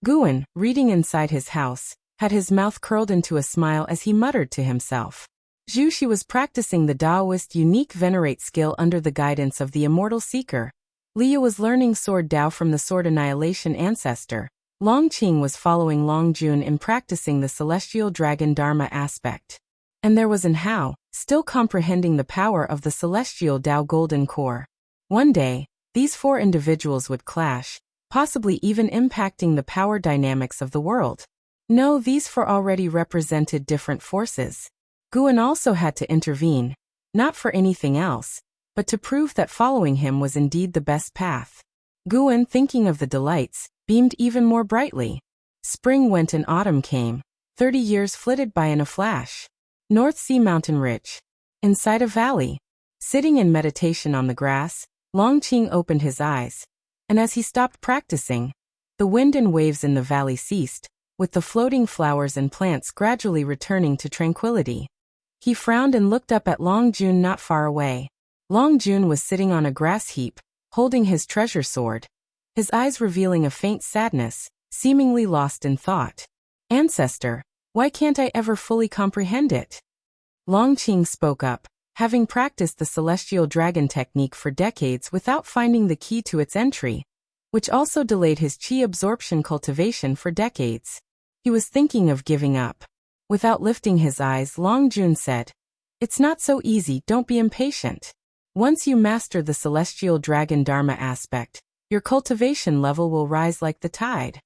Guan, reading inside his house, had his mouth curled into a smile as he muttered to himself. Zhu Shi was practicing the Taoist unique venerate skill under the guidance of the immortal seeker. Liu was learning sword Dao from the sword annihilation ancestor. Longqing was following Long Jun in practicing the celestial dragon Dharma aspect. And there was An Hao, still comprehending the power of the celestial Dao golden core. One day, these four individuals would clash, possibly even impacting the power dynamics of the world. No, these four already represented different forces. Guan also had to intervene, not for anything else, but to prove that following him was indeed the best path. Guan, thinking of the delights, beamed even more brightly. Spring went and autumn came. 30 years flitted by in a flash. North Sea Mountain Ridge. Inside a valley. Sitting in meditation on the grass, Longqing opened his eyes, and as he stopped practicing, the wind and waves in the valley ceased, with the floating flowers and plants gradually returning to tranquility. He frowned and looked up at Long Jun not far away. Long Jun was sitting on a grass heap, holding his treasure sword, his eyes revealing a faint sadness, seemingly lost in thought. "Ancestor, why can't I ever fully comprehend it?" Longqing spoke up, having practiced the celestial dragon technique for decades without finding the key to its entry, which also delayed his qi absorption cultivation for decades. He was thinking of giving up. Without lifting his eyes, Long Jun said, "It's not so easy, don't be impatient. Once you master the celestial dragon Dharma aspect, your cultivation level will rise like the tide."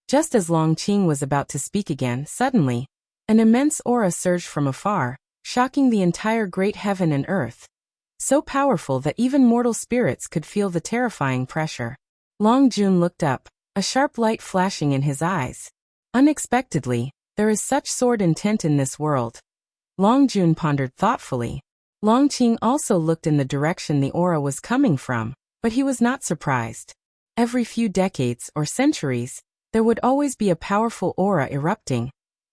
Just as Longqing was about to speak again, suddenly, an immense aura surged from afar, shocking the entire great heaven and earth. So powerful that even mortal spirits could feel the terrifying pressure. Long Jun looked up, a sharp light flashing in his eyes. Unexpectedly, there is such sword intent in this world. Long Jun pondered thoughtfully. Longqing also looked in the direction the aura was coming from, but he was not surprised. Every few decades or centuries, there would always be a powerful aura erupting,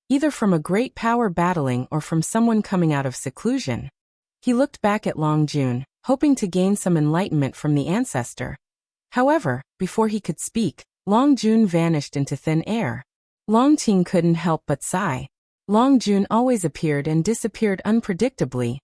either from a great power battling or from someone coming out of seclusion. He looked back at Long Jun, hoping to gain some enlightenment from the ancestor. However, before he could speak, Long Jun vanished into thin air. Longqing couldn't help but sigh. Long Jun always appeared and disappeared unpredictably,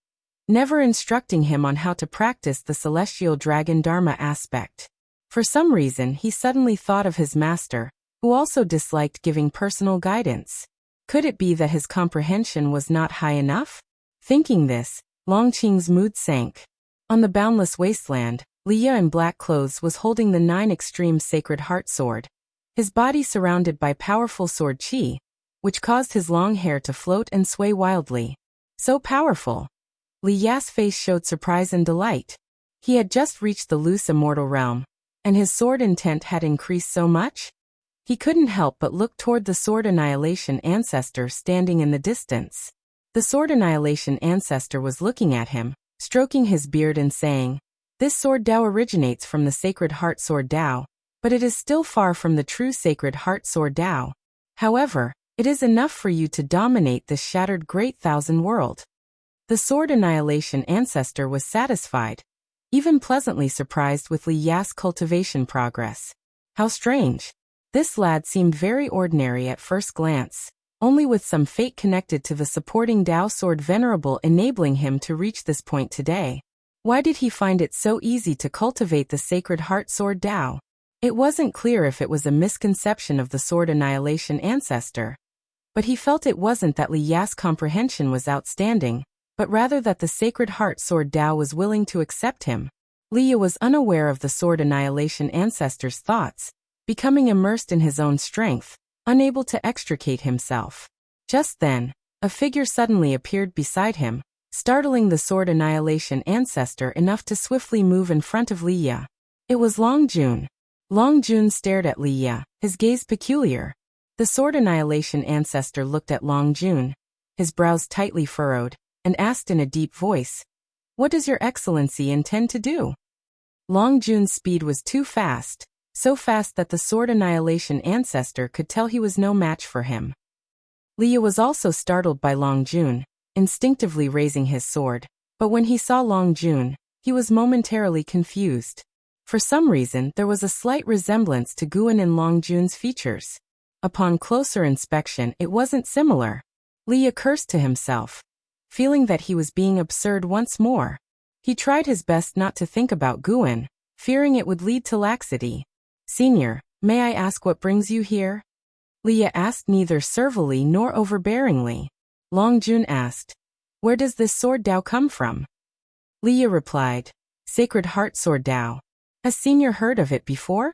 never instructing him on how to practice the celestial dragon Dharma aspect. For some reason, he suddenly thought of his master, who also disliked giving personal guidance. Could it be that his comprehension was not high enough? Thinking this, Longqing's mood sank. On the boundless wasteland, Liya in black clothes was holding the 9 extreme sacred heart sword, his body surrounded by powerful sword qi, which caused his long hair to float and sway wildly. So powerful. Li Ya's face showed surprise and delight. He had just reached the loose immortal realm, and his sword intent had increased so much? He couldn't help but look toward the Sword Annihilation Ancestor standing in the distance. The Sword Annihilation Ancestor was looking at him, stroking his beard and saying, "This sword Dao originates from the Sacred Heart Sword Dao, but it is still far from the true Sacred Heart Sword Dao. However, it is enough for you to dominate this shattered great thousand world." The Sword Annihilation Ancestor was satisfied, even pleasantly surprised with Li Ya's cultivation progress. How strange. This lad seemed very ordinary at first glance, only with some fate connected to the supporting Dao sword venerable enabling him to reach this point today. Why did he find it so easy to cultivate the Sacred Heart Sword Dao? It wasn't clear if it was a misconception of the Sword Annihilation Ancestor, but he felt it wasn't that Li Ya's comprehension was outstanding, but rather that the Sacred Heart Sword Dao was willing to accept him. Li Ya was unaware of the Sword Annihilation Ancestor's thoughts, becoming immersed in his own strength, unable to extricate himself. Just then, a figure suddenly appeared beside him, startling the Sword Annihilation Ancestor enough to swiftly move in front of Li Ya. It was Long Jun. Long Jun stared at Li Ya, his gaze peculiar. The Sword Annihilation Ancestor looked at Long Jun, his brows tightly furrowed, and asked in a deep voice, "What does your excellency intend to do?" Long Jun's speed was too fast, so fast that the Sword Annihilation Ancestor could tell he was no match for him. Li Ya was also startled by Long Jun, instinctively raising his sword, but when he saw Long Jun, he was momentarily confused. For some reason there was a slight resemblance to Guan in Long Jun's features. Upon closer inspection it wasn't similar. Li Ya cursed to himself, feeling that he was being absurd once more. He tried his best not to think about Guan, fearing it would lead to laxity. "Senior, may I ask what brings you here?" Li Ya asked neither servilely nor overbearingly. Long Jun asked, "Where does this sword Dao come from?" Li Ya replied, "Sacred Heart Sword Dao. Has Senior heard of it before?"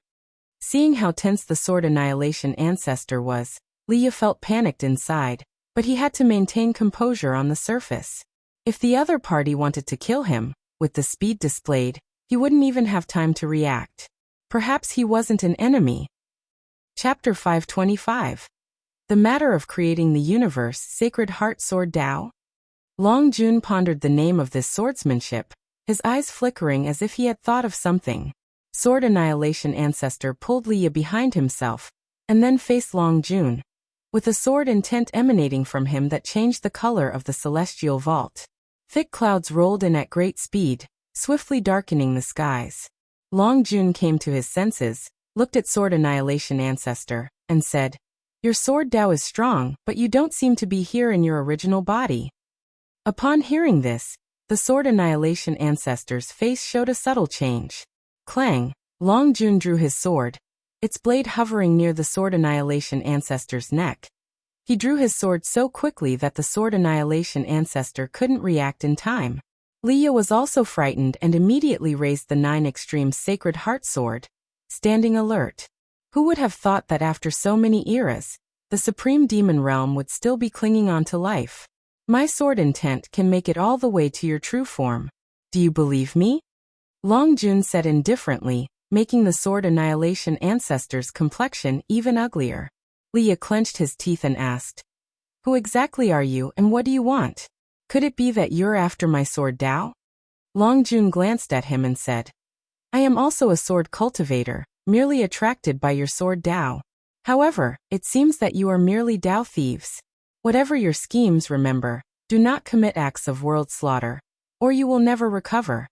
Seeing how tense the Sword Annihilation Ancestor was, Li Ya felt panicked inside, but he had to maintain composure on the surface. If the other party wanted to kill him, with the speed displayed, he wouldn't even have time to react. Perhaps he wasn't an enemy. Chapter 525. The Matter of Creating the Universe, Sacred Heart Sword Dao? Long Jun pondered the name of this swordsmanship, his eyes flickering as if he had thought of something. Sword Annihilation Ancestor pulled Li Ya behind himself, and then faced Long Jun, with a sword intent emanating from him that changed the color of the celestial vault. Thick clouds rolled in at great speed, swiftly darkening the skies. Long Jun came to his senses, looked at Sword Annihilation Ancestor, and said, "Your sword Dao is strong, but you don't seem to be here in your original body." Upon hearing this, the Sword Annihilation Ancestor's face showed a subtle change. Clang! Long Jun drew his sword, its blade hovering near the Sword Annihilation Ancestor's neck. He drew his sword so quickly that the Sword Annihilation Ancestor couldn't react in time. Li Ya was also frightened and immediately raised the 9 Extreme Sacred Heart Sword, standing alert. Who would have thought that after so many eras, the Supreme Demon Realm would still be clinging on to life? My sword intent can make it all the way to your true form. Do you believe me? Long Jun said indifferently, making the Sword Annihilation Ancestor's complexion even uglier. Li Ya clenched his teeth and asked, "Who exactly are you and what do you want? Could it be that you're after my sword Dao?" Long Jun glanced at him and said, "I am also a sword cultivator, merely attracted by your sword Dao. However, it seems that you are merely Dao thieves. Whatever your schemes, remember, do not commit acts of world slaughter, or you will never recover."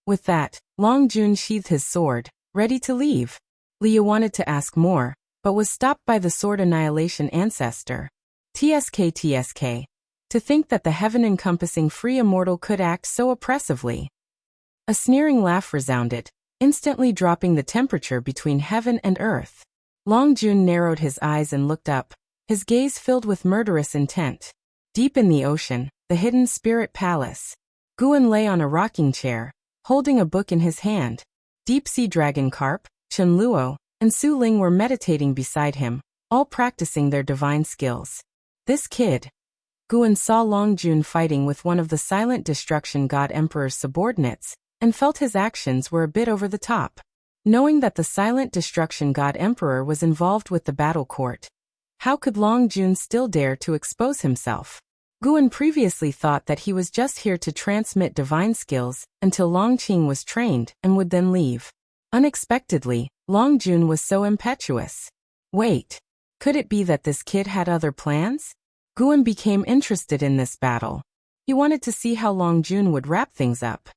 With that, Long Jun sheathed his sword, ready to leave. Li Ya wanted to ask more, but was stopped by the Sword Annihilation Ancestor. TSK. To think that the heaven-encompassing free immortal could act so oppressively. A sneering laugh resounded, instantly dropping the temperature between heaven and earth. Long Jun narrowed his eyes and looked up, his gaze filled with murderous intent. Deep in the ocean, the hidden spirit palace. Guan lay on a rocking chair, holding a book in his hand. Deep-sea dragon Carp, Chen Luo, and Su Ling were meditating beside him, all practicing their divine skills. This kid. Guan saw Long Jun fighting with one of the Silent Destruction God Emperor's subordinates, and felt his actions were a bit over the top. Knowing that the Silent Destruction God Emperor was involved with the battle court, how could Long Jun still dare to expose himself? Guan previously thought that he was just here to transmit divine skills until Long Qing was trained and would then leave. Unexpectedly, Long Jun was so impetuous. Wait, could it be that this kid had other plans? Guan became interested in this battle. He wanted to see how Long Jun would wrap things up.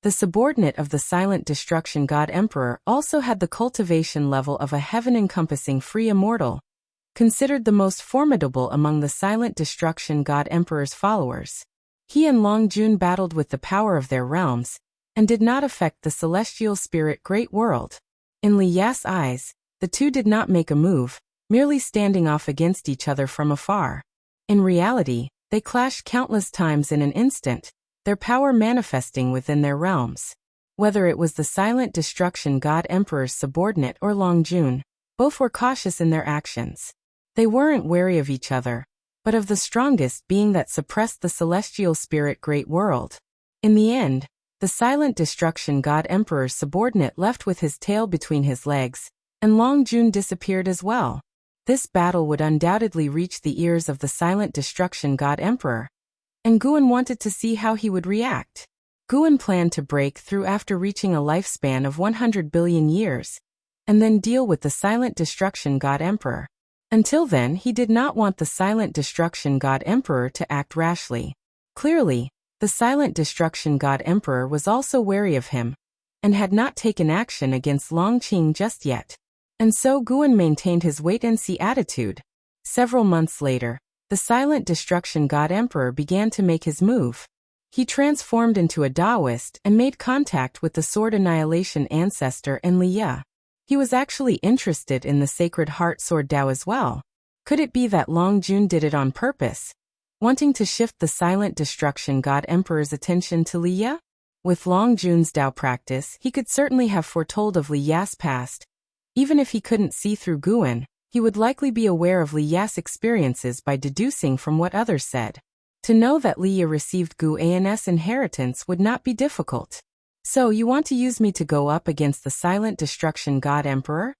The subordinate of the Silent Destruction God Emperor also had the cultivation level of a heaven-encompassing free immortal, considered the most formidable among the Silent Destruction God Emperor's followers. He and Long Jun battled with the power of their realms, and did not affect the celestial spirit great world. In Li Ya's eyes, the two did not make a move, merely standing off against each other from afar. In reality, they clashed countless times in an instant, their power manifesting within their realms. Whether it was the Silent Destruction God Emperor's subordinate or Long Jun, both were cautious in their actions. They weren't wary of each other, but of the strongest being that suppressed the celestial spirit great world. In the end, the Silent Destruction God Emperor's subordinate left with his tail between his legs, and Long Jun disappeared as well. This battle would undoubtedly reach the ears of the Silent Destruction God Emperor, and Guan wanted to see how he would react. Guan planned to break through after reaching a lifespan of 100 billion years, and then deal with the Silent Destruction God Emperor. Until then, he did not want the Silent Destruction God Emperor to act rashly. Clearly, the Silent Destruction God Emperor was also wary of him, and had not taken action against Long Qing just yet. And so Guan maintained his wait-and-see attitude. Several months later, the Silent Destruction God Emperor began to make his move. He transformed into a Taoist and made contact with the Sword Annihilation ancestor and Li Ya. He was actually interested in the Sacred Heart Sword Dao as well. Could it be that Long Jun did it on purpose, wanting to shift the Silent Destruction God Emperor's attention to Li Ya? With Long Jun's Dao practice, he could certainly have foretold of Li Ya's past. Even if he couldn't see through Guan, he would likely be aware of Li Ya's experiences by deducing from what others said. To know that Li Ya received Guan's inheritance would not be difficult. So you want to use me to go up against the Silent Destruction God Emperor?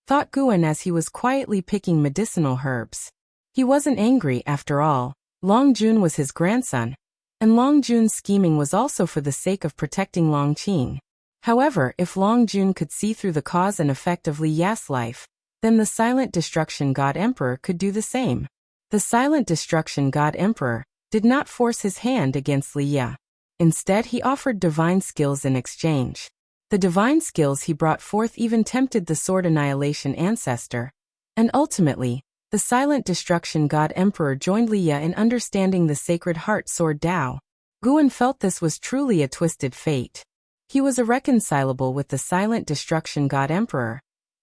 Thought Guan as he was quietly picking medicinal herbs. He wasn't angry after all. Long Jun was his grandson, and Long Jun's scheming was also for the sake of protecting Long Qing. However, if Long Jun could see through the cause and effect of Li Ya's life, then the Silent Destruction God Emperor could do the same. The Silent Destruction God Emperor did not force his hand against Li Ya. Instead, he offered divine skills in exchange. The divine skills he brought forth even tempted the Sword Annihilation ancestor, and ultimately, the Silent Destruction God Emperor joined Li Ya in understanding the Sacred Heart Sword Dao. Guan felt this was truly a twisted fate. He was irreconcilable with the Silent Destruction God Emperor,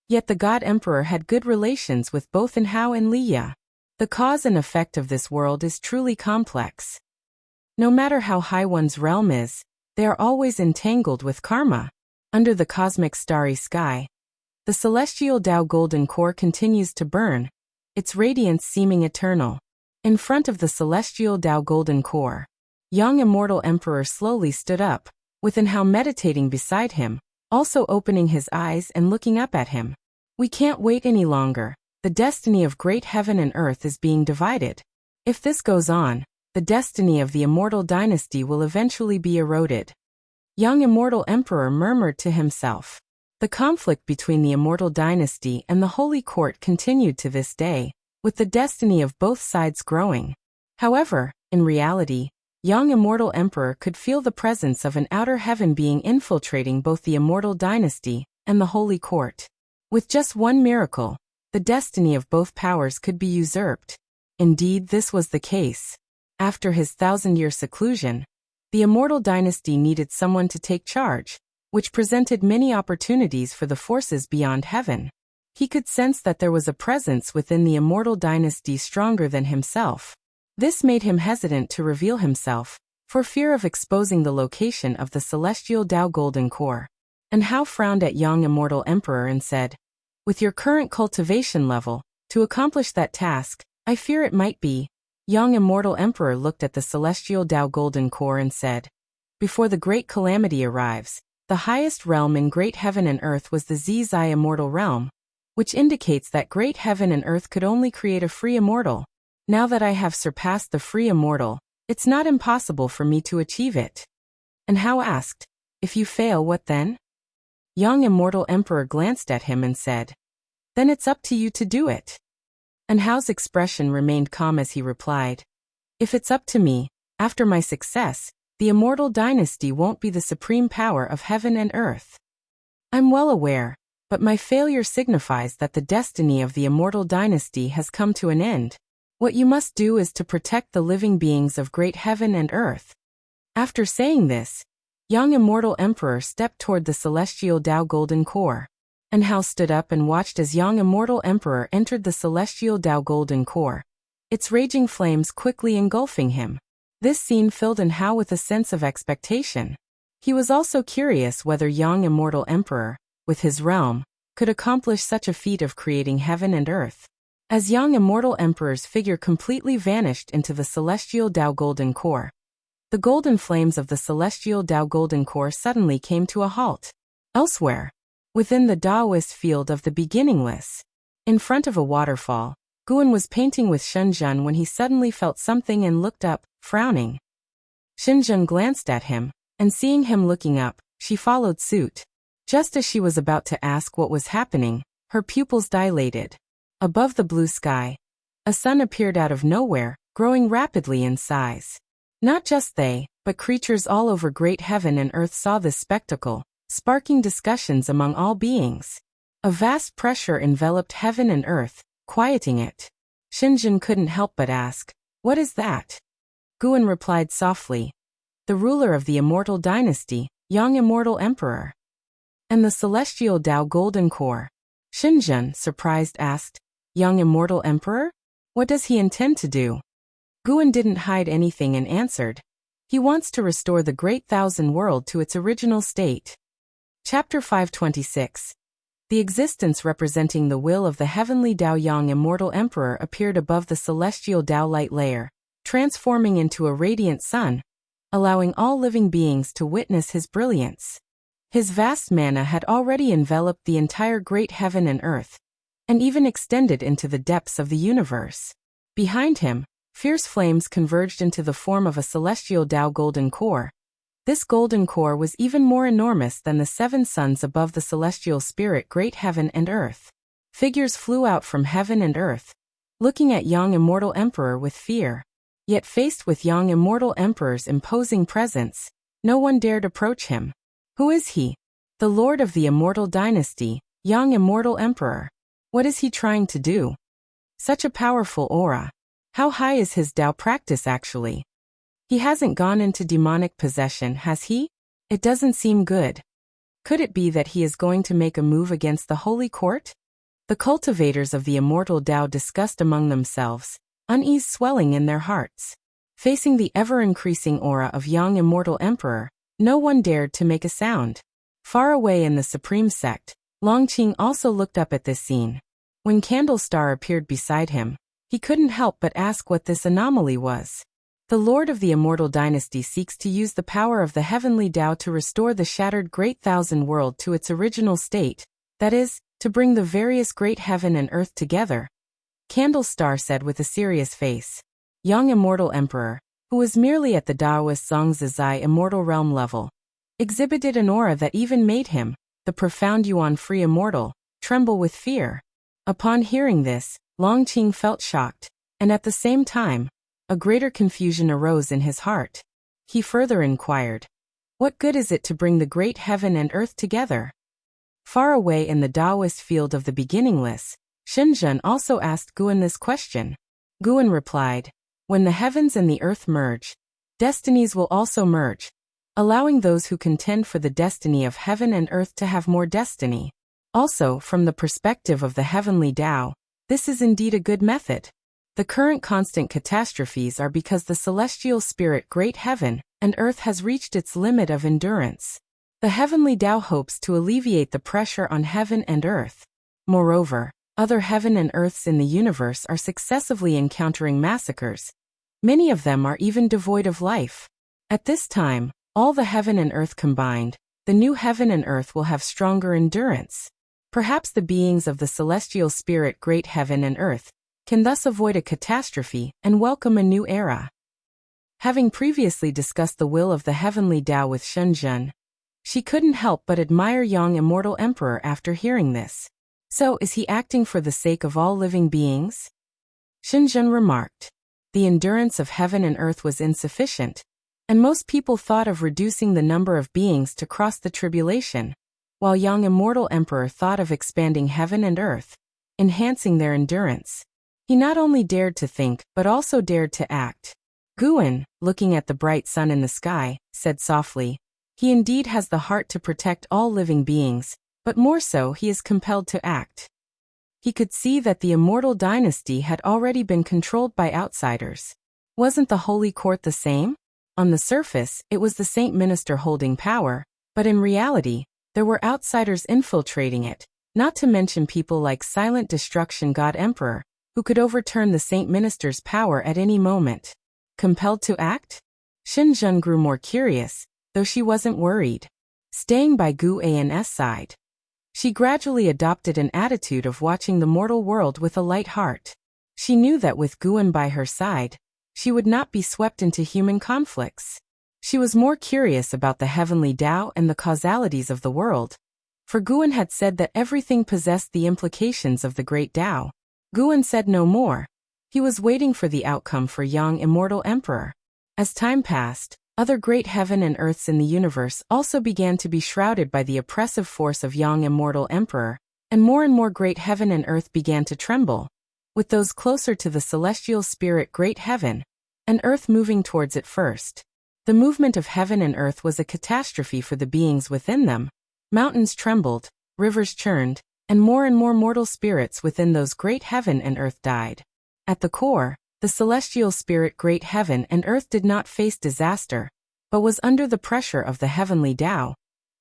yet the God Emperor had good relations with both Hao and Li Ya. The cause and effect of this world is truly complex. No matter how high one's realm is, they are always entangled with karma. Under the cosmic starry sky, the celestial Tao golden core continues to burn, its radiance seeming eternal. In front of the celestial Tao golden core, young immortal emperor slowly stood up, with Hao meditating beside him, also opening his eyes and looking up at him. We can't wait any longer. The destiny of great heaven and earth is being divided. If this goes on, the destiny of the immortal dynasty will eventually be eroded. Young immortal emperor murmured to himself. The conflict between the immortal dynasty and the holy court continued to this day, with the destiny of both sides growing. However, in reality, young immortal emperor could feel the presence of an outer heaven being infiltrating both the immortal dynasty and the holy court. With just one miracle, the destiny of both powers could be usurped. Indeed, this was the case. After his 1,000-year seclusion, the immortal dynasty needed someone to take charge, which presented many opportunities for the forces beyond heaven. He could sense that there was a presence within the immortal dynasty stronger than himself. This made him hesitant to reveal himself, for fear of exposing the location of the celestial Tao golden core. And Hao frowned at young immortal emperor and said, "With your current cultivation level, to accomplish that task, I fear it might be Young Immortal Emperor looked at the celestial Tao golden core and said, "Before the great calamity arrives, the highest realm in great heaven and earth was the Zai immortal realm, which indicates that great heaven and earth could only create a free immortal. Now that I have surpassed the free immortal, it's not impossible for me to achieve it." And Hao asked, "If you fail, what then?" Young Immortal Emperor glanced at him and said, "Then it's up to you to do it." And Hao's expression remained calm as he replied, "If it's up to me, after my success, the immortal dynasty won't be the supreme power of heaven and earth. I'm well aware, but my failure signifies that the destiny of the immortal dynasty has come to an end. What you must do is to protect the living beings of great heaven and earth." After saying this, Young Immortal Emperor stepped toward the celestial Tao golden core. And Hao stood up and watched as Young Immortal Emperor entered the celestial Tao golden core, its raging flames quickly engulfing him. This scene filled Hao with a sense of expectation. He was also curious whether Young Immortal Emperor, with his realm, could accomplish such a feat of creating heaven and earth. As Young Immortal Emperor's figure completely vanished into the celestial Tao golden core, the golden flames of the celestial Tao golden core suddenly came to a halt. Elsewhere, within the Taoist field of the beginningless, in front of a waterfall, Guan was painting with Shenzhen when he suddenly felt something and looked up, frowning. Shenzhen glanced at him, and seeing him looking up, she followed suit. Just as she was about to ask what was happening, her pupils dilated. Above the blue sky, a sun appeared out of nowhere, growing rapidly in size. Not just they, but creatures all over great heaven and earth saw this spectacle, sparking discussions among all beings. A vast pressure enveloped heaven and earth, quieting it. Shenzhen couldn't help but ask, "What is that?" Guan replied softly, "The ruler of the immortal dynasty, Young Immortal Emperor." "And the celestial Tao golden core?" Shenzhen, surprised, asked, "Young Immortal Emperor? What does he intend to do?" Guan didn't hide anything and answered, "He wants to restore the great thousand world to its original state." Chapter 526. The existence representing the will of the heavenly Tao Young Immortal Emperor appeared above the celestial Tao light layer, transforming into a radiant sun, allowing all living beings to witness his brilliance. His vast mana had already enveloped the entire great heaven and earth, and even extended into the depths of the universe. Behind him, fierce flames converged into the form of a celestial Tao golden core. This golden core was even more enormous than the 7 suns above the celestial spirit great heaven and earth. Figures flew out from heaven and earth, looking at Young Immortal Emperor with fear. Yet faced with Young Immortal Emperor's imposing presence, no one dared approach him. Who is he? The Lord of the Immortal Dynasty, Young Immortal Emperor. What is he trying to do? Such a powerful aura. How high is his Tao practice actually? He hasn't gone into demonic possession, has he? It doesn't seem good. Could it be that he is going to make a move against the Holy Court? The cultivators of the immortal Tao discussed among themselves, unease swelling in their hearts. Facing the ever-increasing aura of Young Immortal Emperor, no one dared to make a sound. Far away in the Supreme Sect, Longqing also looked up at this scene. When Candlestar appeared beside him, he couldn't help but ask what this anomaly was. The Lord of the Immortal Dynasty seeks to use the power of the heavenly Tao to restore the shattered great thousand world to its original state, that is, to bring the various great heaven and earth together. Candlestar said with a serious face. Young Immortal Emperor, who was merely at the Taoist Zhangzizai immortal realm level, exhibited an aura that even made him, the profound Yuan free immortal, tremble with fear. Upon hearing this, Longqing felt shocked, and at the same time, a greater confusion arose in his heart. He further inquired, "What good is it to bring the great heaven and earth together?" Far away in the Taoist field of the beginningless, Shenzhen also asked Guan this question. Guan replied, "When the heavens and the earth merge, destinies will also merge, allowing those who contend for the destiny of heaven and earth to have more destiny. Also, from the perspective of the heavenly Tao, this is indeed a good method. The current constant catastrophes are because the celestial spirit great heaven and earth has reached its limit of endurance. The heavenly Tao hopes to alleviate the pressure on heaven and earth. Moreover, other heaven and earths in the universe are successively encountering massacres, Many of them are even devoid of life. At this time, all the heaven and earth combined, the new heaven and earth will have stronger endurance. Perhaps the beings of the celestial spirit great heaven and earth can thus avoid a catastrophe and welcome a new era. Having previously discussed the will of the heavenly Tao with Shenzhen, she couldn't help but admire Yang Immortal Emperor after hearing this. So, is he acting for the sake of all living beings? Shenzhen remarked. The endurance of heaven and earth was insufficient, and most people thought of reducing the number of beings to cross the tribulation, while Yang Immortal Emperor thought of expanding heaven and earth, enhancing their endurance. He not only dared to think, but also dared to act. Guan, looking at the bright sun in the sky, said softly, he indeed has the heart to protect all living beings, but more so he is compelled to act. He could see that the immortal dynasty had already been controlled by outsiders. Wasn't the holy court the same? On the surface, it was the saint minister holding power, but in reality, there were outsiders infiltrating it, not to mention people like Silent Destruction God Emperor, who could overturn the saint minister's power at any moment. Compelled to act? Shenzhen grew more curious, though she wasn't worried. Staying by Gu An's side, she gradually adopted an attitude of watching the mortal world with a light heart. She knew that with Guan by her side, she would not be swept into human conflicts. She was more curious about the heavenly Tao and the causalities of the world, for Guan had said that everything possessed the implications of the great Tao. Guan said no more. He was waiting for the outcome for Yang Immortal Emperor. As time passed, other great heaven and earths in the universe also began to be shrouded by the oppressive force of Yang Immortal Emperor, and more great heaven and earth began to tremble, with those closer to the celestial spirit great heaven and earth moving towards it first. The movement of heaven and earth was a catastrophe for the beings within them. Mountains trembled, rivers churned, and more mortal spirits within those great heaven and earth died. At the core, the celestial spirit great heaven and earth did not face disaster, but was under the pressure of the heavenly Tao,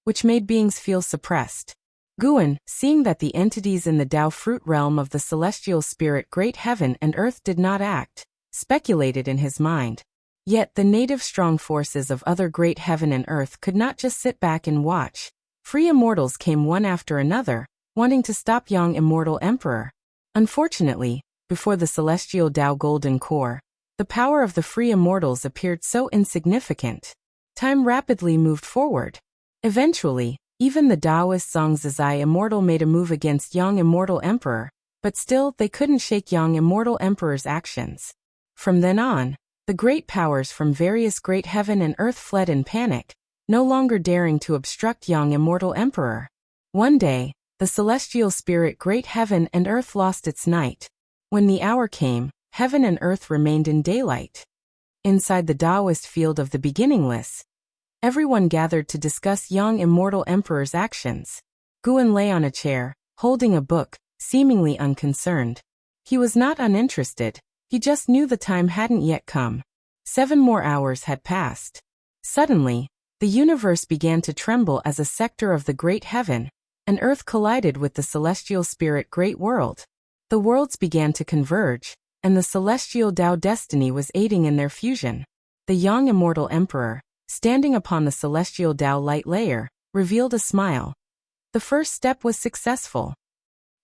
which made beings feel suppressed. Guan, seeing that the entities in the Tao fruit realm of the celestial spirit great heaven and earth did not act, speculated in his mind. Yet the native strong forces of other great heaven and earth could not just sit back and watch. Free immortals came one after another, wanting to stop Yang Immortal Emperor. Unfortunately, before the celestial Tao golden core, the power of the free immortals appeared so insignificant. Time rapidly moved forward. Eventually, even the Taoist Zhangzizai Immortal made a move against Yang Immortal Emperor, but still they couldn't shake Yang Immortal Emperor's actions. From then on, the great powers from various great heaven and earth fled in panic, no longer daring to obstruct Yang Immortal Emperor. One day, the celestial spirit great heaven and earth lost its night. When the hour came, heaven and earth remained in daylight. Inside the Taoist field of the beginningless, everyone gathered to discuss Yang Immortal Emperor's actions. Guan lay on a chair, holding a book, seemingly unconcerned. He was not uninterested, he just knew the time hadn't yet come. 7 more hours had passed. Suddenly, the universe began to tremble as a sector of the great heaven and earth collided with the celestial spirit great world. The worlds began to converge, and the celestial Tao destiny was aiding in their fusion. The Yang Immortal Emperor, standing upon the celestial Tao light layer, revealed a smile. The first step was successful.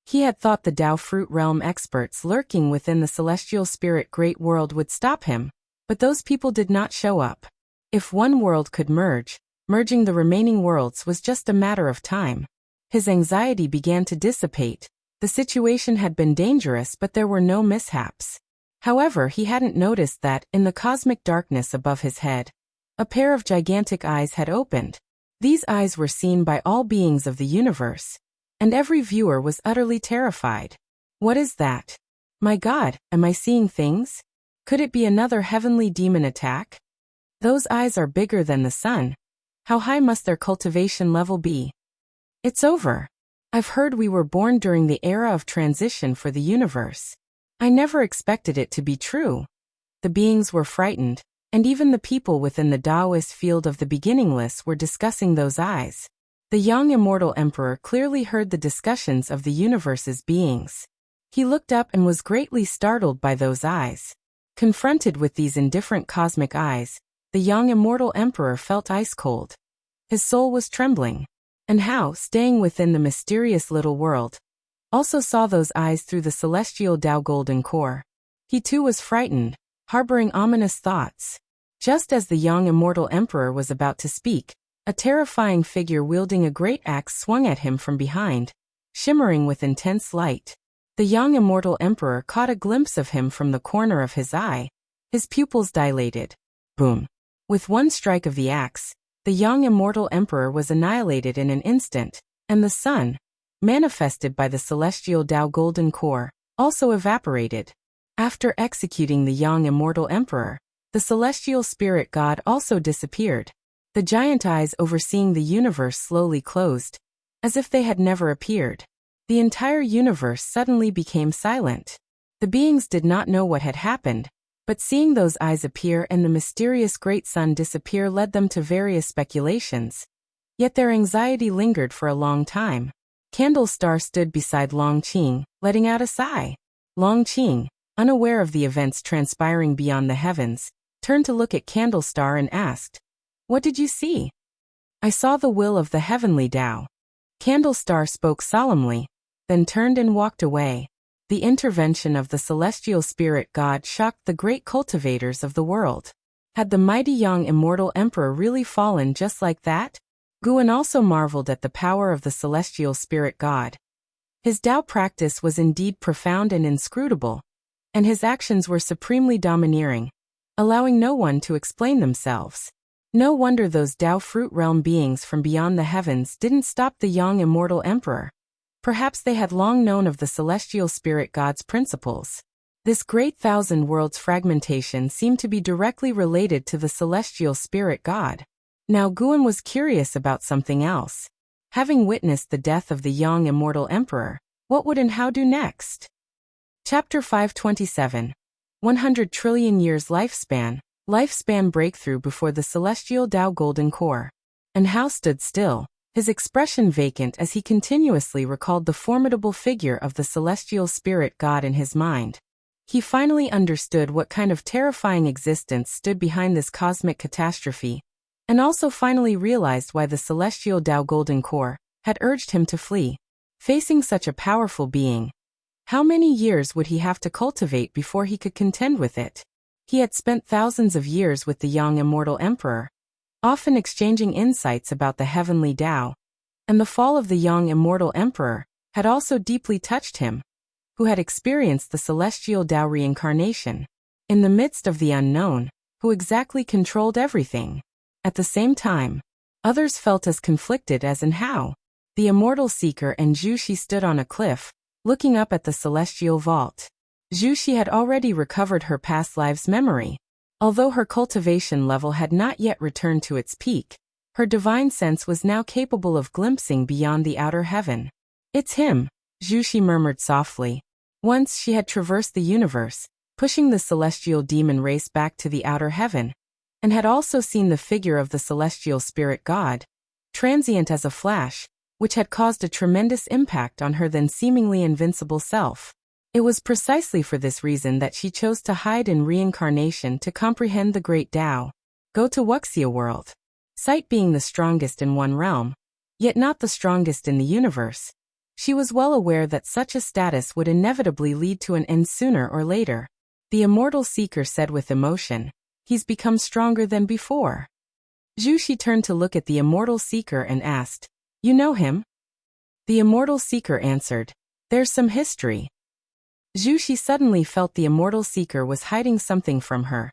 He had thought the Tao fruit realm experts lurking within the celestial spirit great world would stop him, but those people did not show up. If one world could merge, merging the remaining worlds was just a matter of time. His anxiety began to dissipate. The situation had been dangerous, but there were no mishaps. However, he hadn't noticed that, in the cosmic darkness above his head, a pair of gigantic eyes had opened. These eyes were seen by all beings of the universe, and every viewer was utterly terrified. What is that? My God, am I seeing things? Could it be another heavenly demon attack? Those eyes are bigger than the sun. How high must their cultivation level be? It's over. I've heard we were born during the era of transition for the universe. I never expected it to be true. The beings were frightened, and even the people within the Taoist field of the beginningless were discussing those eyes. The Yang Immortal Emperor clearly heard the discussions of the universe's beings. He looked up and was greatly startled by those eyes. Confronted with these indifferent cosmic eyes, the young immortal emperor felt ice-cold. His soul was trembling. And Hao, staying within the mysterious little world, also saw those eyes through the celestial Tao golden core. He too was frightened, harboring ominous thoughts. Just as the young immortal emperor was about to speak, a terrifying figure wielding a great axe swung at him from behind, shimmering with intense light. The young immortal emperor caught a glimpse of him from the corner of his eye. His pupils dilated. Boom! With one strike of the axe, the young immortal emperor was annihilated in an instant, and the sun, manifested by the celestial Tao golden core, also evaporated. After executing the young immortal emperor, the celestial spirit god also disappeared. The giant eyes overseeing the universe slowly closed, as if they had never appeared. The entire universe suddenly became silent. The beings did not know what had happened, but seeing those eyes appear and the mysterious great sun disappear led them to various speculations. Yet their anxiety lingered for a long time. Candlestar stood beside Long Qing, letting out a sigh. Long Qing, unaware of the events transpiring beyond the heavens, turned to look at Candlestar and asked, "What did you see?" "I saw the will of the heavenly Tao." Candlestar spoke solemnly, then turned and walked away. The intervention of the celestial spirit god shocked the great cultivators of the world. Had the mighty young immortal emperor really fallen just like that? Guan also marveled at the power of the celestial spirit god. His Tao practice was indeed profound and inscrutable, and his actions were supremely domineering, allowing no one to explain themselves. No wonder those Tao fruit realm beings from beyond the heavens didn't stop the young immortal emperor. Perhaps they had long known of the celestial spirit god's principles. This great thousand worlds fragmentation seemed to be directly related to the celestial spirit god. Now Guan was curious about something else. Having witnessed the death of the young immortal emperor, what would and how do next? Chapter 527. 100 trillion years lifespan. Lifespan breakthrough before the celestial Tao golden core. And Hao stood still, his expression vacant as he continuously recalled the formidable figure of the celestial spirit god in his mind. He finally understood what kind of terrifying existence stood behind this cosmic catastrophe, and also finally realized why the celestial Tao golden core had urged him to flee. Facing such a powerful being, how many years would he have to cultivate before he could contend with it? He had spent thousands of years with the young immortal emperor, often exchanging insights about the heavenly Tao, and the fall of the young immortal emperor had also deeply touched him, who had experienced the celestial Tao reincarnation. In the midst of the unknown, who exactly controlled everything? At the same time, others felt as conflicted as in Hao. The immortal seeker and Zhu Xi stood on a cliff, looking up at the celestial vault. Zhu Xi had already recovered her past lives' memory. Although her cultivation level had not yet returned to its peak, her divine sense was now capable of glimpsing beyond the outer heaven. "It's him," Zhu Xi murmured softly. Once she had traversed the universe, pushing the celestial demon race back to the outer heaven, and had also seen the figure of the celestial spirit god, transient as a flash, which had caused a tremendous impact on her then seemingly invincible self. It was precisely for this reason that she chose to hide in reincarnation to comprehend the great Tao. Go to Wuxia world. Sight being the strongest in one realm, yet not the strongest in the universe. She was well aware that such a status would inevitably lead to an end sooner or later. The immortal seeker said with emotion, "He's become stronger than before." Zhu Xi turned to look at the immortal seeker and asked, "You know him?" The immortal seeker answered, "There's some history." Zhu Xi suddenly felt the immortal seeker was hiding something from her,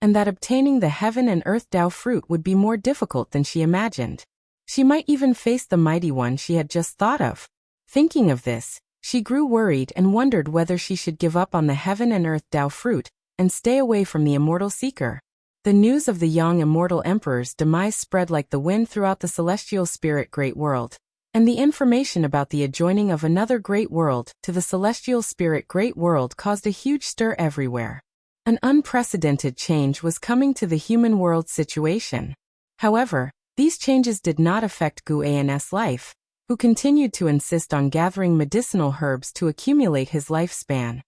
and that obtaining the heaven and earth Tao fruit would be more difficult than she imagined. She might even face the mighty one she had just thought of. Thinking of this, she grew worried and wondered whether she should give up on the heaven and earth Tao fruit and stay away from the immortal seeker. The news of the young immortal emperor's demise spread like the wind throughout the celestial spirit great world, and the information about the adjoining of another great world to the celestial spirit great world caused a huge stir everywhere. An unprecedented change was coming to the human world situation. However, these changes did not affect Gu An's life, who continued to insist on gathering medicinal herbs to accumulate his lifespan.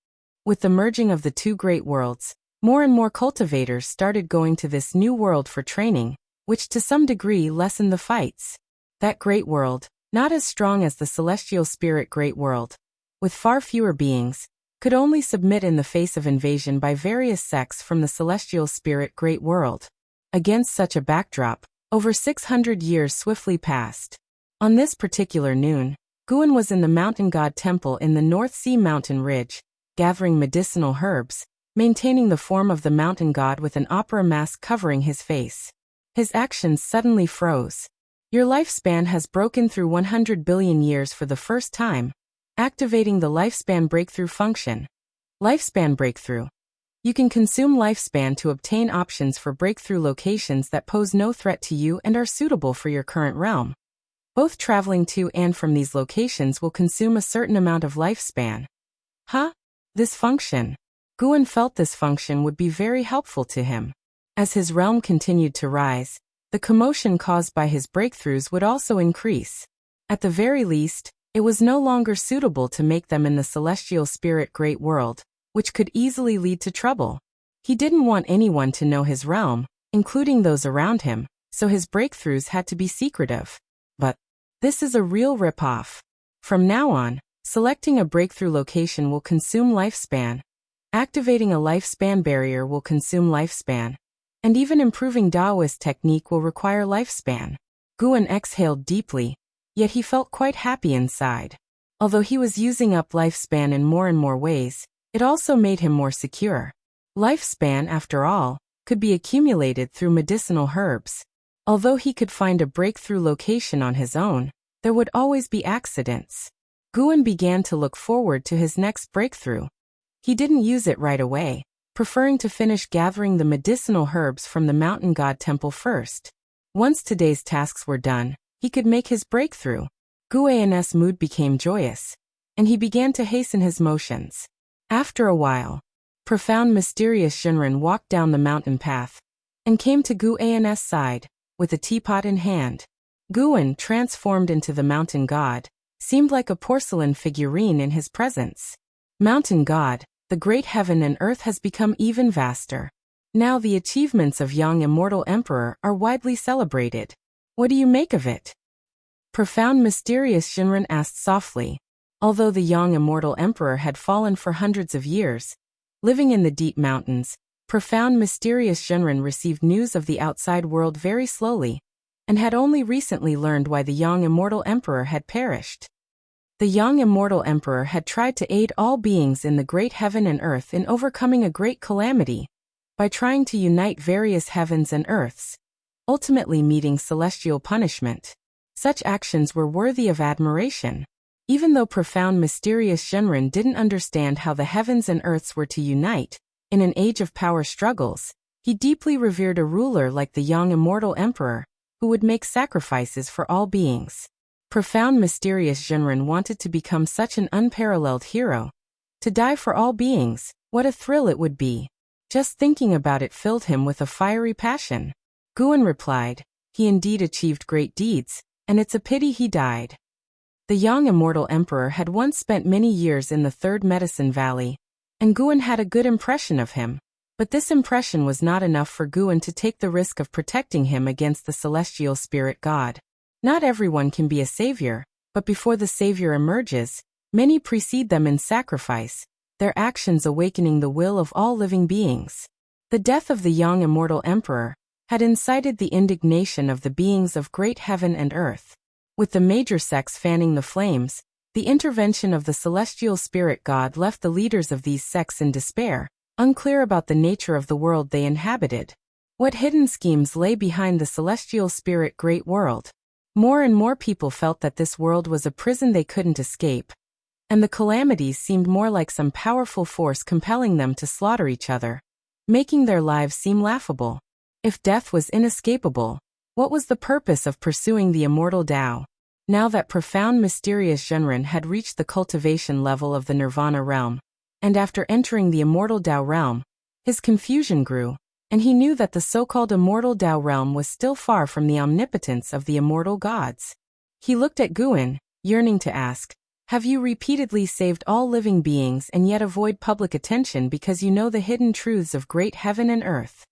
With the merging of the two great worlds, More and more cultivators started going to this new world for training, which to some degree lessened the fights. That great world, not as strong as the celestial spirit great world, with far fewer beings, could only submit in the face of invasion by various sects from the celestial spirit great world. Against such a backdrop, over 600 years swiftly passed. On this particular noon, Guan was in the mountain god temple in the North Sea mountain ridge, gathering medicinal herbs, maintaining the form of the mountain god with an opera mask covering his face. His actions suddenly froze. Your lifespan has broken through 100 billion years for the first time, activating the lifespan breakthrough function. Lifespan breakthrough. You can consume lifespan to obtain options for breakthrough locations that pose no threat to you and are suitable for your current realm. Both traveling to and from these locations will consume a certain amount of lifespan. This function. Guan felt this function would be very helpful to him. As his realm continued to rise, the commotion caused by his breakthroughs would also increase. At the very least, it was no longer suitable to make them in the celestial spirit great world, which could easily lead to trouble. He didn't want anyone to know his realm, including those around him, so his breakthroughs had to be secretive. But this is a real rip-off. From now on, selecting a breakthrough location will consume lifespan. Activating a lifespan barrier will consume lifespan. And even improving Taoist technique will require lifespan. Guan exhaled deeply, yet he felt quite happy inside. Although he was using up lifespan in more and more ways, it also made him more secure. Lifespan, after all, could be accumulated through medicinal herbs. Although he could find a breakthrough location on his own, there would always be accidents. Guan began to look forward to his next breakthrough. He didn't use it right away, preferring to finish gathering the medicinal herbs from the mountain god temple first. Once today's tasks were done, he could make his breakthrough. Guan's mood became joyous, and he began to hasten his motions. After a while, profound mysterious Shinran walked down the mountain path and came to Guan's side, with a teapot in hand. Guan, transformed into the mountain god, seemed like a porcelain figurine in his presence. Mountain god, the great heaven and earth has become even vaster. Now the achievements of young immortal emperor are widely celebrated. What do you make of it? Profound mysterious Shinran asked softly. Although the young immortal emperor had fallen for hundreds of years, living in the deep mountains, profound mysterious Shinran received news of the outside world very slowly, and had only recently learned why the young immortal emperor had perished. The young immortal emperor had tried to aid all beings in the great heaven and earth in overcoming a great calamity, by trying to unite various heavens and earths, ultimately meeting celestial punishment. Such actions were worthy of admiration. Even though profound mysterious Shinran didn't understand how the heavens and earths were to unite, in an age of power struggles, he deeply revered a ruler like the young immortal emperor, who would make sacrifices for all beings. Profound mysterious Shinran wanted to become such an unparalleled hero. To die for all beings, what a thrill it would be. Just thinking about it filled him with a fiery passion. Guan replied, he indeed achieved great deeds, and it's a pity he died. The young immortal emperor had once spent many years in the Third Medicine Valley, and Guan had a good impression of him. But this impression was not enough for Guan to take the risk of protecting him against the celestial spirit god. Not everyone can be a savior, but before the savior emerges, many precede them in sacrifice, their actions awakening the will of all living beings. The death of the young immortal emperor had incited the indignation of the beings of great heaven and earth. With the major sects fanning the flames, the intervention of the celestial spirit god left the leaders of these sects in despair, unclear about the nature of the world they inhabited. What hidden schemes lay behind the celestial spirit great world? More and more people felt that this world was a prison they couldn't escape, and the calamities seemed more like some powerful force compelling them to slaughter each other, making their lives seem laughable. If death was inescapable, what was the purpose of pursuing the immortal Tao? Now that profound mysterious Shinran had reached the cultivation level of the Nirvana realm, and after entering the immortal Tao realm, his confusion grew, and he knew that the so-called immortal Tao realm was still far from the omnipotence of the immortal gods. He looked at Guan, yearning to ask, Have you repeatedly saved all living beings and yet avoid public attention because you know the hidden truths of great heaven and earth?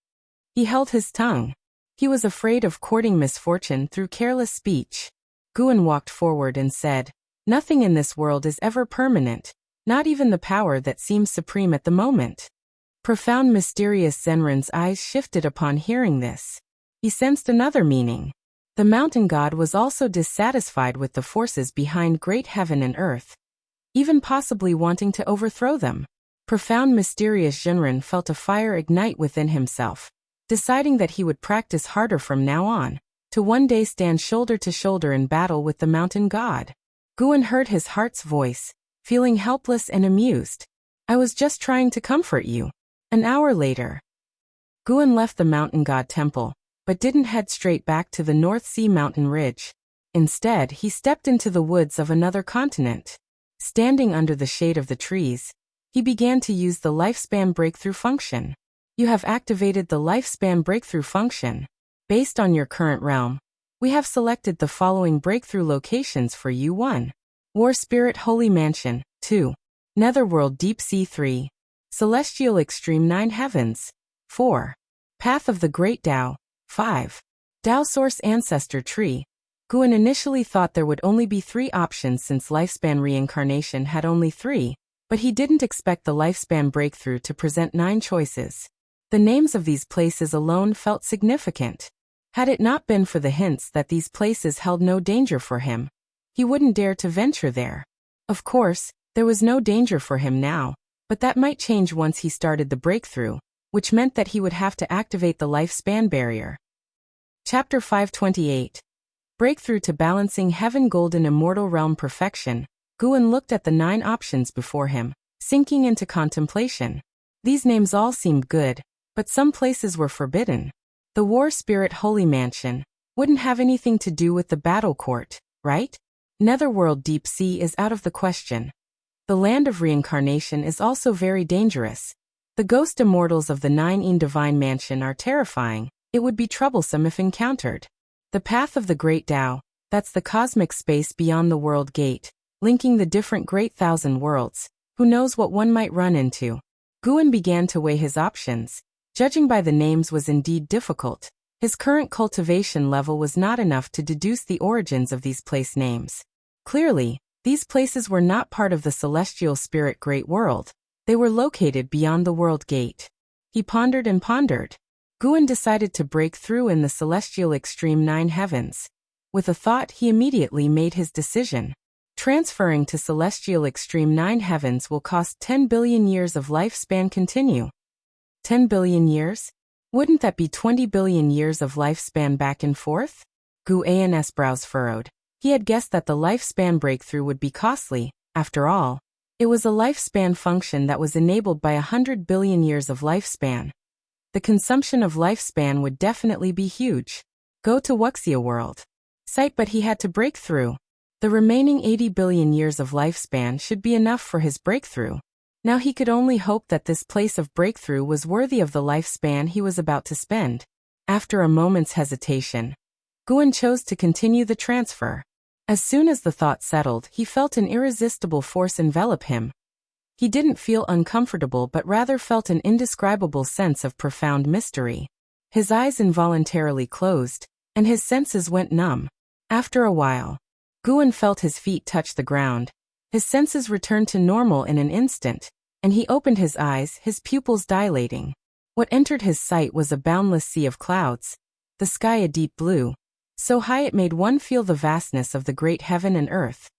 He held his tongue. He was afraid of courting misfortune through careless speech. Guan walked forward and said, "Nothing in this world is ever permanent, not even the power that seems supreme at the moment." Profound mysterious Zenran's eyes shifted upon hearing this. He sensed another meaning. The mountain god was also dissatisfied with the forces behind great heaven and earth, even possibly wanting to overthrow them. Profound mysterious Zenran felt a fire ignite within himself, deciding that he would practice harder from now on, to one day stand shoulder to shoulder in battle with the mountain god. Guan heard his heart's voice, feeling helpless and amused. "I was just trying to comfort you." An hour later, Guan left the mountain god temple, but didn't head straight back to the North Sea mountain ridge. Instead, he stepped into the woods of another continent. Standing under the shade of the trees, he began to use the lifespan breakthrough function. You have activated the lifespan breakthrough function. Based on your current realm, we have selected the following breakthrough locations for you: 1. War Spirit Holy Mansion, 2. Netherworld Deep Sea 3. Celestial Extreme 9 Heavens, 4. Path of the Great Tao, 5. Tao Source Ancestor Tree. Guan initially thought there would only be 3 options since lifespan reincarnation had only 3, but he didn't expect the lifespan breakthrough to present 9 choices. The names of these places alone felt significant. Had it not been for the hints that these places held no danger for him, he wouldn't dare to venture there. Of course, there was no danger for him now, but that might change once he started the breakthrough, which meant that he would have to activate the lifespan barrier. Chapter 528. Breakthrough to Balancing Heaven Golden Immortal Realm Perfection. Guan looked at the 9 options before him, sinking into contemplation. These names all seemed good, but some places were forbidden. The War Spirit Holy Mansion wouldn't have anything to do with the battle court, right? Netherworld Deep Sea is out of the question. The land of reincarnation is also very dangerous. The ghost immortals of the 9 Divine Mansion are terrifying. It would be troublesome if encountered. The Path of the Great Tao, that's the cosmic space beyond the world gate, linking the different great thousand worlds. Who knows what one might run into? Guan began to weigh his options. Judging by the names was indeed difficult. His current cultivation level was not enough to deduce the origins of these place names. Clearly, these places were not part of the celestial spirit great world. They were located beyond the world gate. He pondered and pondered. Guan decided to break through in the celestial extreme 9 heavens. With a thought, he immediately made his decision. Transferring to celestial extreme 9 heavens will cost 10 billion years of lifespan. Continue. 10 billion years? Wouldn't that be 20 billion years of lifespan back and forth? Guan's brows furrowed. He had guessed that the lifespan breakthrough would be costly. After all, it was a lifespan function that was enabled by 100 billion years of lifespan. The consumption of lifespan would definitely be huge. Go to Wuxia world. Sight, but he had to break through. The remaining 80 billion years of lifespan should be enough for his breakthrough. Now he could only hope that this place of breakthrough was worthy of the lifespan he was about to spend. After a moment's hesitation, Guan chose to continue the transfer. As soon as the thought settled, he felt an irresistible force envelop him. He didn't feel uncomfortable but rather felt an indescribable sense of profound mystery. His eyes involuntarily closed, and his senses went numb. After a while, Guan felt his feet touch the ground. His senses returned to normal in an instant, and he opened his eyes, his pupils dilating. What entered his sight was a boundless sea of clouds, the sky a deep blue, so high it made one feel the vastness of the great heaven and earth,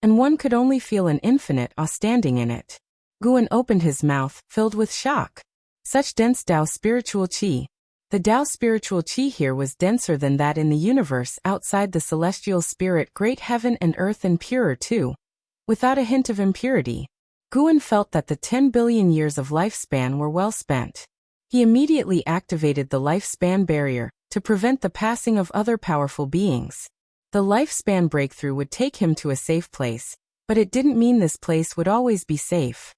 and one could only feel an infinite awe standing in it. Guan opened his mouth, filled with shock. Such dense Tao spiritual qi. The Tao spiritual qi here was denser than that in the universe outside the celestial spirit great heaven and earth, and purer too. Without a hint of impurity. Guan felt that the 10 billion years of lifespan were well spent. He immediately activated the lifespan barrier to prevent the passing of other powerful beings. The lifespan breakthrough would take him to a safe place, but it didn't mean this place would always be safe.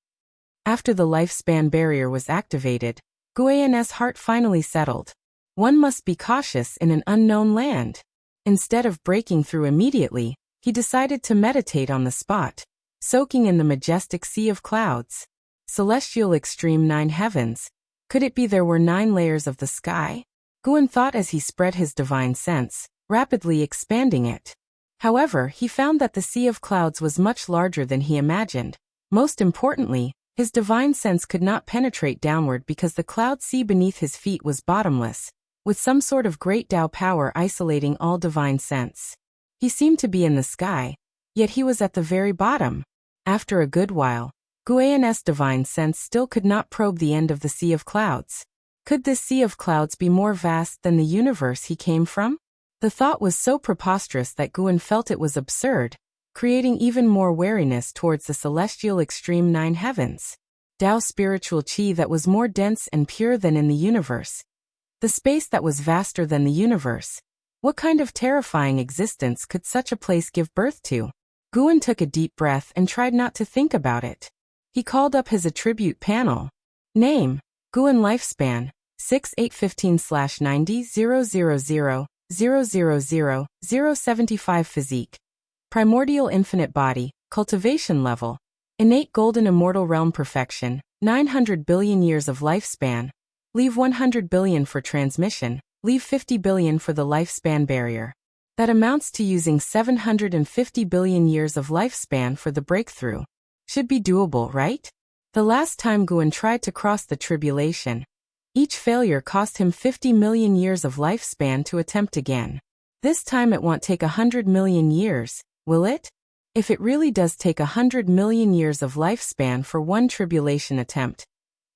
After the lifespan barrier was activated, Guan's heart finally settled. One must be cautious in an unknown land. Instead of breaking through immediately, he decided to meditate on the spot. soaking in the majestic sea of clouds. Celestial extreme 9 heavens. Could it be there were 9 layers of the sky? Guan thought as he spread his divine sense, rapidly expanding it. However, he found that the sea of clouds was much larger than he imagined. Most importantly, his divine sense could not penetrate downward because the cloud sea beneath his feet was bottomless, with some sort of great Tao power isolating all divine sense. He seemed to be in the sky, yet he was at the very bottom. After a good while, Guan's divine sense still could not probe the end of the sea of clouds. Could this sea of clouds be more vast than the universe he came from? The thought was so preposterous that Guan felt it was absurd, creating even more wariness towards the celestial extreme 9 heavens. Tao spiritual qi that was more dense and pure than in the universe. The space that was vaster than the universe. What kind of terrifying existence could such a place give birth to? Guan took a deep breath and tried not to think about it. He called up his attribute panel. Name: Guan lifespan, 6/815/90 physique. Primordial infinite body, cultivation level. Innate golden immortal realm perfection, 900 billion years of lifespan. Leave 100 billion for transmission, leave 50 billion for the lifespan barrier. That amounts to using 750 billion years of lifespan for the breakthrough. Should be doable, right? The last time Guan tried to cross the tribulation, each failure cost him 50 million years of lifespan to attempt again. This time it won't take 100 million years, will it? If it really does take 100 million years of lifespan for one tribulation attempt,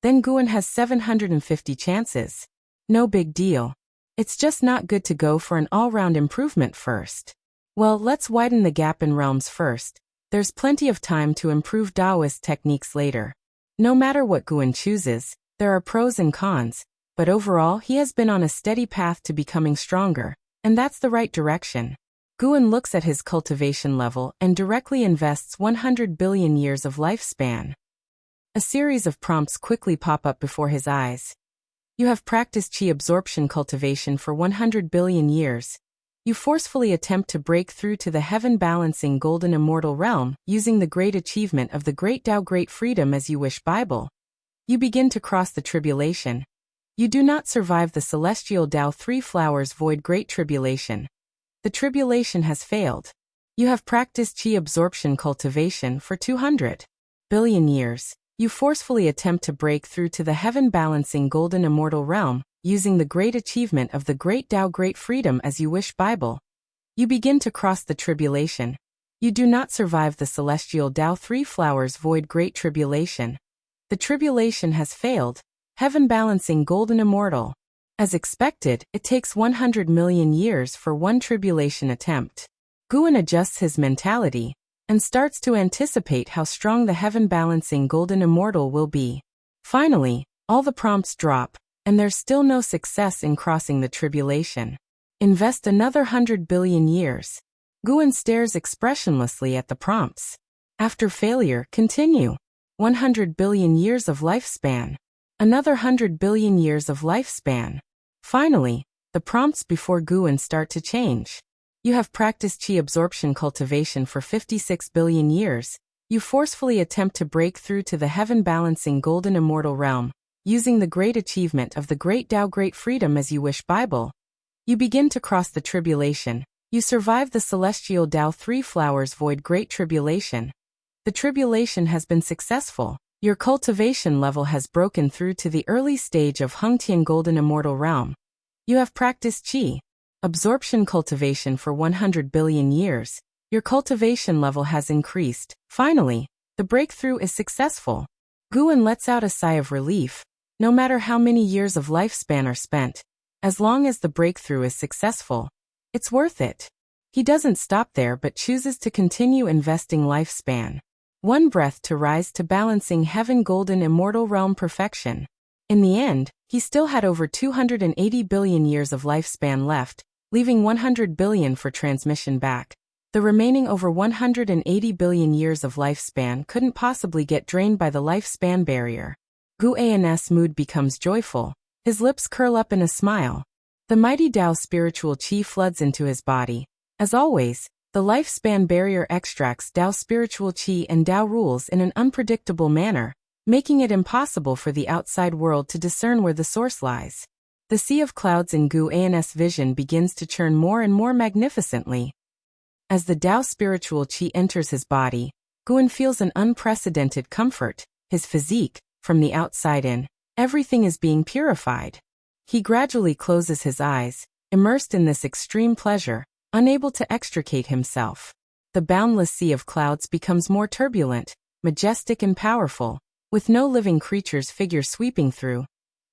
then Guan has 750 chances. No big deal. It's just not good to go for an all-round improvement first. Well, let's widen the gap in realms first. There's plenty of time to improve Taoist techniques later. No matter what Guan chooses, there are pros and cons, but overall he has been on a steady path to becoming stronger, and that's the right direction. Guan looks at his cultivation level and directly invests 100 billion years of lifespan. A series of prompts quickly pop up before his eyes. You have practiced qi absorption cultivation for 100 billion years. You forcefully attempt to break through to the heaven-balancing golden immortal realm using the great achievement of the Great Tao Great Freedom as you wish Bible. You begin to cross the tribulation. You do not survive the celestial Tao 3 flowers void great tribulation. The tribulation has failed. You have practiced qi absorption cultivation for 200 billion years. You forcefully attempt to break through to the heaven-balancing golden immortal realm using the great achievement of the Great Tao Great Freedom as you wish Bible. You begin to cross the tribulation. You do not survive the celestial Tao 3 flowers void great tribulation. The tribulation has failed. Heaven-balancing golden immortal. As expected, it takes 100 million years for one tribulation attempt. Guan adjusts his mentality and starts to anticipate how strong the heaven-balancing golden immortal will be. Finally, all the prompts drop, and there's still no success in crossing the tribulation. Invest another 100 billion years. Guan stares expressionlessly at the prompts. After failure, continue. 100 billion years of lifespan. Another 100 billion years of lifespan. Finally, the prompts before Guan start to change. You have practiced qi absorption cultivation for 56 billion years. You forcefully attempt to break through to the heaven-balancing golden immortal realm using the great achievement of the Great Tao Great Freedom as you wish Bible. You begin to cross the tribulation. You survive the celestial Tao 3 flowers void great tribulation. The tribulation has been successful. Your cultivation level has broken through to the early stage of Hengtian golden immortal realm. You have practiced qi absorption cultivation for 100 billion years. Your cultivation level has increased. Finally, the breakthrough is successful. Guan lets out a sigh of relief. No matter how many years of lifespan are spent, as long as the breakthrough is successful, it's worth it. He doesn't stop there but chooses to continue investing lifespan. One breath to rise to balancing heaven golden immortal realm perfection. In the end, he still had over 280 billion years of lifespan left, leaving 100 billion for transmission back. The remaining over 180 billion years of lifespan couldn't possibly get drained by the lifespan barrier. Guan's mood becomes joyful. His lips curl up in a smile. The mighty Tao spiritual qi floods into his body. As always, The lifespan barrier extracts Tao spiritual qi and Tao rules in an unpredictable manner, making it impossible for the outside world to discern where the source lies. The sea of clouds in Gu An's vision begins to churn more and more magnificently. As the Tao spiritual qi enters his body, Guan feels an unprecedented comfort. His physique, from the outside in, everything is being purified. He gradually closes his eyes, immersed in this extreme pleasure, unable to extricate himself. The boundless sea of clouds becomes more turbulent, majestic and powerful, with no living creature's figure sweeping through.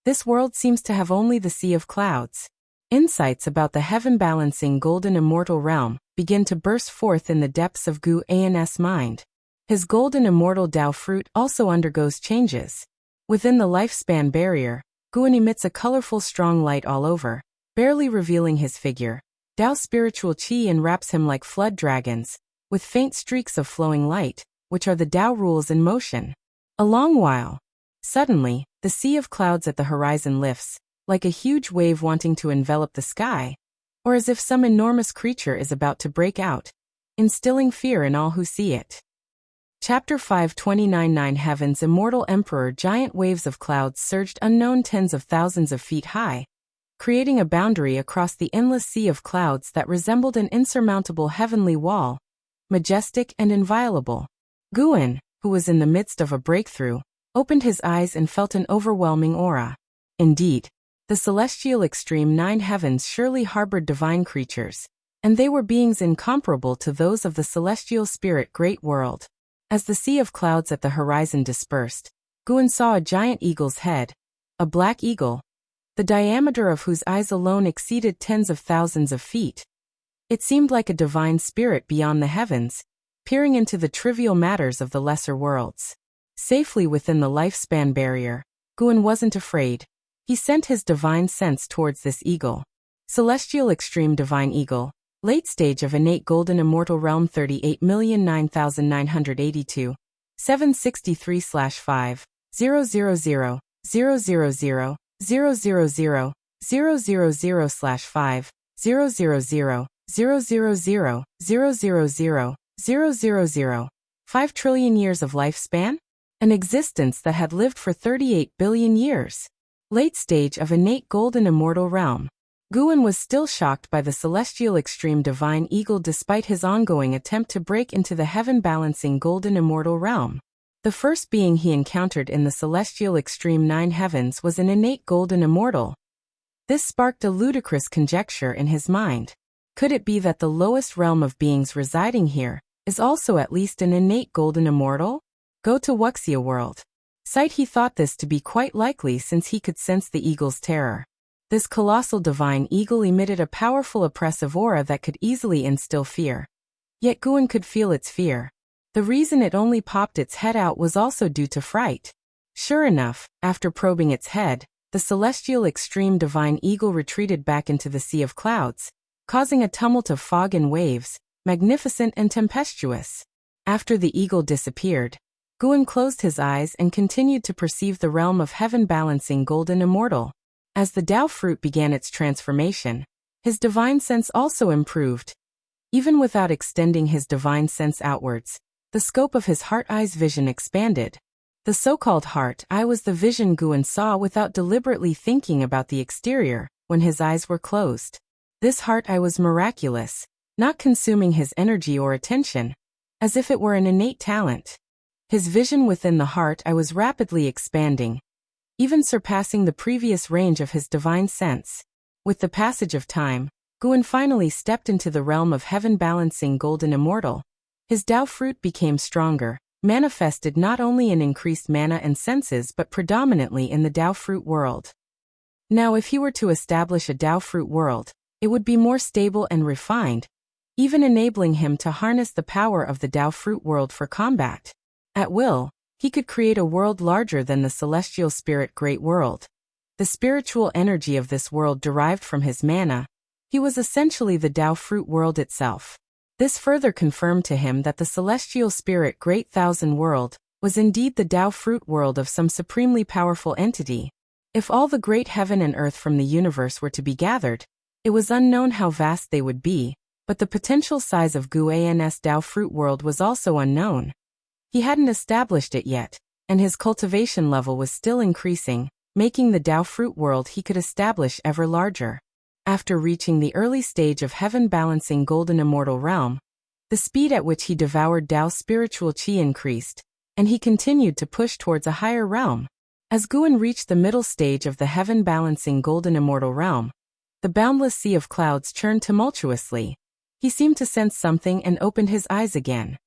This world seems to have only the sea of clouds. Insights about the heaven-balancing golden immortal realm begin to burst forth in the depths of Gu An's mind. His golden immortal Tao fruit also undergoes changes. Within the lifespan barrier, Guan emits a colorful strong light all over, barely revealing his figure. Tao spiritual qi enwraps him like flood dragons, with faint streaks of flowing light, which are the Tao rules in motion. A long while. Suddenly, the sea of clouds at the horizon lifts, like a huge wave wanting to envelop the sky, or as if some enormous creature is about to break out, instilling fear in all who see it. Chapter 529 9 Heaven's Immortal Emperor. Giant waves of clouds surged unknown tens of thousands of feet high, creating a boundary across the endless sea of clouds that resembled an insurmountable heavenly wall, majestic and inviolable. Guan, who was in the midst of a breakthrough, opened his eyes and felt an overwhelming aura. Indeed, the celestial extreme 9 heavens surely harbored divine creatures, and they were beings incomparable to those of the celestial spirit great world. As the sea of clouds at the horizon dispersed, Guan saw a giant eagle's head, a black eagle, the diameter of whose eyes alone exceeded tens of thousands of feet. It seemed like a divine spirit beyond the heavens, peering into the trivial matters of the lesser worlds. Safely within the lifespan barrier, Guan wasn't afraid. He sent his divine sense towards this eagle. Celestial extreme divine eagle. Late stage of innate golden immortal realm 38,009,982, 763/5, 000, 000, 000, 000, 000/5, 000, 000, 000, 5 trillion years of lifespan? An existence that had lived for 38 billion years. Late stage of innate golden immortal realm. Guan was still shocked by the celestial extreme divine eagle despite his ongoing attempt to break into the heaven-balancing golden immortal realm. The first being he encountered in the celestial extreme 9 heavens was an innate golden immortal. This sparked a ludicrous conjecture in his mind. Could it be that the lowest realm of beings residing here is also at least an innate golden immortal? Go to Wuxia world. Sight he thought this to be quite likely since he could sense the eagle's terror. This colossal divine eagle emitted a powerful oppressive aura that could easily instill fear. Yet Guan could feel its fear. The reason it only popped its head out was also due to fright. Sure enough, after probing its head, the celestial extreme divine eagle retreated back into the sea of clouds, causing a tumult of fog and waves, magnificent and tempestuous. After the eagle disappeared, Guan closed his eyes and continued to perceive the realm of heaven-balancing golden immortal. As the Tao fruit began its transformation, his divine sense also improved. Even without extending his divine sense outwards, the scope of his heart-eye's vision expanded. The so-called heart-eye was the vision Guan saw without deliberately thinking about the exterior, when his eyes were closed. This heart-eye was miraculous, not consuming his energy or attention, as if it were an innate talent. His vision within the heart-eye was rapidly expanding, even surpassing the previous range of his divine sense. With the passage of time, Guan finally stepped into the realm of heaven-balancing golden immortal. His Tao fruit became stronger, manifested not only in increased mana and senses but predominantly in the Tao fruit world. Now if he were to establish a Tao fruit world, it would be more stable and refined, even enabling him to harness the power of the Tao fruit world for combat. At will, he could create a world larger than the celestial spirit great world. The spiritual energy of this world derived from his mana. He was essentially the Tao fruit world itself. This further confirmed to him that the celestial spirit great thousand world was indeed the Tao fruit world of some supremely powerful entity. If all the great heaven and earth from the universe were to be gathered, it was unknown how vast they would be, But the potential size of Guan's Dao fruit world was also unknown. He hadn't established it yet, and his cultivation level was still increasing, making the Dao fruit world he could establish ever larger. After reaching the early stage of heaven-balancing golden immortal realm, the speed at which he devoured Dao's spiritual qi increased, and he continued to push towards a higher realm. As Guan reached the middle stage of the heaven-balancing golden immortal realm, the boundless sea of clouds churned tumultuously. He seemed to sense something and opened his eyes again.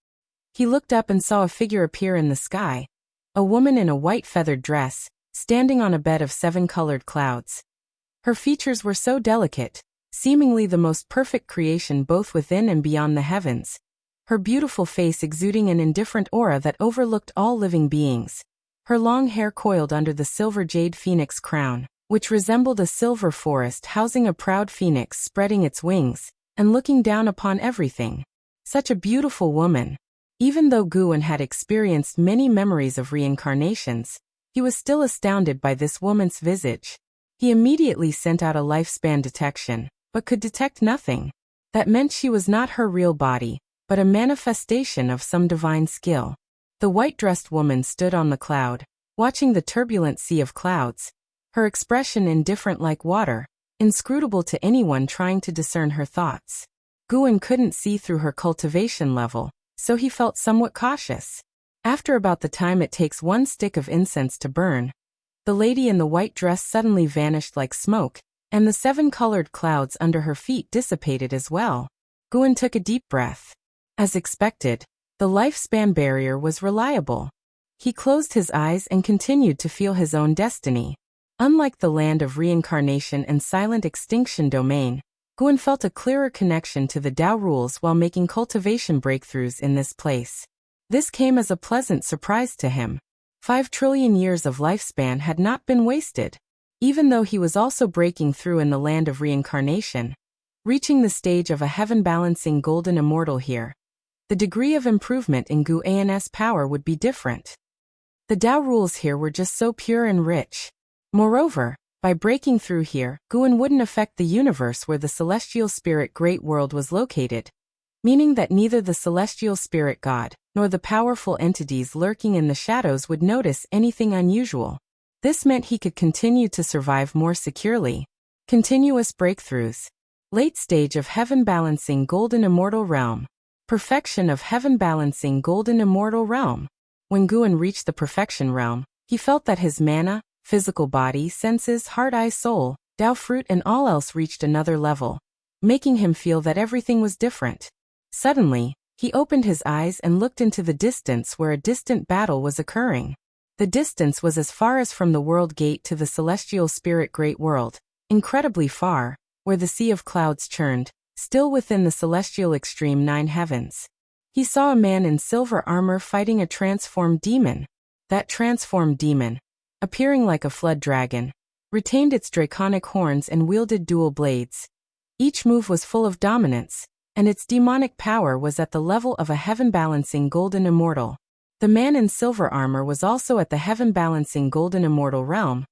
He looked up and saw a figure appear in the sky, a woman in a white feathered dress, standing on a bed of 7 colored clouds. Her features were so delicate, seemingly the most perfect creation both within and beyond the heavens, her beautiful face exuding an indifferent aura that overlooked all living beings. Her long hair coiled under the silver jade phoenix crown, which resembled a silver forest housing a proud phoenix spreading its wings and looking down upon everything. Such a beautiful woman. Even though Guan had experienced many memories of reincarnations, he was still astounded by this woman's visage. He immediately sent out a lifespan detection, but could detect nothing. That meant she was not her real body, but a manifestation of some divine skill. The white-dressed woman stood on the cloud, watching the turbulent sea of clouds, her expression indifferent like water, inscrutable to anyone trying to discern her thoughts. Guan couldn't see through her cultivation level, so he felt somewhat cautious. After about the time it takes 1 stick of incense to burn, the lady in the white dress suddenly vanished like smoke, and the 7 colored clouds under her feet dissipated as well. Guan took a deep breath. As expected, the lifespan barrier was reliable. He closed his eyes and continued to feel his own destiny. Unlike the land of reincarnation and silent extinction domain, Guan felt a clearer connection to the Dao rules while making cultivation breakthroughs in this place. This came as a pleasant surprise to him. 5 trillion years of lifespan had not been wasted. Even though he was also breaking through in the land of reincarnation, reaching the stage of a heaven-balancing golden immortal here, the degree of improvement in Guan's power would be different. The Dao rules here were just so pure and rich. Moreover, by breaking through here, Guan wouldn't affect the universe where the celestial spirit great world was located, meaning that neither the celestial spirit god nor the powerful entities lurking in the shadows would notice anything unusual. This meant he could continue to survive more securely. Continuous breakthroughs. Late stage of heaven-balancing golden immortal realm. Perfection of heaven-balancing golden immortal realm. When Guan reached the perfection realm, he felt that his mana, physical body, senses, heart, eye, soul, Dao fruit and all else reached another level, making him feel that everything was different. Suddenly, he opened his eyes and looked into the distance where a distant battle was occurring. The distance was as far as from the world gate to the celestial spirit great world, incredibly far, where the sea of clouds churned, still within the celestial extreme 9 heavens. He saw a man in silver armor fighting a transformed demon. That transformed demon, appearing like a flood dragon, retained its draconic horns and wielded dual blades. Each move was full of dominance, and its demonic power was at the level of a heaven-balancing golden immortal. The man in silver armor was also at the heaven-balancing golden immortal realm,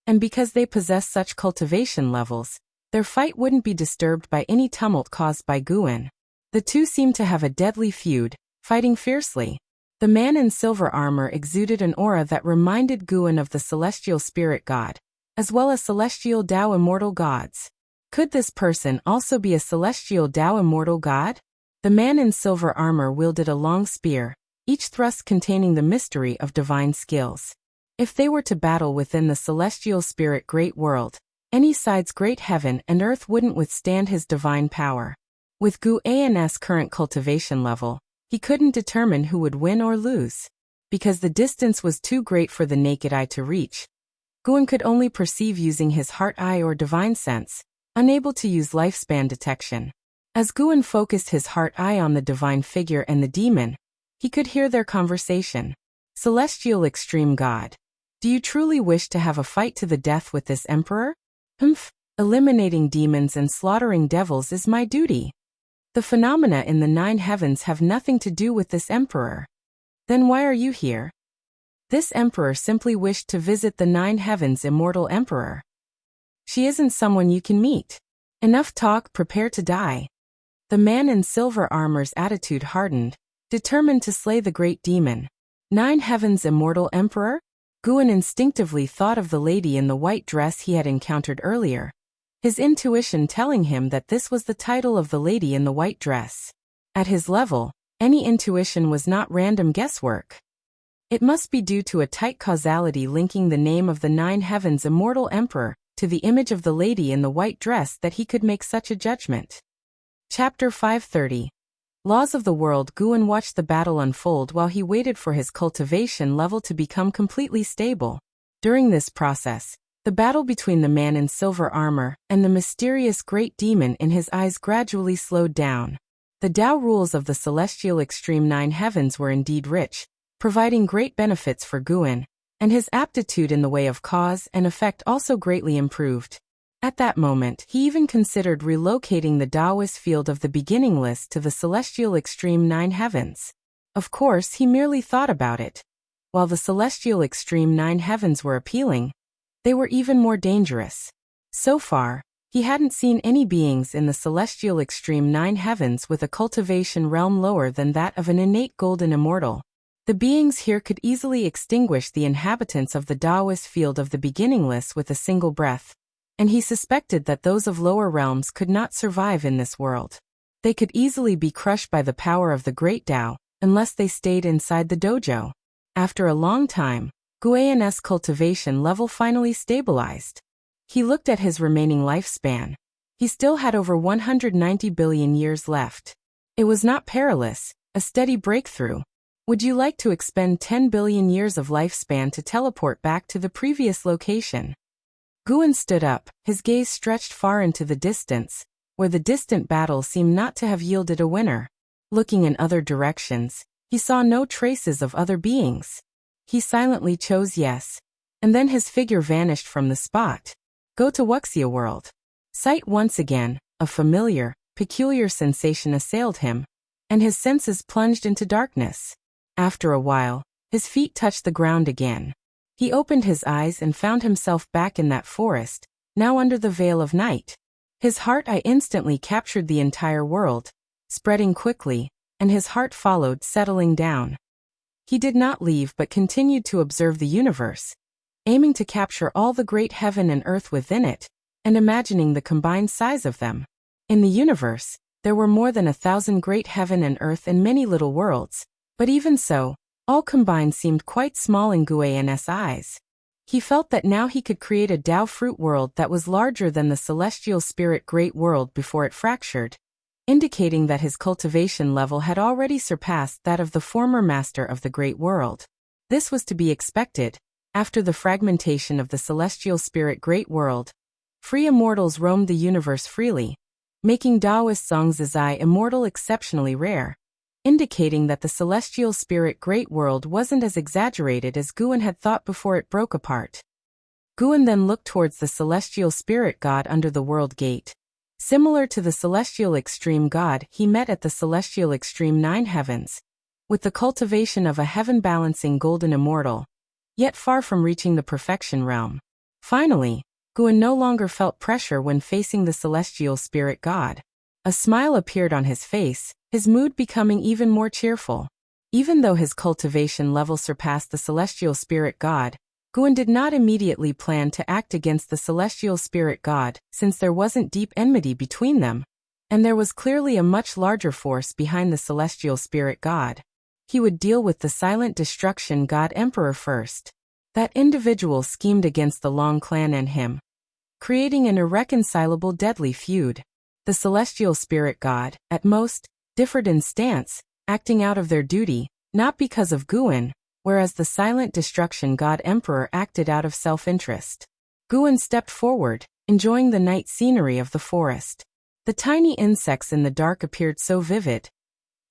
and because they possessed such cultivation levels, their fight wouldn't be disturbed by any tumult caused by Guan. The two seemed to have a deadly feud, fighting fiercely. The man in silver armor exuded an aura that reminded Guan of the celestial spirit god, as well as celestial Dao immortal gods. Could this person also be a celestial Dao immortal god? The man in silver armor wielded a long spear, each thrust containing the mystery of divine skills. If they were to battle within the celestial spirit great world, any side's great heaven and earth wouldn't withstand his divine power. With Guan's current cultivation level, he couldn't determine who would win or lose. Because the distance was too great for the naked eye to reach, Guan could only perceive using his heart eye or divine sense, unable to use lifespan detection. As Guan focused his heart eye on the divine figure and the demon, he could hear their conversation. Celestial Extreme God. Do you truly wish to have a fight to the death with this emperor? Eliminating demons and slaughtering devils is my duty. The phenomena in the 9 heavens have nothing to do with this emperor. Then why are you here? This emperor simply wished to visit the 9 heavens immortal emperor. She isn't someone you can meet. Enough talk, prepare to die. The man in silver armor's attitude hardened, determined to slay the great demon. 9 Heaven's immortal emperor? Guan instinctively thought of the lady in the white dress he had encountered earlier, his intuition telling him that this was the title of the lady in the white dress. At his level, any intuition was not random guesswork. It must be due to a tight causality linking the name of the 9 Heaven's immortal emperor to the image of the lady in the white dress that he could make such a judgment. Chapter 530. Laws of the World. Guan watched the battle unfold while he waited for his cultivation level to become completely stable. During this process, the battle between the man in silver armor and the mysterious great demon in his eyes gradually slowed down. The Tao rules of the celestial extreme 9 Heavens were indeed rich, providing great benefits for Guan, and his aptitude in the way of cause and effect also greatly improved. At that moment, he even considered relocating the Taoist field of the beginning list to the celestial extreme 9 Heavens. Of course, he merely thought about it. While the celestial extreme 9 Heavens were appealing, they were even more dangerous. So far, he hadn't seen any beings in the celestial extreme 9 Heavens with a cultivation realm lower than that of an innate golden immortal. The beings here could easily extinguish the inhabitants of the Taoist field of the beginningless with a single breath, and he suspected that those of lower realms could not survive in this world. They could easily be crushed by the power of the great Tao, unless they stayed inside the dojo. After a long time, Guan's cultivation level finally stabilized. He looked at his remaining lifespan. He still had over 190 billion years left. It was not perilous, a steady breakthrough. Would you like to expend 10 billion years of lifespan to teleport back to the previous location? Guan stood up, his gaze stretched far into the distance, where the distant battle seemed not to have yielded a winner. Looking in other directions, he saw no traces of other beings. He silently chose yes, and then his figure vanished from the spot. Go to Wuxia world. Sight once again, a familiar, peculiar sensation assailed him, and his senses plunged into darkness. After a while, his feet touched the ground again. He opened his eyes and found himself back in that forest, now under the veil of night. His heart eye instantly captured the entire world, spreading quickly, and his heart followed, settling down. He did not leave but continued to observe the universe, aiming to capture all the great heaven and earth within it, and imagining the combined size of them. In the universe, there were more than 1,000 great heaven and earth and many little worlds, but even so, all combined seemed quite small in Guan's eyes. He felt that now he could create a Tao fruit world that was larger than the celestial spirit great world before it fractured, indicating that his cultivation level had already surpassed that of the former master of the great world. This was to be expected. After the fragmentation of the celestial spirit great world, free immortals roamed the universe freely, making Taoist Zhongzhi immortal exceptionally rare, indicating that the celestial spirit great world wasn't as exaggerated as Guan had thought before it broke apart. Guan then looked towards the celestial spirit god under the world gate. Similar to the celestial extreme god he met at the celestial extreme 9 Heavens, with the cultivation of a heaven-balancing golden immortal, yet far from reaching the perfection realm. Finally, Guan no longer felt pressure when facing the celestial spirit god. A smile appeared on his face, his mood becoming even more cheerful. Even though his cultivation level surpassed the celestial spirit god, Guan did not immediately plan to act against the celestial spirit god, since there wasn't deep enmity between them, and there was clearly a much larger force behind the celestial spirit god. He would deal with the silent destruction god emperor first. That individual schemed against the Long clan and him, creating an irreconcilable deadly feud. The celestial spirit god, at most, differed in stance, acting out of their duty, not because of Guan, whereas the silent destruction god emperor acted out of self-interest. Guan stepped forward, enjoying the night scenery of the forest. The tiny insects in the dark appeared so vivid.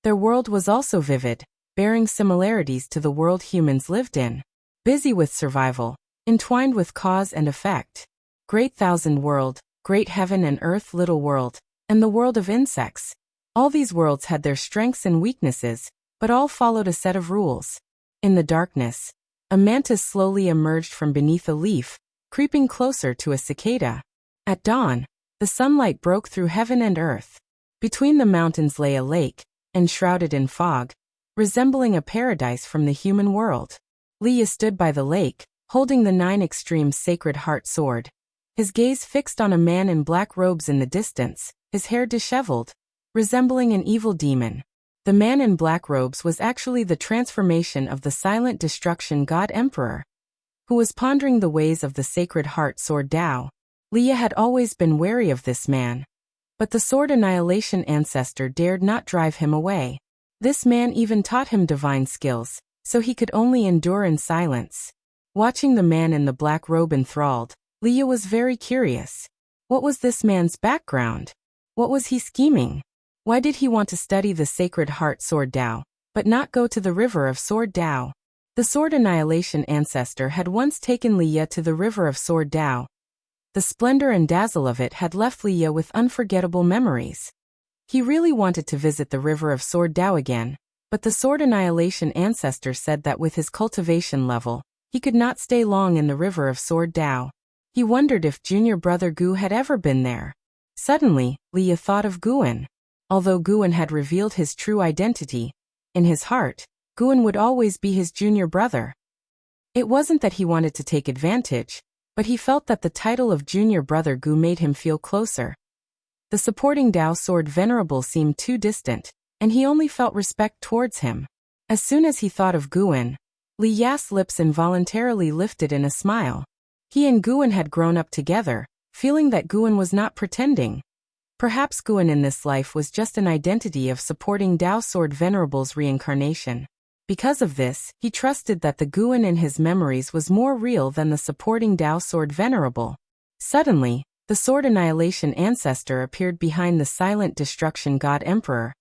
Their world was also vivid, bearing similarities to the world humans lived in. Busy with survival, entwined with cause and effect. Great thousand world, great heaven and earth little world, and the world of insects. All these worlds had their strengths and weaknesses, but all followed a set of rules. In the darkness, a mantis slowly emerged from beneath a leaf, creeping closer to a cicada. At dawn, the sunlight broke through heaven and earth. Between the mountains lay a lake, enshrouded in fog, resembling a paradise from the human world. Leah stood by the lake, holding the 9 Extremes Sacred Heart sword. His gaze fixed on a man in black robes in the distance, his hair disheveled, resembling an evil demon. The man in black robes was actually the transformation of the silent destruction god Emperor, who was pondering the ways of the Sacred Heart sword Tao. Leah had always been wary of this man, but the sword annihilation ancestor dared not drive him away. This man even taught him divine skills, so he could only endure in silence. Watching the man in the black robe enthralled, Leah was very curious. What was this man's background? What was he scheming? Why did he want to study the Sacred Heart sword Tao, but not go to the river of sword Tao? The sword annihilation ancestor had once taken Leah to the river of sword Tao. The splendor and dazzle of it had left Leah with unforgettable memories. He really wanted to visit the river of sword Tao again, but the sword annihilation ancestor said that with his cultivation level, he could not stay long in the river of sword Tao. He wondered if junior brother Gu had ever been there. Suddenly, Leah thought of Guan. Although Guan had revealed his true identity, in his heart, Guan would always be his junior brother. It wasn't that he wanted to take advantage, but he felt that the title of junior brother Gu made him feel closer. The supporting Tao sword venerable seemed too distant, and he only felt respect towards him. As soon as he thought of Guan, Li Ya's lips involuntarily lifted in a smile. He and Guan had grown up together, feeling that Guan was not pretending. Perhaps Guan in this life was just an identity of supporting Tao sword venerable's reincarnation. Because of this, he trusted that the Guan in his memories was more real than the supporting Tao sword venerable. Suddenly, the sword annihilation ancestor appeared behind the silent destruction god Emperor,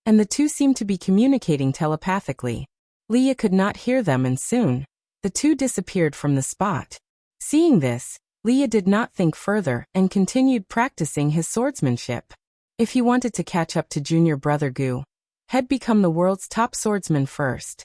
and the two seemed to be communicating telepathically. Leah could not hear them, and soon, the two disappeared from the spot. Seeing this, Leah did not think further and continued practicing his swordsmanship. If he wanted to catch up to junior brother Gu, had become the world's top swordsman first.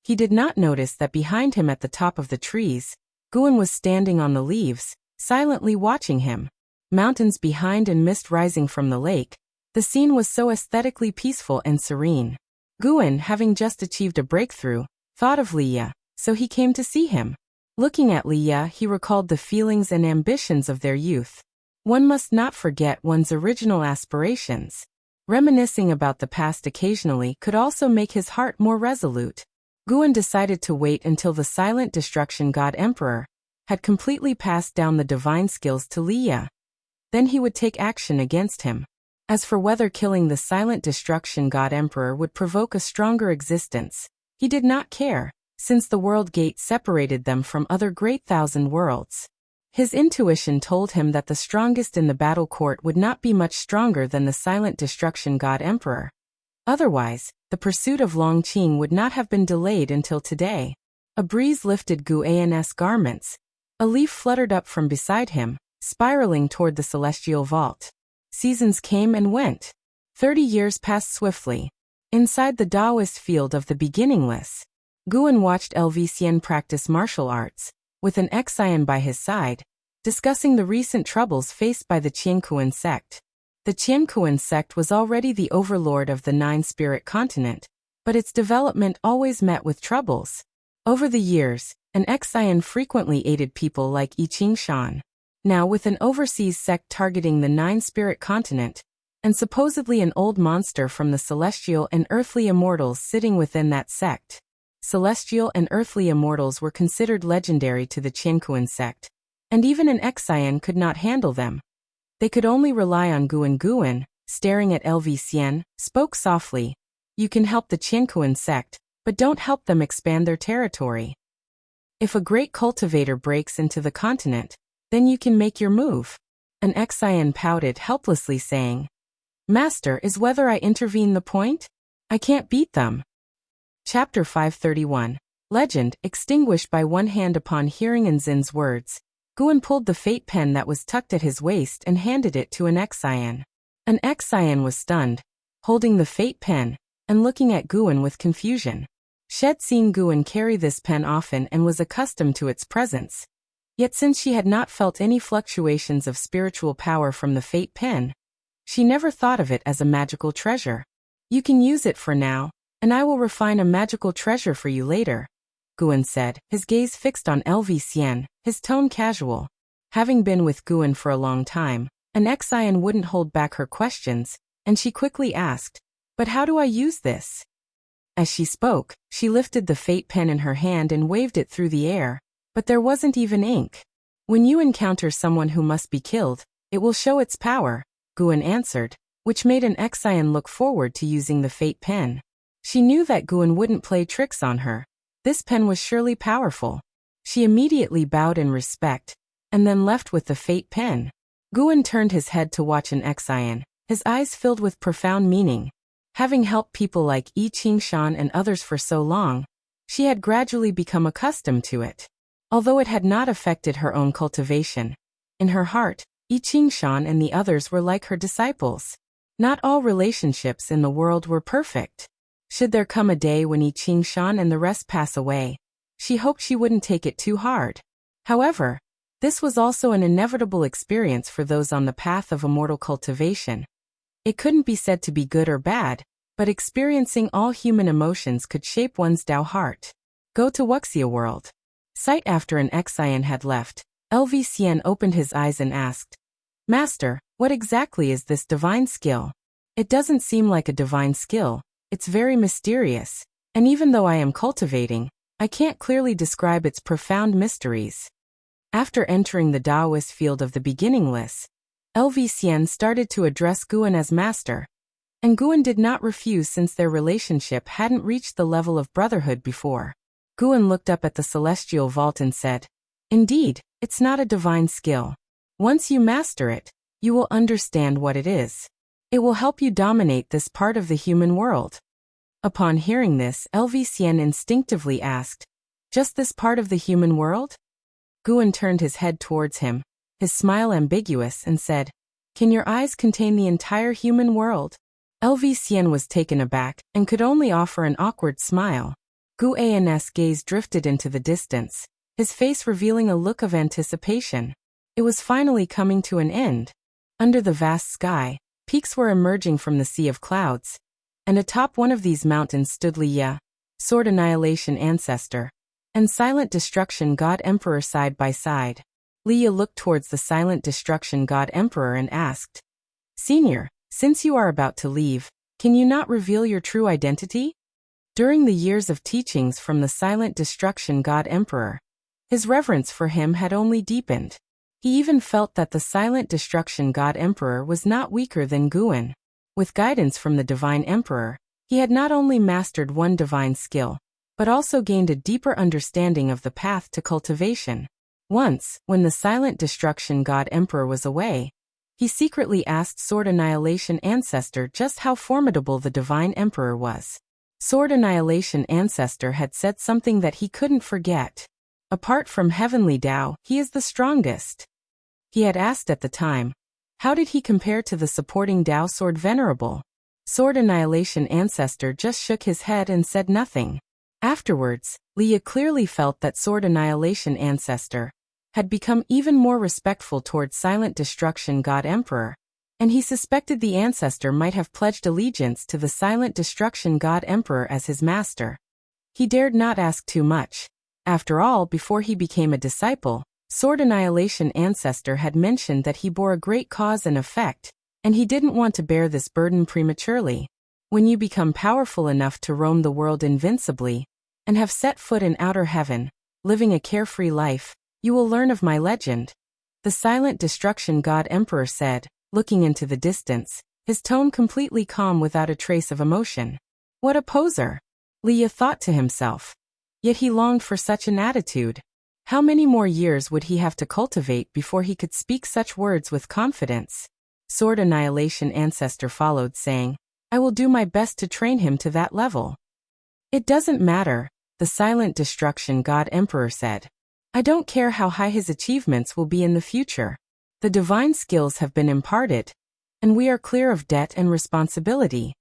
He did not notice that behind him at the top of the trees, Guan was standing on the leaves, silently watching him. Mountains behind and mist rising from the lake, the scene was so aesthetically peaceful and serene. Guan, having just achieved a breakthrough, thought of Leah, so he came to see him. Looking at Leah, he recalled the feelings and ambitions of their youth. One must not forget one's original aspirations. Reminiscing about the past occasionally could also make his heart more resolute. Guan decided to wait until the silent destruction god Emperor had completely passed down the divine skills to Leah. Then he would take action against him. As for whether killing the silent destruction god Emperor would provoke a stronger existence, he did not care, since the world gate separated them from other great thousand worlds. His intuition told him that the strongest in the battle court would not be much stronger than the silent destruction god Emperor. Otherwise, the pursuit of Long Qing would not have been delayed until today. A breeze lifted Guan's garments. A leaf fluttered up from beside him, spiraling toward the celestial vault. Seasons came and went. 30 years passed swiftly. Inside the Taoist field of the beginningless, Guan watched Lv practice martial arts, with an Xian by his side, discussing the recent troubles faced by the Qiankuan sect. The Qiankuan sect was already the overlord of the 9-spirit continent, but its development always met with troubles. Over the years, an Xian frequently aided people like Yi Qingshan. Now with an overseas sect targeting the 9-spirit continent, and supposedly an old monster from the celestial and earthly immortals sitting within that sect. Celestial and earthly immortals were considered legendary to the Qiankuan sect, and even an Xian could not handle them. They could only rely on Guan. Guan, staring at Lv, spoke softly. You can help the Qiankuan sect, but don't help them expand their territory. If a great cultivator breaks into the continent, then you can make your move. An Xian pouted helplessly, saying, Master, is whether I intervene the point? I can't beat them. Chapter 531. Legend, extinguished by one hand upon hearing Enzin's words. Guan pulled the fate pen that was tucked at his waist and handed it to an Xian. An Xian was stunned, holding the fate pen, and looking at Guan with confusion. She had seen Guan carry this pen often and was accustomed to its presence. Yet since she had not felt any fluctuations of spiritual power from the fate pen, She never thought of it as a magical treasure. You can use it for now, and I will refine a magical treasure for you later, Guan said, his gaze fixed on Lv-Xian, his tone casual. Having been with Guan for a long time, an Xian wouldn't hold back her questions, and she quickly asked, "But how do I use this?" As she spoke, she lifted the fate pen in her hand and waved it through the air, but there wasn't even ink. "When you encounter someone who must be killed, it will show its power," Guan answered, which made an Xian look forward to using the fate pen. She knew that Guan wouldn't play tricks on her. This pen was surely powerful. She immediately bowed in respect, and then left with the fate pen. Guan turned his head to watch an Xian, his eyes filled with profound meaning. Having helped people like Yi Qingshan and others for so long, she had gradually become accustomed to it. Although it had not affected her own cultivation, in her heart, Yi Qingshan and the others were like her disciples. Not all relationships in the world were perfect. Should there come a day when Yi Qingshan and the rest pass away, she hoped she wouldn't take it too hard. However, this was also an inevitable experience for those on the path of immortal cultivation. It couldn't be said to be good or bad, but experiencing all human emotions could shape one's Tao heart. Go to Wuxia world. Sight after an Xian had left, Lv-Xian opened his eyes and asked, "Master, what exactly is this divine skill? It doesn't seem like a divine skill, it's very mysterious, and even though I am cultivating, I can't clearly describe its profound mysteries." After entering the Taoist field of the beginningless, Lv-Xian started to address Guan as master, and Guan did not refuse since their relationship hadn't reached the level of brotherhood before. Guan looked up at the celestial vault and said, "Indeed, it's not a divine skill. Once you master it, you will understand what it is. It will help you dominate this part of the human world." Upon hearing this, Lv-Xian instinctively asked, "Just this part of the human world?" Guan turned his head towards him, his smile ambiguous, and said, "Can your eyes contain the entire human world?" Lv-Xian was taken aback and could only offer an awkward smile. Guan's gaze drifted into the distance, his face revealing a look of anticipation. It was finally coming to an end. Under the vast sky, peaks were emerging from the sea of clouds, and atop one of these mountains stood Liya, Sword Annihilation Ancestor, and Silent Destruction God Emperor side by side. Liya looked towards the Silent Destruction God Emperor and asked, "Senior, since you are about to leave, can you not reveal your true identity?" During the years of teachings from the Silent Destruction God Emperor, his reverence for him had only deepened. He even felt that the Silent Destruction God Emperor was not weaker than Guan. With guidance from the Divine Emperor, he had not only mastered one divine skill, but also gained a deeper understanding of the path to cultivation. Once, when the Silent Destruction God Emperor was away, he secretly asked Sword Annihilation Ancestor just how formidable the Divine Emperor was. Sword Annihilation Ancestor had said something that he couldn't forget. Apart from Heavenly Tao, he is the strongest. He had asked at the time, how did he compare to the supporting Tao Sword Venerable? Sword Annihilation Ancestor just shook his head and said nothing. Afterwards, Liya clearly felt that Sword Annihilation Ancestor had become even more respectful towards Silent Destruction God Emperor, and he suspected the ancestor might have pledged allegiance to the Silent Destruction God Emperor as his master. He dared not ask too much. After all, before he became a disciple, Sword Annihilation Ancestor had mentioned that he bore a great cause and effect, and he didn't want to bear this burden prematurely. When you become powerful enough to roam the world invincibly, and have set foot in outer heaven, living a carefree life, you will learn of my legend, the Silent Destruction God Emperor said, looking into the distance, his tone completely calm without a trace of emotion. What a poser! Liya thought to himself. Yet he longed for such an attitude. How many more years would he have to cultivate before he could speak such words with confidence? Sword Annihilation Ancestor followed, saying, "I will do my best to train him to that level." "It doesn't matter," the Silent Destruction God Emperor said. "I don't care how high his achievements will be in the future. The divine skills have been imparted, and we are clear of debt and responsibility."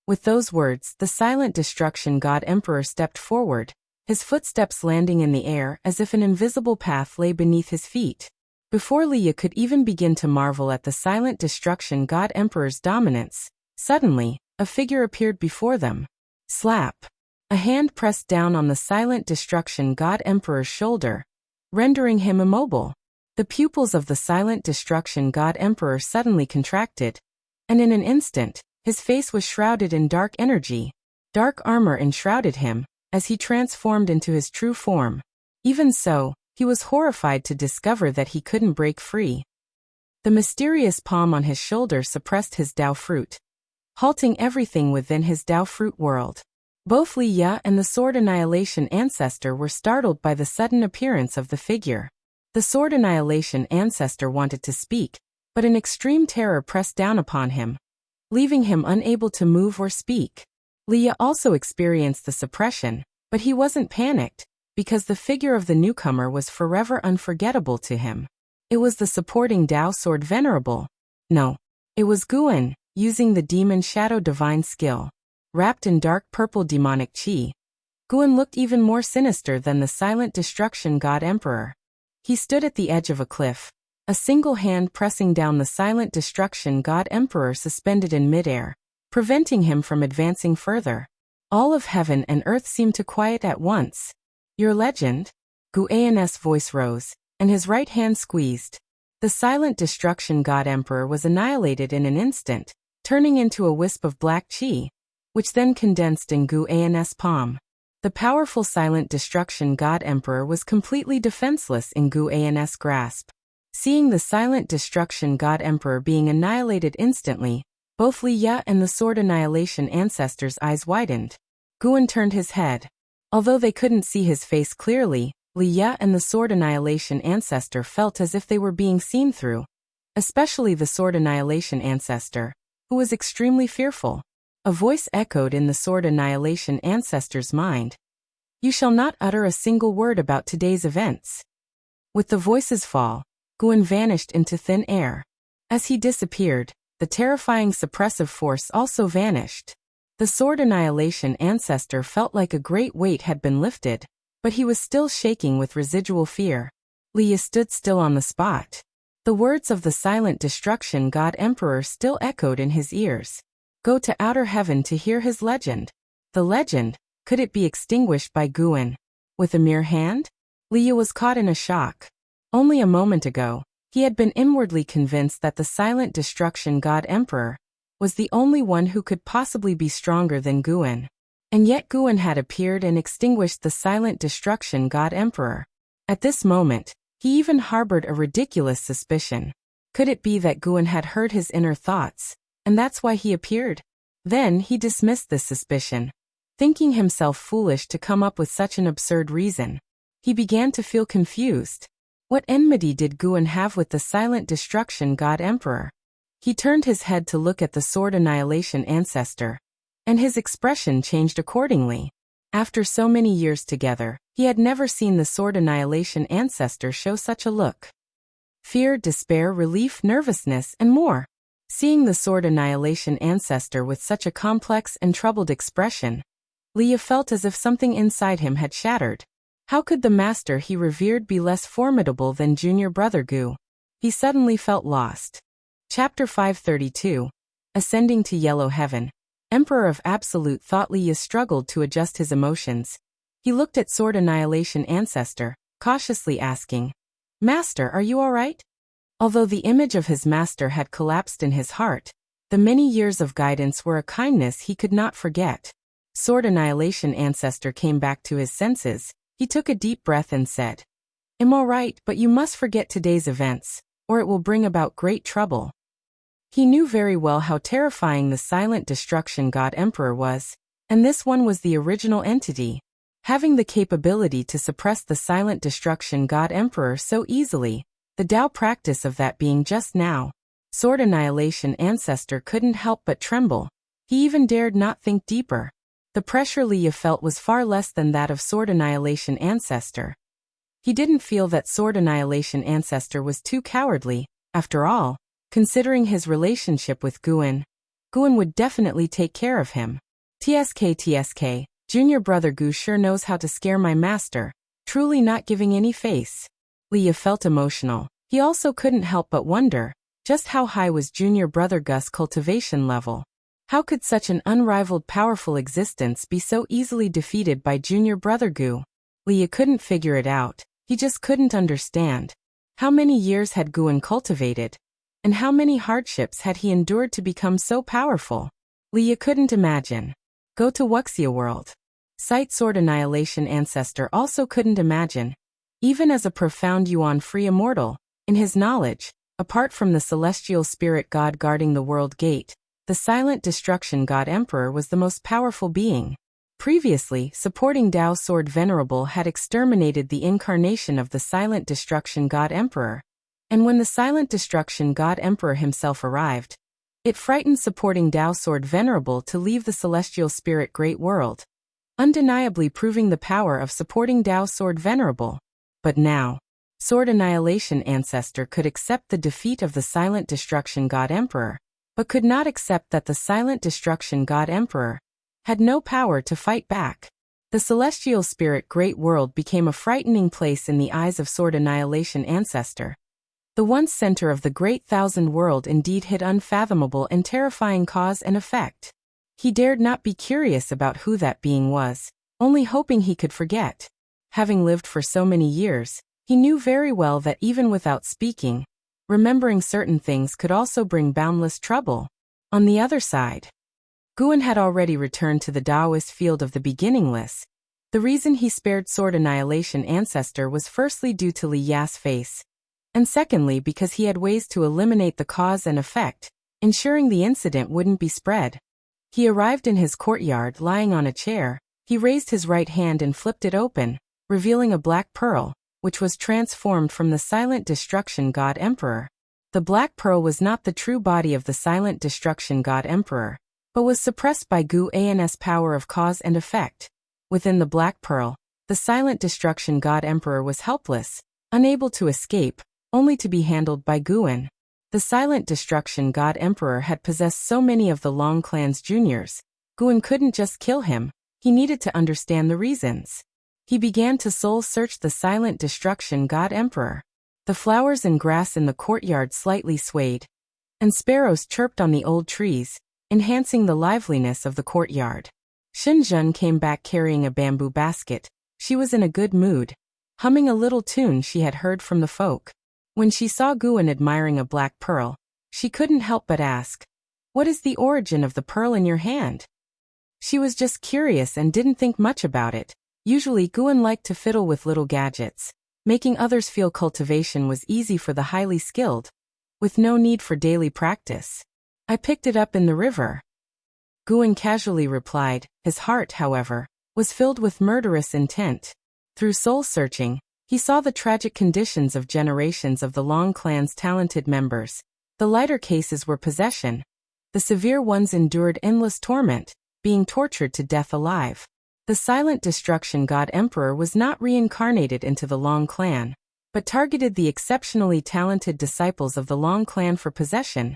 With those words, the Silent Destruction God Emperor stepped forward, his footsteps landing in the air as if an invisible path lay beneath his feet. Before Leah could even begin to marvel at the silent destruction god emperor's dominance, suddenly, a figure appeared before them. Slap! A hand pressed down on the silent destruction god emperor's shoulder, rendering him immobile. The pupils of the silent destruction god emperor suddenly contracted, and in an instant, his face was shrouded in dark energy. Dark armor enshrouded him, as he transformed into his true form. Even so, he was horrified to discover that he couldn't break free. The mysterious palm on his shoulder suppressed his Dao fruit, halting everything within his Dao fruit world. Both Leah and the Sword Annihilation Ancestor were startled by the sudden appearance of the figure. The Sword Annihilation Ancestor wanted to speak, but an extreme terror pressed down upon him, leaving him unable to move or speak. Leah also experienced the suppression, but he wasn't panicked, because the figure of the newcomer was forever unforgettable to him. It was the supporting Dao Sword Venerable. No, it was Guan, using the Demon Shadow Divine skill. Wrapped in dark purple demonic chi, Guan looked even more sinister than the silent destruction god emperor. He stood at the edge of a cliff, a single hand pressing down the silent destruction god emperor suspended in midair, preventing him from advancing further. All of heaven and earth seemed to quiet at once. Your legend? Guan's voice rose, and his right hand squeezed. The silent destruction god emperor was annihilated in an instant, turning into a wisp of black chi, which then condensed in Guan's palm. The powerful silent destruction god emperor was completely defenseless in Guan's grasp. Seeing the silent destruction god emperor being annihilated instantly, both Leah and the Sword Annihilation Ancestor's eyes widened. Guan turned his head. Although they couldn't see his face clearly, Leah and the Sword Annihilation Ancestor felt as if they were being seen through. Especially the Sword Annihilation Ancestor, who was extremely fearful. A voice echoed in the Sword Annihilation Ancestor's mind. You shall not utter a single word about today's events. With the voice's fall, Guan vanished into thin air. As he disappeared, the terrifying suppressive force also vanished. The Sword Annihilation Ancestor felt like a great weight had been lifted, but he was still shaking with residual fear. Leah stood still on the spot. The words of the silent destruction god emperor still echoed in his ears. Go to outer heaven to hear his legend. The legend, could it be extinguished by Guan? With a mere hand? Leah was caught in a shock. Only a moment ago, he had been inwardly convinced that the silent destruction god emperor was the only one who could possibly be stronger than Guan. And yet Guan had appeared and extinguished the silent destruction god emperor. At this moment, he even harbored a ridiculous suspicion. Could it be that Guan had heard his inner thoughts, and that's why he appeared? Then he dismissed this suspicion, thinking himself foolish to come up with such an absurd reason. He began to feel confused. What enmity did Guan have with the silent destruction god emperor? He turned his head to look at the Sword Annihilation Ancestor, and his expression changed accordingly. After so many years together, he had never seen the Sword Annihilation Ancestor show such a look. Fear, despair, relief, nervousness, and more. Seeing the Sword Annihilation Ancestor with such a complex and troubled expression, Leah felt as if something inside him had shattered. How could the master he revered be less formidable than junior brother Gu? He suddenly felt lost. Chapter 532. Ascending to Yellow Heaven. Emperor of Absolute thought. Leah struggled to adjust his emotions. He looked at Sword Annihilation Ancestor, cautiously asking, Master, are you all right? Although the image of his master had collapsed in his heart, the many years of guidance were a kindness he could not forget. Sword Annihilation Ancestor came back to his senses. He took a deep breath and said, I'm all right, but you must forget today's events, or it will bring about great trouble. He knew very well how terrifying the silent destruction god emperor was, and this one was the original entity, having the capability to suppress the silent destruction god emperor so easily. The Tao practice of that being just now. Sword Annihilation Ancestor couldn't help but tremble. He even dared not think deeper. The pressure Leah felt was far less than that of Sword Annihilation Ancestor. He didn't feel that Sword Annihilation Ancestor was too cowardly. After all, considering his relationship with Guan, Guan would definitely take care of him. TSK, junior brother Gu sure knows how to scare my master, truly not giving any face. Leah felt emotional. He also couldn't help but wonder, just how high was junior brother Gus' cultivation level? How could such an unrivaled powerful existence be so easily defeated by junior brother Gu? Leah couldn't figure it out, he just couldn't understand. How many years had Guan cultivated? And how many hardships had he endured to become so powerful? Leah couldn't imagine. Go to Wuxia world. Sight Sword Annihilation Ancestor also couldn't imagine. Even as a profound Yuan-free immortal, in his knowledge, apart from the celestial spirit god guarding the world gate, the silent destruction god Emperor was the most powerful being. Previously, supporting Dao Sword Venerable had exterminated the incarnation of the silent destruction god Emperor, and when the silent destruction god Emperor himself arrived, it frightened supporting Dao Sword Venerable to leave the celestial spirit great world, undeniably proving the power of supporting Dao Sword Venerable. But now, Sword Annihilation Ancestor could accept the defeat of the silent destruction god Emperor, but could not accept that the silent destruction god Emperor had no power to fight back. The celestial spirit great world became a frightening place in the eyes of Sword Annihilation Ancestor. The once center of the great thousand world indeed hid unfathomable and terrifying cause and effect. He dared not be curious about who that being was, only hoping he could forget. Having lived for so many years, he knew very well that even without speaking, remembering certain things could also bring boundless trouble. On the other side, Guan had already returned to the Taoist field of the beginningless. The reason he spared Sword Annihilation Ancestor was firstly due to Li Ya's face, and secondly because he had ways to eliminate the cause and effect, ensuring the incident wouldn't be spread. He arrived in his courtyard lying on a chair. He raised his right hand and flipped it open, revealing a black pearl, which was transformed from the silent destruction god Emperor. The black pearl was not the true body of the silent destruction god Emperor, but was suppressed by Gu An's power of cause and effect. Within the black pearl, the silent destruction god Emperor was helpless, unable to escape, only to be handled by Guan. The silent destruction god Emperor had possessed so many of the Long clan's juniors. Guan couldn't just kill him, he needed to understand the reasons. He began to soul-search the silent destruction god Emperor. The flowers and grass in the courtyard slightly swayed, and sparrows chirped on the old trees, enhancing the liveliness of the courtyard. Xinjun came back carrying a bamboo basket. She was in a good mood, humming a little tune she had heard from the folk. When she saw Guan admiring a black pearl, she couldn't help but ask, "What is the origin of the pearl in your hand?" She was just curious and didn't think much about it. Usually Guan liked to fiddle with little gadgets, making others feel cultivation was easy for the highly skilled, with no need for daily practice. "I picked it up in the river," Guan casually replied. His heart, however, was filled with murderous intent. Through soul-searching, he saw the tragic conditions of generations of the Long clan's talented members. The lighter cases were possession. The severe ones endured endless torment, being tortured to death alive. The silent destruction god Emperor was not reincarnated into the Long clan, but targeted the exceptionally talented disciples of the Long clan for possession,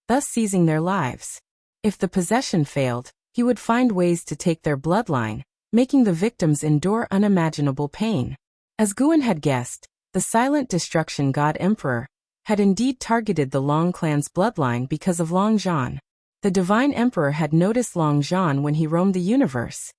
thus seizing their lives. If the possession failed, he would find ways to take their bloodline, making the victims endure unimaginable pain. As Guan had guessed, the silent destruction god Emperor had indeed targeted the Long clan's bloodline because of Long Zhan. The divine emperor had noticed Long Zhan when he roamed the universe.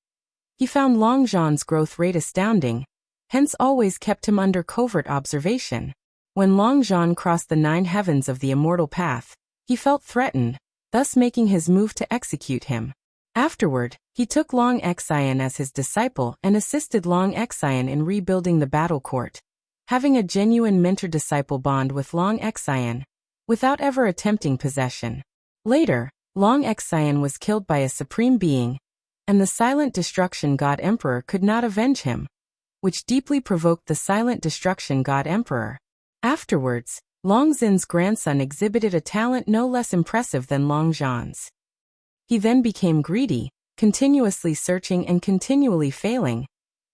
He found Long Zhan's growth rate astounding, hence always kept him under covert observation. When Long Zhan crossed the 9 heavens of the immortal path, he felt threatened, thus making his move to execute him. Afterward, he took Long Xian as his disciple and assisted Long Xian in rebuilding the battle court, having a genuine mentor-disciple bond with Long Xian, without ever attempting possession. Later, Long Xian was killed by a supreme being, and the silent destruction god Emperor could not avenge him, which deeply provoked the silent destruction god Emperor. Afterwards, Long Xin's grandson exhibited a talent no less impressive than Long Zhan's. He then became greedy, continuously searching and continually failing,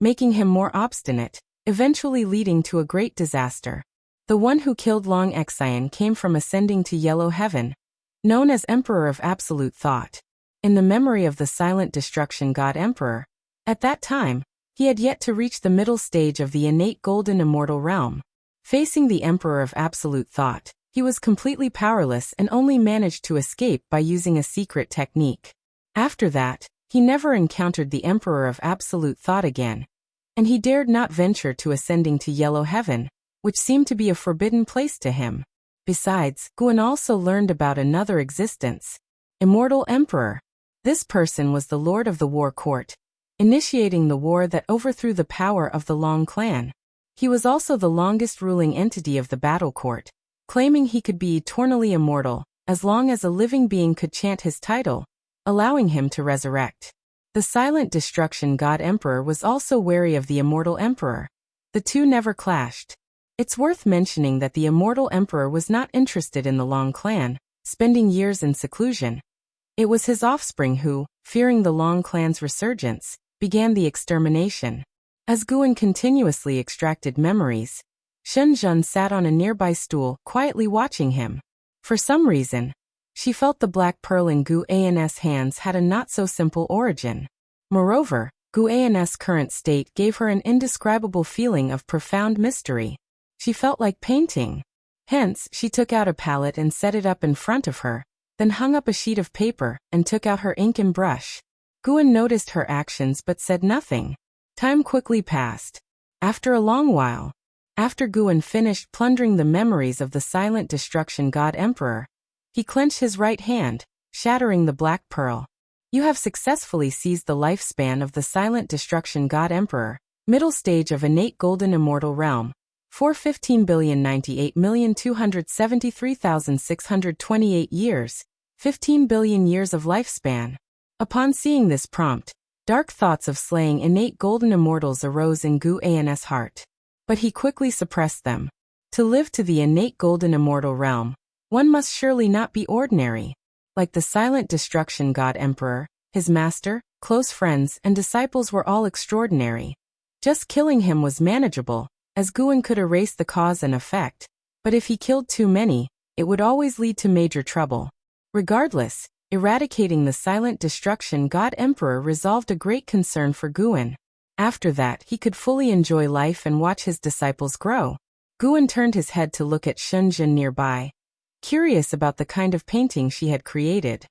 making him more obstinate, eventually leading to a great disaster. The one who killed Long Xian came from ascending to Yellow Heaven, known as Emperor of Absolute Thought. In the memory of the silent destruction god Emperor, at that time, he had yet to reach the middle stage of the innate golden immortal realm. Facing the Emperor of Absolute Thought, he was completely powerless and only managed to escape by using a secret technique. After that, he never encountered the Emperor of Absolute Thought again, and he dared not venture to ascending to Yellow Heaven, which seemed to be a forbidden place to him. Besides, Guan also learned about another existence, Immortal Emperor. This person was the Lord of the War Court, initiating the war that overthrew the power of the Long clan. He was also the longest ruling entity of the Battle Court, claiming he could be eternally immortal, as long as a living being could chant his title, allowing him to resurrect. The Silent Destruction God Emperor was also wary of the Immortal Emperor. The two never clashed. It's worth mentioning that the Immortal Emperor was not interested in the Long clan, spending years in seclusion. It was his offspring who, fearing the Long clan's resurgence, began the extermination. As Guan continuously extracted memories, Shenzhen sat on a nearby stool, quietly watching him. For some reason, she felt the black pearl in Guan's hands had a not-so-simple origin. Moreover, Guan's current state gave her an indescribable feeling of profound mystery. She felt like painting. Hence, she took out a palette and set it up in front of her, then hung up a sheet of paper and took out her ink and brush. Guan noticed her actions but said nothing. Time quickly passed. After a long while, after Guan finished plundering the memories of the Silent Destruction God Emperor, he clenched his right hand, shattering the black pearl. You have successfully seized the lifespan of the Silent Destruction God Emperor, middle stage of innate golden immortal realm, 415,098,273,628 years, 15 billion years of lifespan. Upon seeing this prompt, dark thoughts of slaying innate golden immortals arose in Guan's heart. But he quickly suppressed them. To live to the innate golden immortal realm, one must surely not be ordinary. Like the Silent Destruction God Emperor, his master, close friends, and disciples were all extraordinary. Just killing him was manageable, as Guan could erase the cause and effect, but if he killed too many, it would always lead to major trouble. Regardless, eradicating the Silent Destruction God Emperor resolved a great concern for Guan. After that, he could fully enjoy life and watch his disciples grow. Guan turned his head to look at Shenzhen nearby, curious about the kind of painting she had created.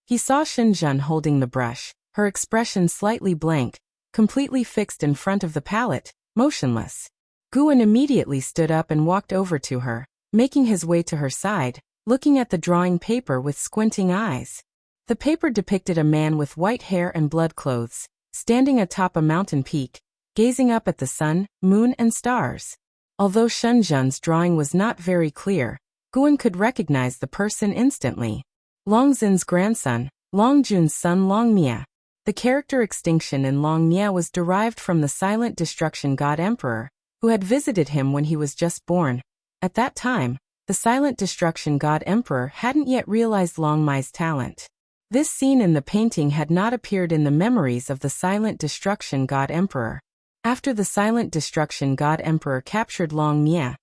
He saw Shenzhen holding the brush, her expression slightly blank, completely fixed in front of the palette, motionless. Guan immediately stood up and walked over to her, making his way to her side, looking at the drawing paper with squinting eyes. The paper depicted a man with white hair and blood clothes, standing atop a mountain peak, gazing up at the sun, moon, and stars. Although Shenzhen's drawing was not very clear, Guan could recognize the person instantly. Longzhen's grandson, Longjun's son Longmia. The character extinction in Longmia was derived from the Silent Destruction God Emperor, who had visited him when he was just born. At that time, the Silent Destruction God Emperor hadn't yet realized Longmia's talent. This scene in the painting had not appeared in the memories of the Silent Destruction God Emperor. After the Silent Destruction God Emperor captured Longmia,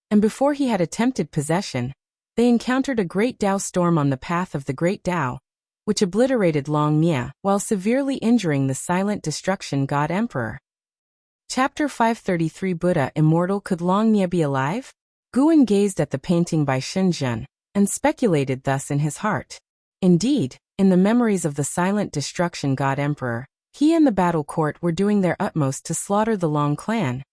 and before he had attempted possession, they encountered a great Tao storm on the path of the Great Tao, which obliterated Longmia while severely injuring the Silent Destruction God Emperor. Chapter 533 Buddha Immortal. Could Longmia be alive? Guan gazed at the painting by Shenzhen, and speculated thus in his heart. Indeed, in the memories of the Silent Destruction God Emperor, he and the Battle Court were doing their utmost to slaughter the Long clan.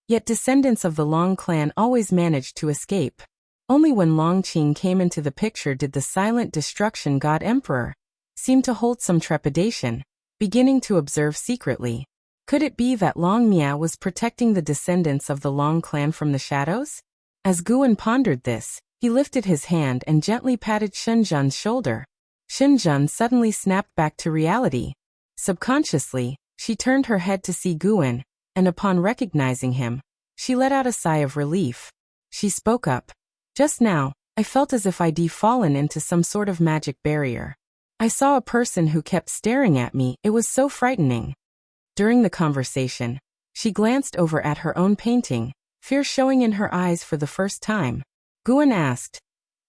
Yet descendants of the Long clan always managed to escape. Only when Longqing came into the picture did the Silent Destruction God Emperor seem to hold some trepidation, beginning to observe secretly. Could it be that Longmia was protecting the descendants of the Long clan from the shadows? As Guan pondered this, he lifted his hand and gently patted Shenzhen's shoulder. Shenzhen suddenly snapped back to reality. Subconsciously, she turned her head to see Guan, and upon recognizing him, she let out a sigh of relief. She spoke up. Just now, I felt as if I'd fallen into some sort of magic barrier. I saw a person who kept staring at me. It was so frightening. During the conversation, she glanced over at her own painting, fear showing in her eyes for the first time. Guan asked,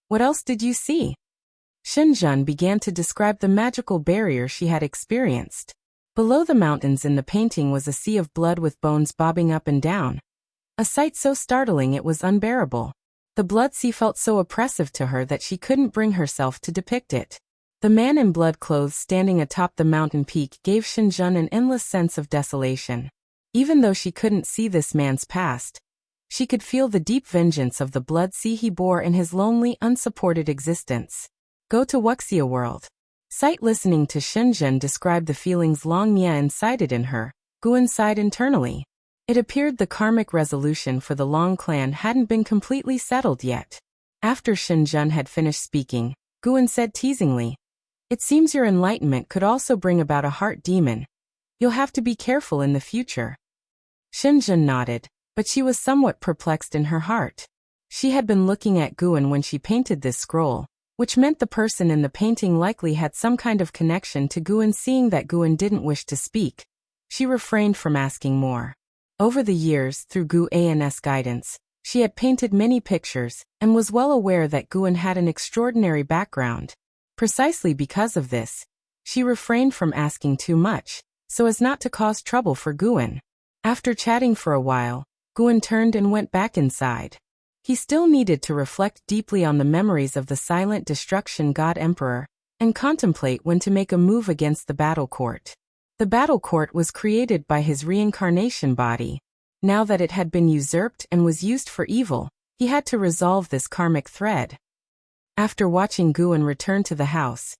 "What else did you see?" Shenzhen began to describe the magical barrier she had experienced. Below the mountains in the painting was a sea of blood with bones bobbing up and down. A sight so startling it was unbearable. The blood sea felt so oppressive to her that she couldn't bring herself to depict it. The man in blood clothes standing atop the mountain peak gave Shinjun an endless sense of desolation. Even though she couldn't see this man's past, she could feel the deep vengeance of the blood sea he bore in his lonely, unsupported existence. Go to Wuxia world. Sight listening to Shinjun describe the feelings Long Mia incited in her, Guan sighed internally. It appeared the karmic resolution for the Long clan hadn't been completely settled yet. After Shinjun had finished speaking, Guan said teasingly, "It seems your enlightenment could also bring about a heart demon. You'll have to be careful in the future." Shinjun nodded, but she was somewhat perplexed in her heart. She had been looking at Guan when she painted this scroll, which meant the person in the painting likely had some kind of connection to Guan. Seeing that Guan didn't wish to speak, she refrained from asking more. Over the years, through Guan's guidance, she had painted many pictures, and was well aware that Guan had an extraordinary background. Precisely because of this, she refrained from asking too much, so as not to cause trouble for Guan. After chatting for a while, Guan turned and went back inside. He still needed to reflect deeply on the memories of the silent destruction god emperor, and contemplate when to make a move against the battle court. The battle court was created by his reincarnation body. Now that it had been usurped and was used for evil, he had to resolve this karmic thread. After watching Guan return to the house,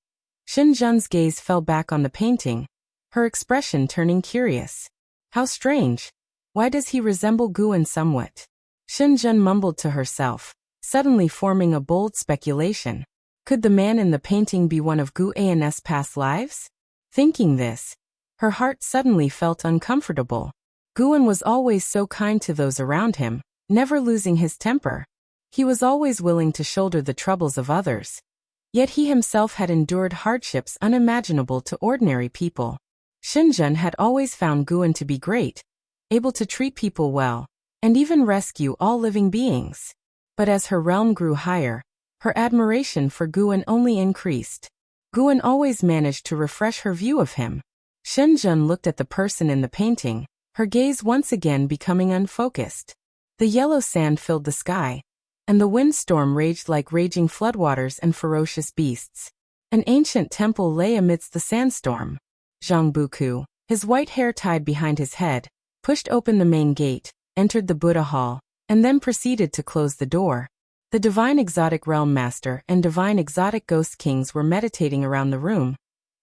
Shinjun's gaze fell back on the painting, her expression turning curious. How strange. Why does he resemble Guan somewhat? Shinjun mumbled to herself, suddenly forming a bold speculation. Could the man in the painting be one of Guan's past lives? Thinking this, her heart suddenly felt uncomfortable. Guan was always so kind to those around him, never losing his temper. He was always willing to shoulder the troubles of others. Yet he himself had endured hardships unimaginable to ordinary people. Shinjun had always found Guan to be great, able to treat people well, and even rescue all living beings. But as her realm grew higher, her admiration for Guan only increased. Guan always managed to refresh her view of him. Shinjun looked at the person in the painting, her gaze once again becoming unfocused. The yellow sand filled the sky, and the windstorm raged like raging floodwaters and ferocious beasts. An ancient temple lay amidst the sandstorm. Zhang Buku, his white hair tied behind his head, pushed open the main gate, entered the Buddha hall, and then proceeded to close the door. The Divine Exotic Realm Master and Divine Exotic Ghost Kings were meditating around the room,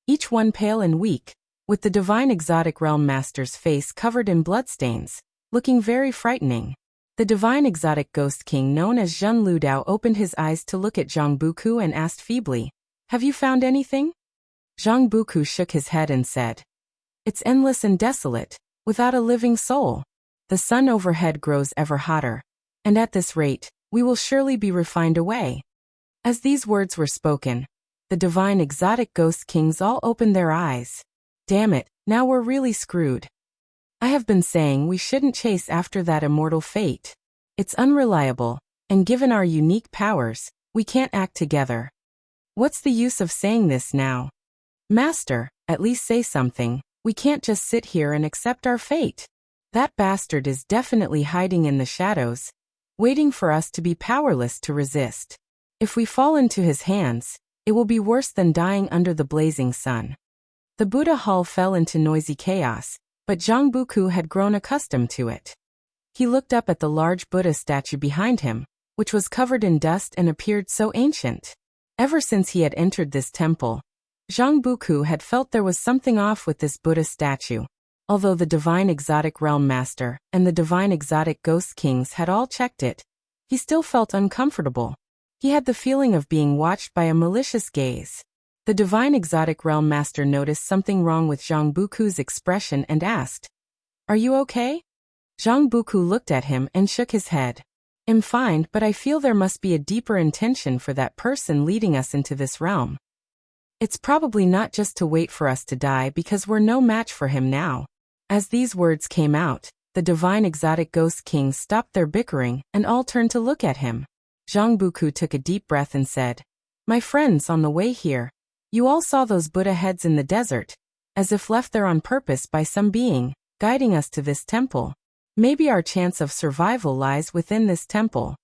each one pale and weak, with the Divine Exotic Realm Master's face covered in bloodstains, looking very frightening. The Divine Exotic Ghost King known as Zhen Ludao opened his eyes to look at Zhang Buku and asked feebly, "Have you found anything?" Zhang Buku shook his head and said, "It's endless and desolate, without a living soul. The sun overhead grows ever hotter, and at this rate, we will surely be refined away." As these words were spoken, the Divine Exotic Ghost Kings all opened their eyes. Damn it, now we're really screwed. I have been saying we shouldn't chase after that immortal fate. It's unreliable, and given our unique powers, we can't act together. What's the use of saying this now? Master, at least say something. We can't just sit here and accept our fate. That bastard is definitely hiding in the shadows, waiting for us to be powerless to resist. If we fall into his hands, it will be worse than dying under the blazing sun. The Buddha hall fell into noisy chaos, but Zhang Buku had grown accustomed to it. He looked up at the large Buddha statue behind him, which was covered in dust and appeared so ancient. Ever since he had entered this temple, Zhang Buku had felt there was something off with this Buddha statue. Although the Divine Exotic Realm Master and the Divine Exotic Ghost Kings had all checked it, he still felt uncomfortable. He had the feeling of being watched by a malicious gaze. The Divine Exotic Realm Master noticed something wrong with Zhang Buku's expression and asked, "Are you okay?" Zhang Buku looked at him and shook his head. "I'm fine, but I feel there must be a deeper intention for that person leading us into this realm. It's probably not just to wait for us to die because we're no match for him now." As these words came out, the Divine Exotic Ghost Kings stopped their bickering and all turned to look at him. Zhang Buku took a deep breath and said, "My friends, on the way here, you all saw those Buddha heads in the desert, as if left there on purpose by some being, guiding us to this temple. Maybe our chance of survival lies within this temple.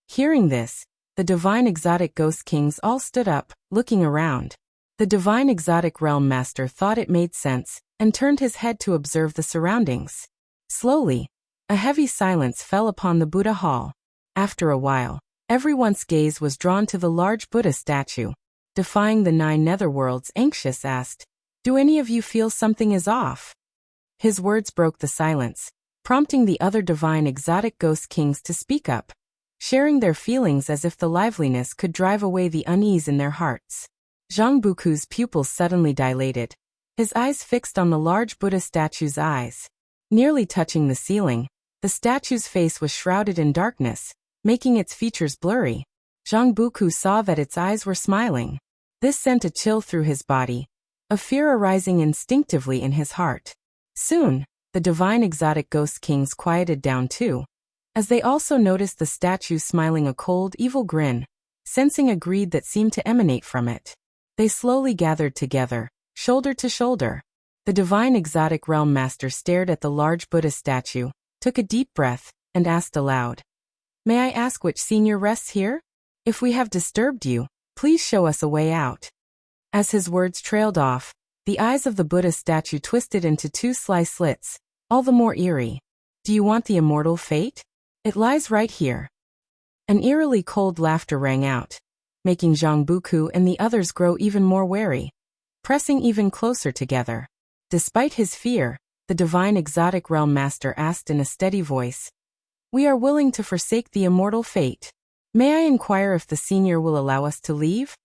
Hearing this, the divine exotic ghost kings all stood up, looking around. The divine exotic realm master thought it made sense, and turned his head to observe the surroundings. Slowly, a heavy silence fell upon the Buddha hall. After a while, everyone's gaze was drawn to the large Buddha statue. Defying the 9 netherworlds, Anxious asked, "Do any of you feel something is off?" His words broke the silence, prompting the other divine exotic ghost kings to speak up, sharing their feelings as if the liveliness could drive away the unease in their hearts. Zhang Buku's pupils suddenly dilated, his eyes fixed on the large Buddha statue's eyes. Nearly touching the ceiling, the statue's face was shrouded in darkness, making its features blurry. Zhang Buku saw that its eyes were smiling. This sent a chill through his body, a fear arising instinctively in his heart. Soon, the divine exotic ghost kings quieted down too, as they also noticed the statue smiling a cold, evil grin, sensing a greed that seemed to emanate from it. They slowly gathered together, shoulder to shoulder. The divine exotic realm master stared at the large Buddha statue, took a deep breath, and asked aloud, "May I ask which senior rests here? If we have disturbed you, please show us a way out." As his words trailed off, the eyes of the Buddha statue twisted into 2 sly slits, all the more eerie. "Do you want the immortal fate? It lies right here." An eerily cold laughter rang out, making Zhang Buku and the others grow even more wary, pressing even closer together. Despite his fear, the divine exotic realm master asked in a steady voice, "We are willing to forsake the immortal fate. May I inquire if the senior will allow us to leave?"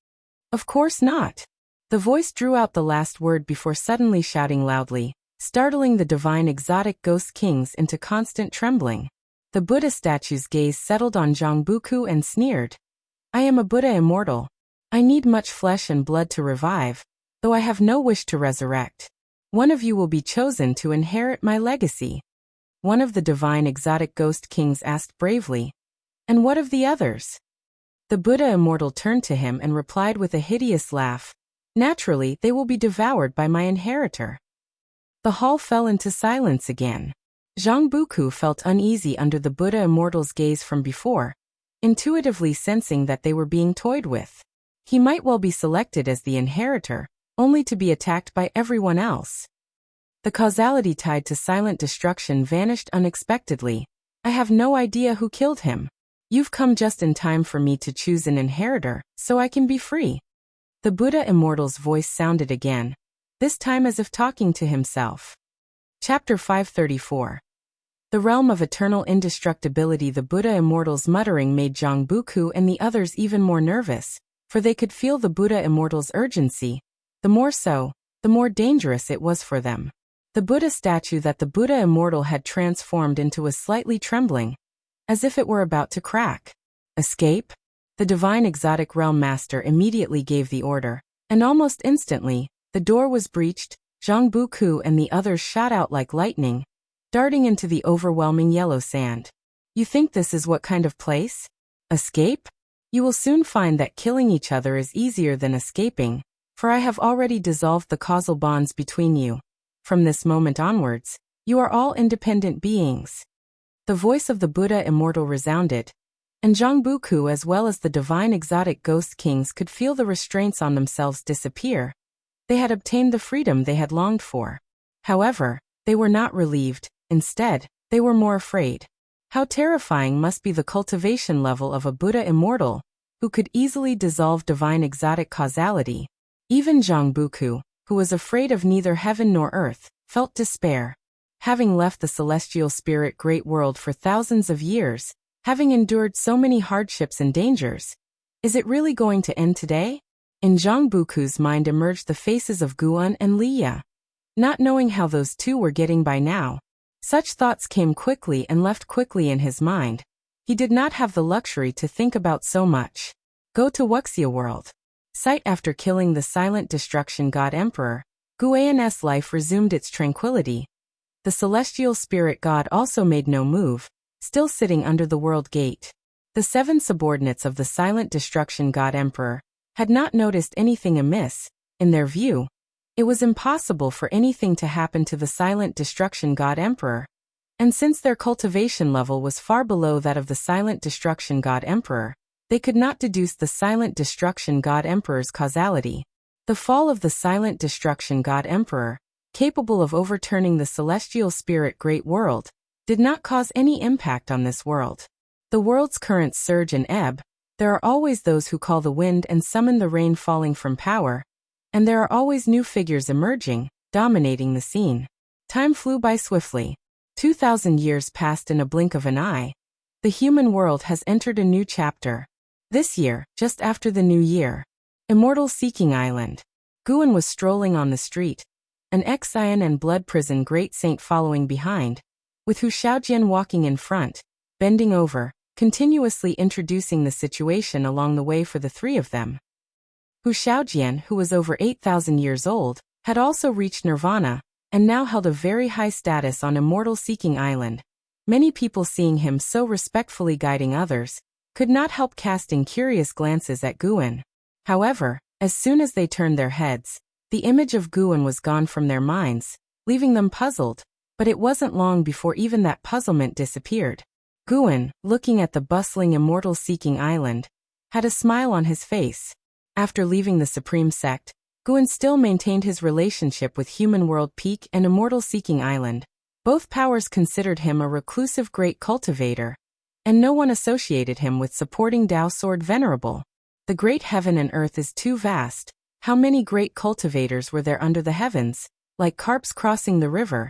"Of course not." The voice drew out the last word before suddenly shouting loudly, startling the divine exotic ghost kings into constant trembling. The Buddha statue's gaze settled on Zhang Buku and sneered, "I am a Buddha immortal. I need much flesh and blood to revive, though I have no wish to resurrect. One of you will be chosen to inherit my legacy." One of the divine exotic ghost kings asked bravely, "And what of the others?" The Buddha immortal turned to him and replied with a hideous laugh, "Naturally, they will be devoured by my inheritor." The hall fell into silence again. Zhang Buku felt uneasy under the Buddha immortal's gaze from before, intuitively sensing that they were being toyed with. He might well be selected as the inheritor, only to be attacked by everyone else. The causality tied to silent destruction vanished unexpectedly. "I have no idea who killed him. You've come just in time for me to choose an inheritor, so I can be free." The Buddha immortal's voice sounded again, this time as if talking to himself. Chapter 534. The realm of eternal indestructibility. The Buddha immortal's muttering made Zhang Buku and the others even more nervous, for they could feel the Buddha immortal's urgency. The more so, the more dangerous it was for them. The Buddha statue that the Buddha immortal had transformed into was slightly trembling, as if it were about to crack. "Escape?" The divine exotic realm master immediately gave the order, and almost instantly, the door was breached. Zhang Buku and the others shot out like lightning, darting into the overwhelming yellow sand. "You think this is what kind of place? Escape? You will soon find that killing each other is easier than escaping, for I have already dissolved the causal bonds between you. From this moment onwards, you are all independent beings." The voice of the Buddha immortal resounded, and Zhang Buku as well as the divine exotic ghost kings could feel the restraints on themselves disappear. They had obtained the freedom they had longed for. However, they were not relieved. Instead, they were more afraid. How terrifying must be the cultivation level of a Buddha immortal, who could easily dissolve divine exotic causality. Even Zhang Buku, who was afraid of neither heaven nor earth, felt despair. Having left the celestial spirit great world for thousands of years, having endured so many hardships and dangers, is it really going to end today? In Zhang Buku's mind emerged the faces of Guan and Liya. Not knowing how those two were getting by now, such thoughts came quickly and left quickly in his mind. He did not have the luxury to think about so much. Go to Wuxia world. Sight after killing the silent destruction god emperor, Guan's life resumed its tranquility. The celestial spirit god also made no move, still sitting under the world gate. The 7 subordinates of the silent destruction god emperor had not noticed anything amiss. In their view, it was impossible for anything to happen to the silent destruction god emperor, And since their cultivation level was far below that of the Silent Destruction God Emperor, they could not deduce the Silent Destruction God Emperor's causality. The fall of the Silent Destruction God Emperor, capable of overturning the celestial spirit great world, did not cause any impact on this world. The world's currents surge and ebb, there are always those who call the wind and summon the rain falling from power, and there are always new figures emerging, dominating the scene. Time flew by swiftly. 2,000 years passed in a blink of an eye. The human world has entered a new chapter. This year, just after the new year, Immortal Seeking Island. Guan was strolling on the street, an ex-Xian and blood prison great saint following behind, with Hu Shaojian walking in front, bending over, continuously introducing the situation along the way for the three of them. Hu Shaojian, who was over 8,000 years old, had also reached nirvana, and now held a very high status on Immortal Seeking Island. Many people seeing him so respectfully guiding others, could not help casting curious glances at Guan. However, as soon as they turned their heads, the image of Guan was gone from their minds, leaving them puzzled, but it wasn't long before even that puzzlement disappeared. Guan, looking at the bustling Immortal Seeking Island, had a smile on his face. After leaving the Supreme Sect, Guan still maintained his relationship with Human World Peak and Immortal Seeking Island. Both powers considered him a reclusive great cultivator, and no one associated him with supporting Dao Sword Venerable. The great heaven and earth is too vast. How many great cultivators were there under the heavens, like carps crossing the river?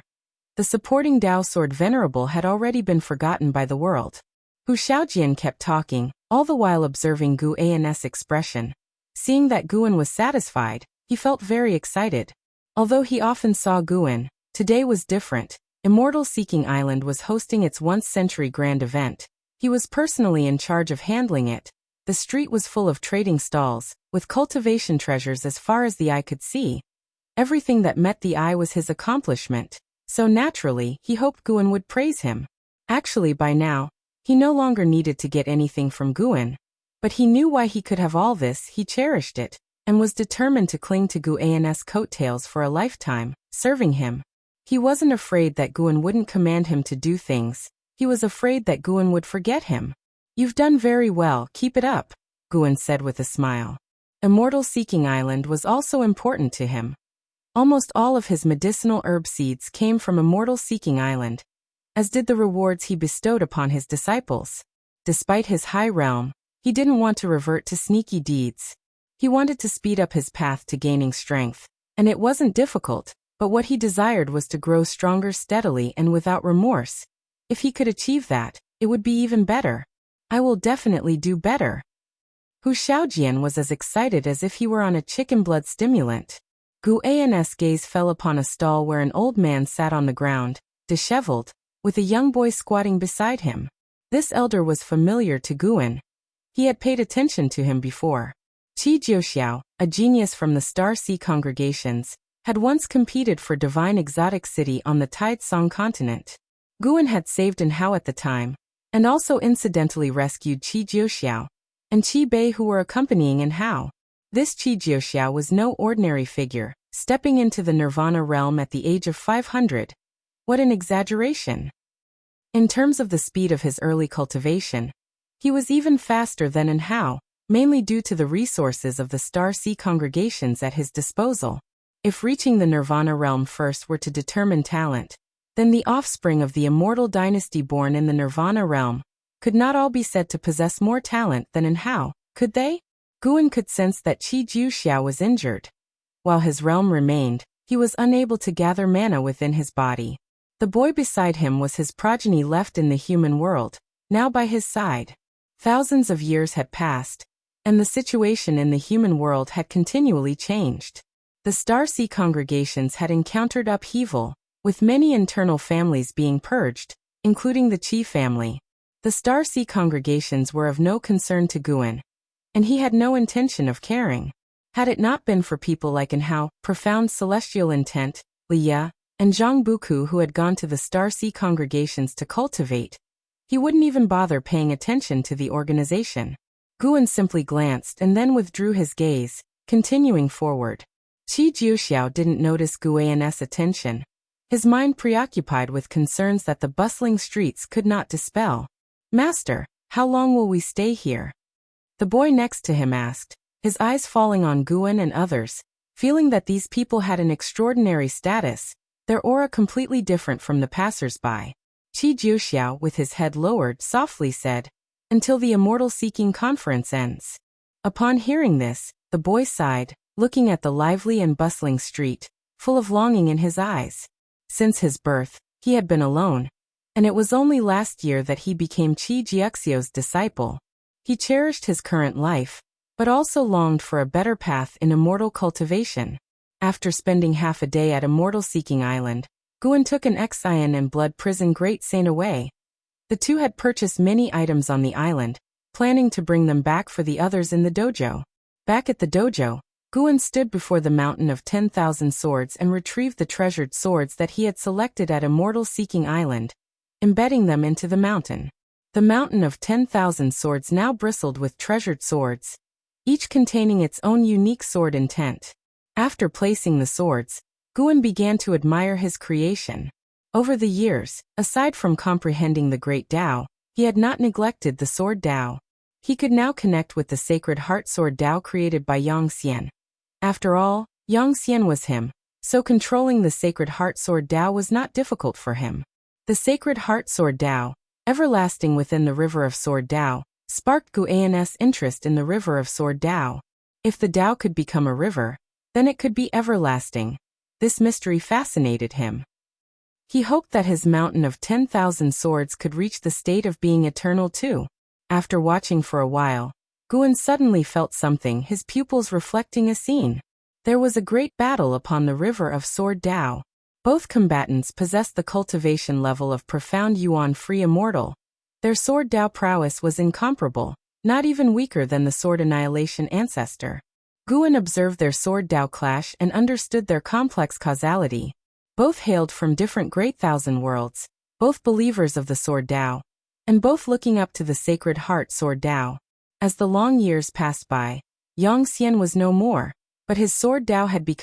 The supporting Dao Sword Venerable had already been forgotten by the world. Hu Shaojian kept talking, all the while observing Guan's expression. Seeing that Guan was satisfied, he felt very excited. Although he often saw Guan, today was different. Immortal Seeking Island was hosting its once-century grand event. He was personally in charge of handling it. The street was full of trading stalls, with cultivation treasures as far as the eye could see. Everything that met the eye was his accomplishment, so naturally, he hoped Guan would praise him. Actually, by now, he no longer needed to get anything from Guan. But he knew why he could have all this, he cherished it, and was determined to cling to Guan's coattails for a lifetime, serving him. He wasn't afraid that Guan wouldn't command him to do things, he was afraid that Guan would forget him. "You've done very well, keep it up," Guan said with a smile. Immortal Seeking Island was also important to him. Almost all of his medicinal herb seeds came from Immortal Seeking Island, as did the rewards he bestowed upon his disciples. Despite his high realm, he didn't want to revert to sneaky deeds. He wanted to speed up his path to gaining strength, and it wasn't difficult, but what he desired was to grow stronger steadily and without remorse. If he could achieve that, it would be even better. "I will definitely do better." Hu Shaojian was as excited as if he were on a chicken blood stimulant. Guan's gaze fell upon a stall where an old man sat on the ground, disheveled, with a young boy squatting beside him. This elder was familiar to Guan. He had paid attention to him before. Qi Jiuxiao, a genius from the Star Sea congregations, had once competed for Divine Exotic City on the Taitsong continent. Guan had saved Anhao at the time, and also incidentally rescued Qi Jiuxiao and Qi Bei who were accompanying Anhao. This Qi Jiuxiao was no ordinary figure, stepping into the Nirvana realm at the age of 500. What an exaggeration! In terms of the speed of his early cultivation, he was even faster than Anhao, mainly due to the resources of the Star Sea congregations at his disposal. If reaching the Nirvana realm first were to determine talent, then the offspring of the immortal dynasty born in the Nirvana realm could not all be said to possess more talent than Anhao, could they? Guan could sense that Qi Jiuxiao was injured. While his realm remained, he was unable to gather mana within his body. The boy beside him was his progeny left in the human world, now by his side. Thousands of years had passed, and the situation in the human world had continually changed. The Star Sea congregations had encountered upheaval, with many internal families being purged, including the Qi family. The Star Sea congregations were of no concern to Guan, and he had no intention of caring. Had it not been for people like Anhao, profound celestial intent, Liya, and Zhang Buku who had gone to the Star Sea congregations to cultivate, he wouldn't even bother paying attention to the organization. Guan simply glanced and then withdrew his gaze, continuing forward. Qi Jiuxiao didn't notice Guan's attention. his mind preoccupied with concerns that the bustling streets could not dispel. "Master, how long will we stay here?" the boy next to him asked, his eyes falling on Guan and others, feeling that these people had an extraordinary status, their aura completely different from the passers-by. Qi Jiuxiao, with his head lowered, softly said, "Until the immortal-seeking conference ends." Upon hearing this, the boy sighed, looking at the lively and bustling street, full of longing in his eyes. Since his birth, he had been alone, and it was only last year that he became Qi Jiuxiao's disciple. He cherished his current life, but also longed for a better path in immortal cultivation. After spending half a day at Immortal Seeking Island, Guan took an Xian and Blood Prison Great Saint away. The two had purchased many items on the island, planning to bring them back for the others in the dojo. Back at the dojo, Guan stood before the mountain of 10,000 swords and retrieved the treasured swords that he had selected at Immortal Seeking Island, embedding them into the mountain. The mountain of 10,000 swords now bristled with treasured swords, each containing its own unique sword intent. After placing the swords, Guan began to admire his creation. Over the years, aside from comprehending the Great Tao, he had not neglected the Sword Tao. He could now connect with the Sacred Heart Sword Tao created by Yang Xian. After all, Yang Xian was him, so controlling the Sacred Heart Sword Tao was not difficult for him. The Sacred Heart Sword Tao, everlasting within the River of Sword Tao, sparked Guan's interest in the River of Sword Tao. If the Tao could become a river, then it could be everlasting. This mystery fascinated him. He hoped that his mountain of 10,000 swords could reach the state of being eternal too. After watching for a while, Guan suddenly felt something, his pupils reflecting a scene. There was a great battle upon the River of Sword Tao. Both combatants possessed the cultivation level of profound Yuan-free immortal. Their Sword Tao prowess was incomparable, not even weaker than the Sword Annihilation ancestor. Guan observed their Sword Tao clash and understood their complex causality. Both hailed from different Great Thousand Worlds, both believers of the Sword Tao, and both looking up to the Sacred Heart Sword Tao. As the long years passed by, Yang Xian was no more, but his Sword Tao had become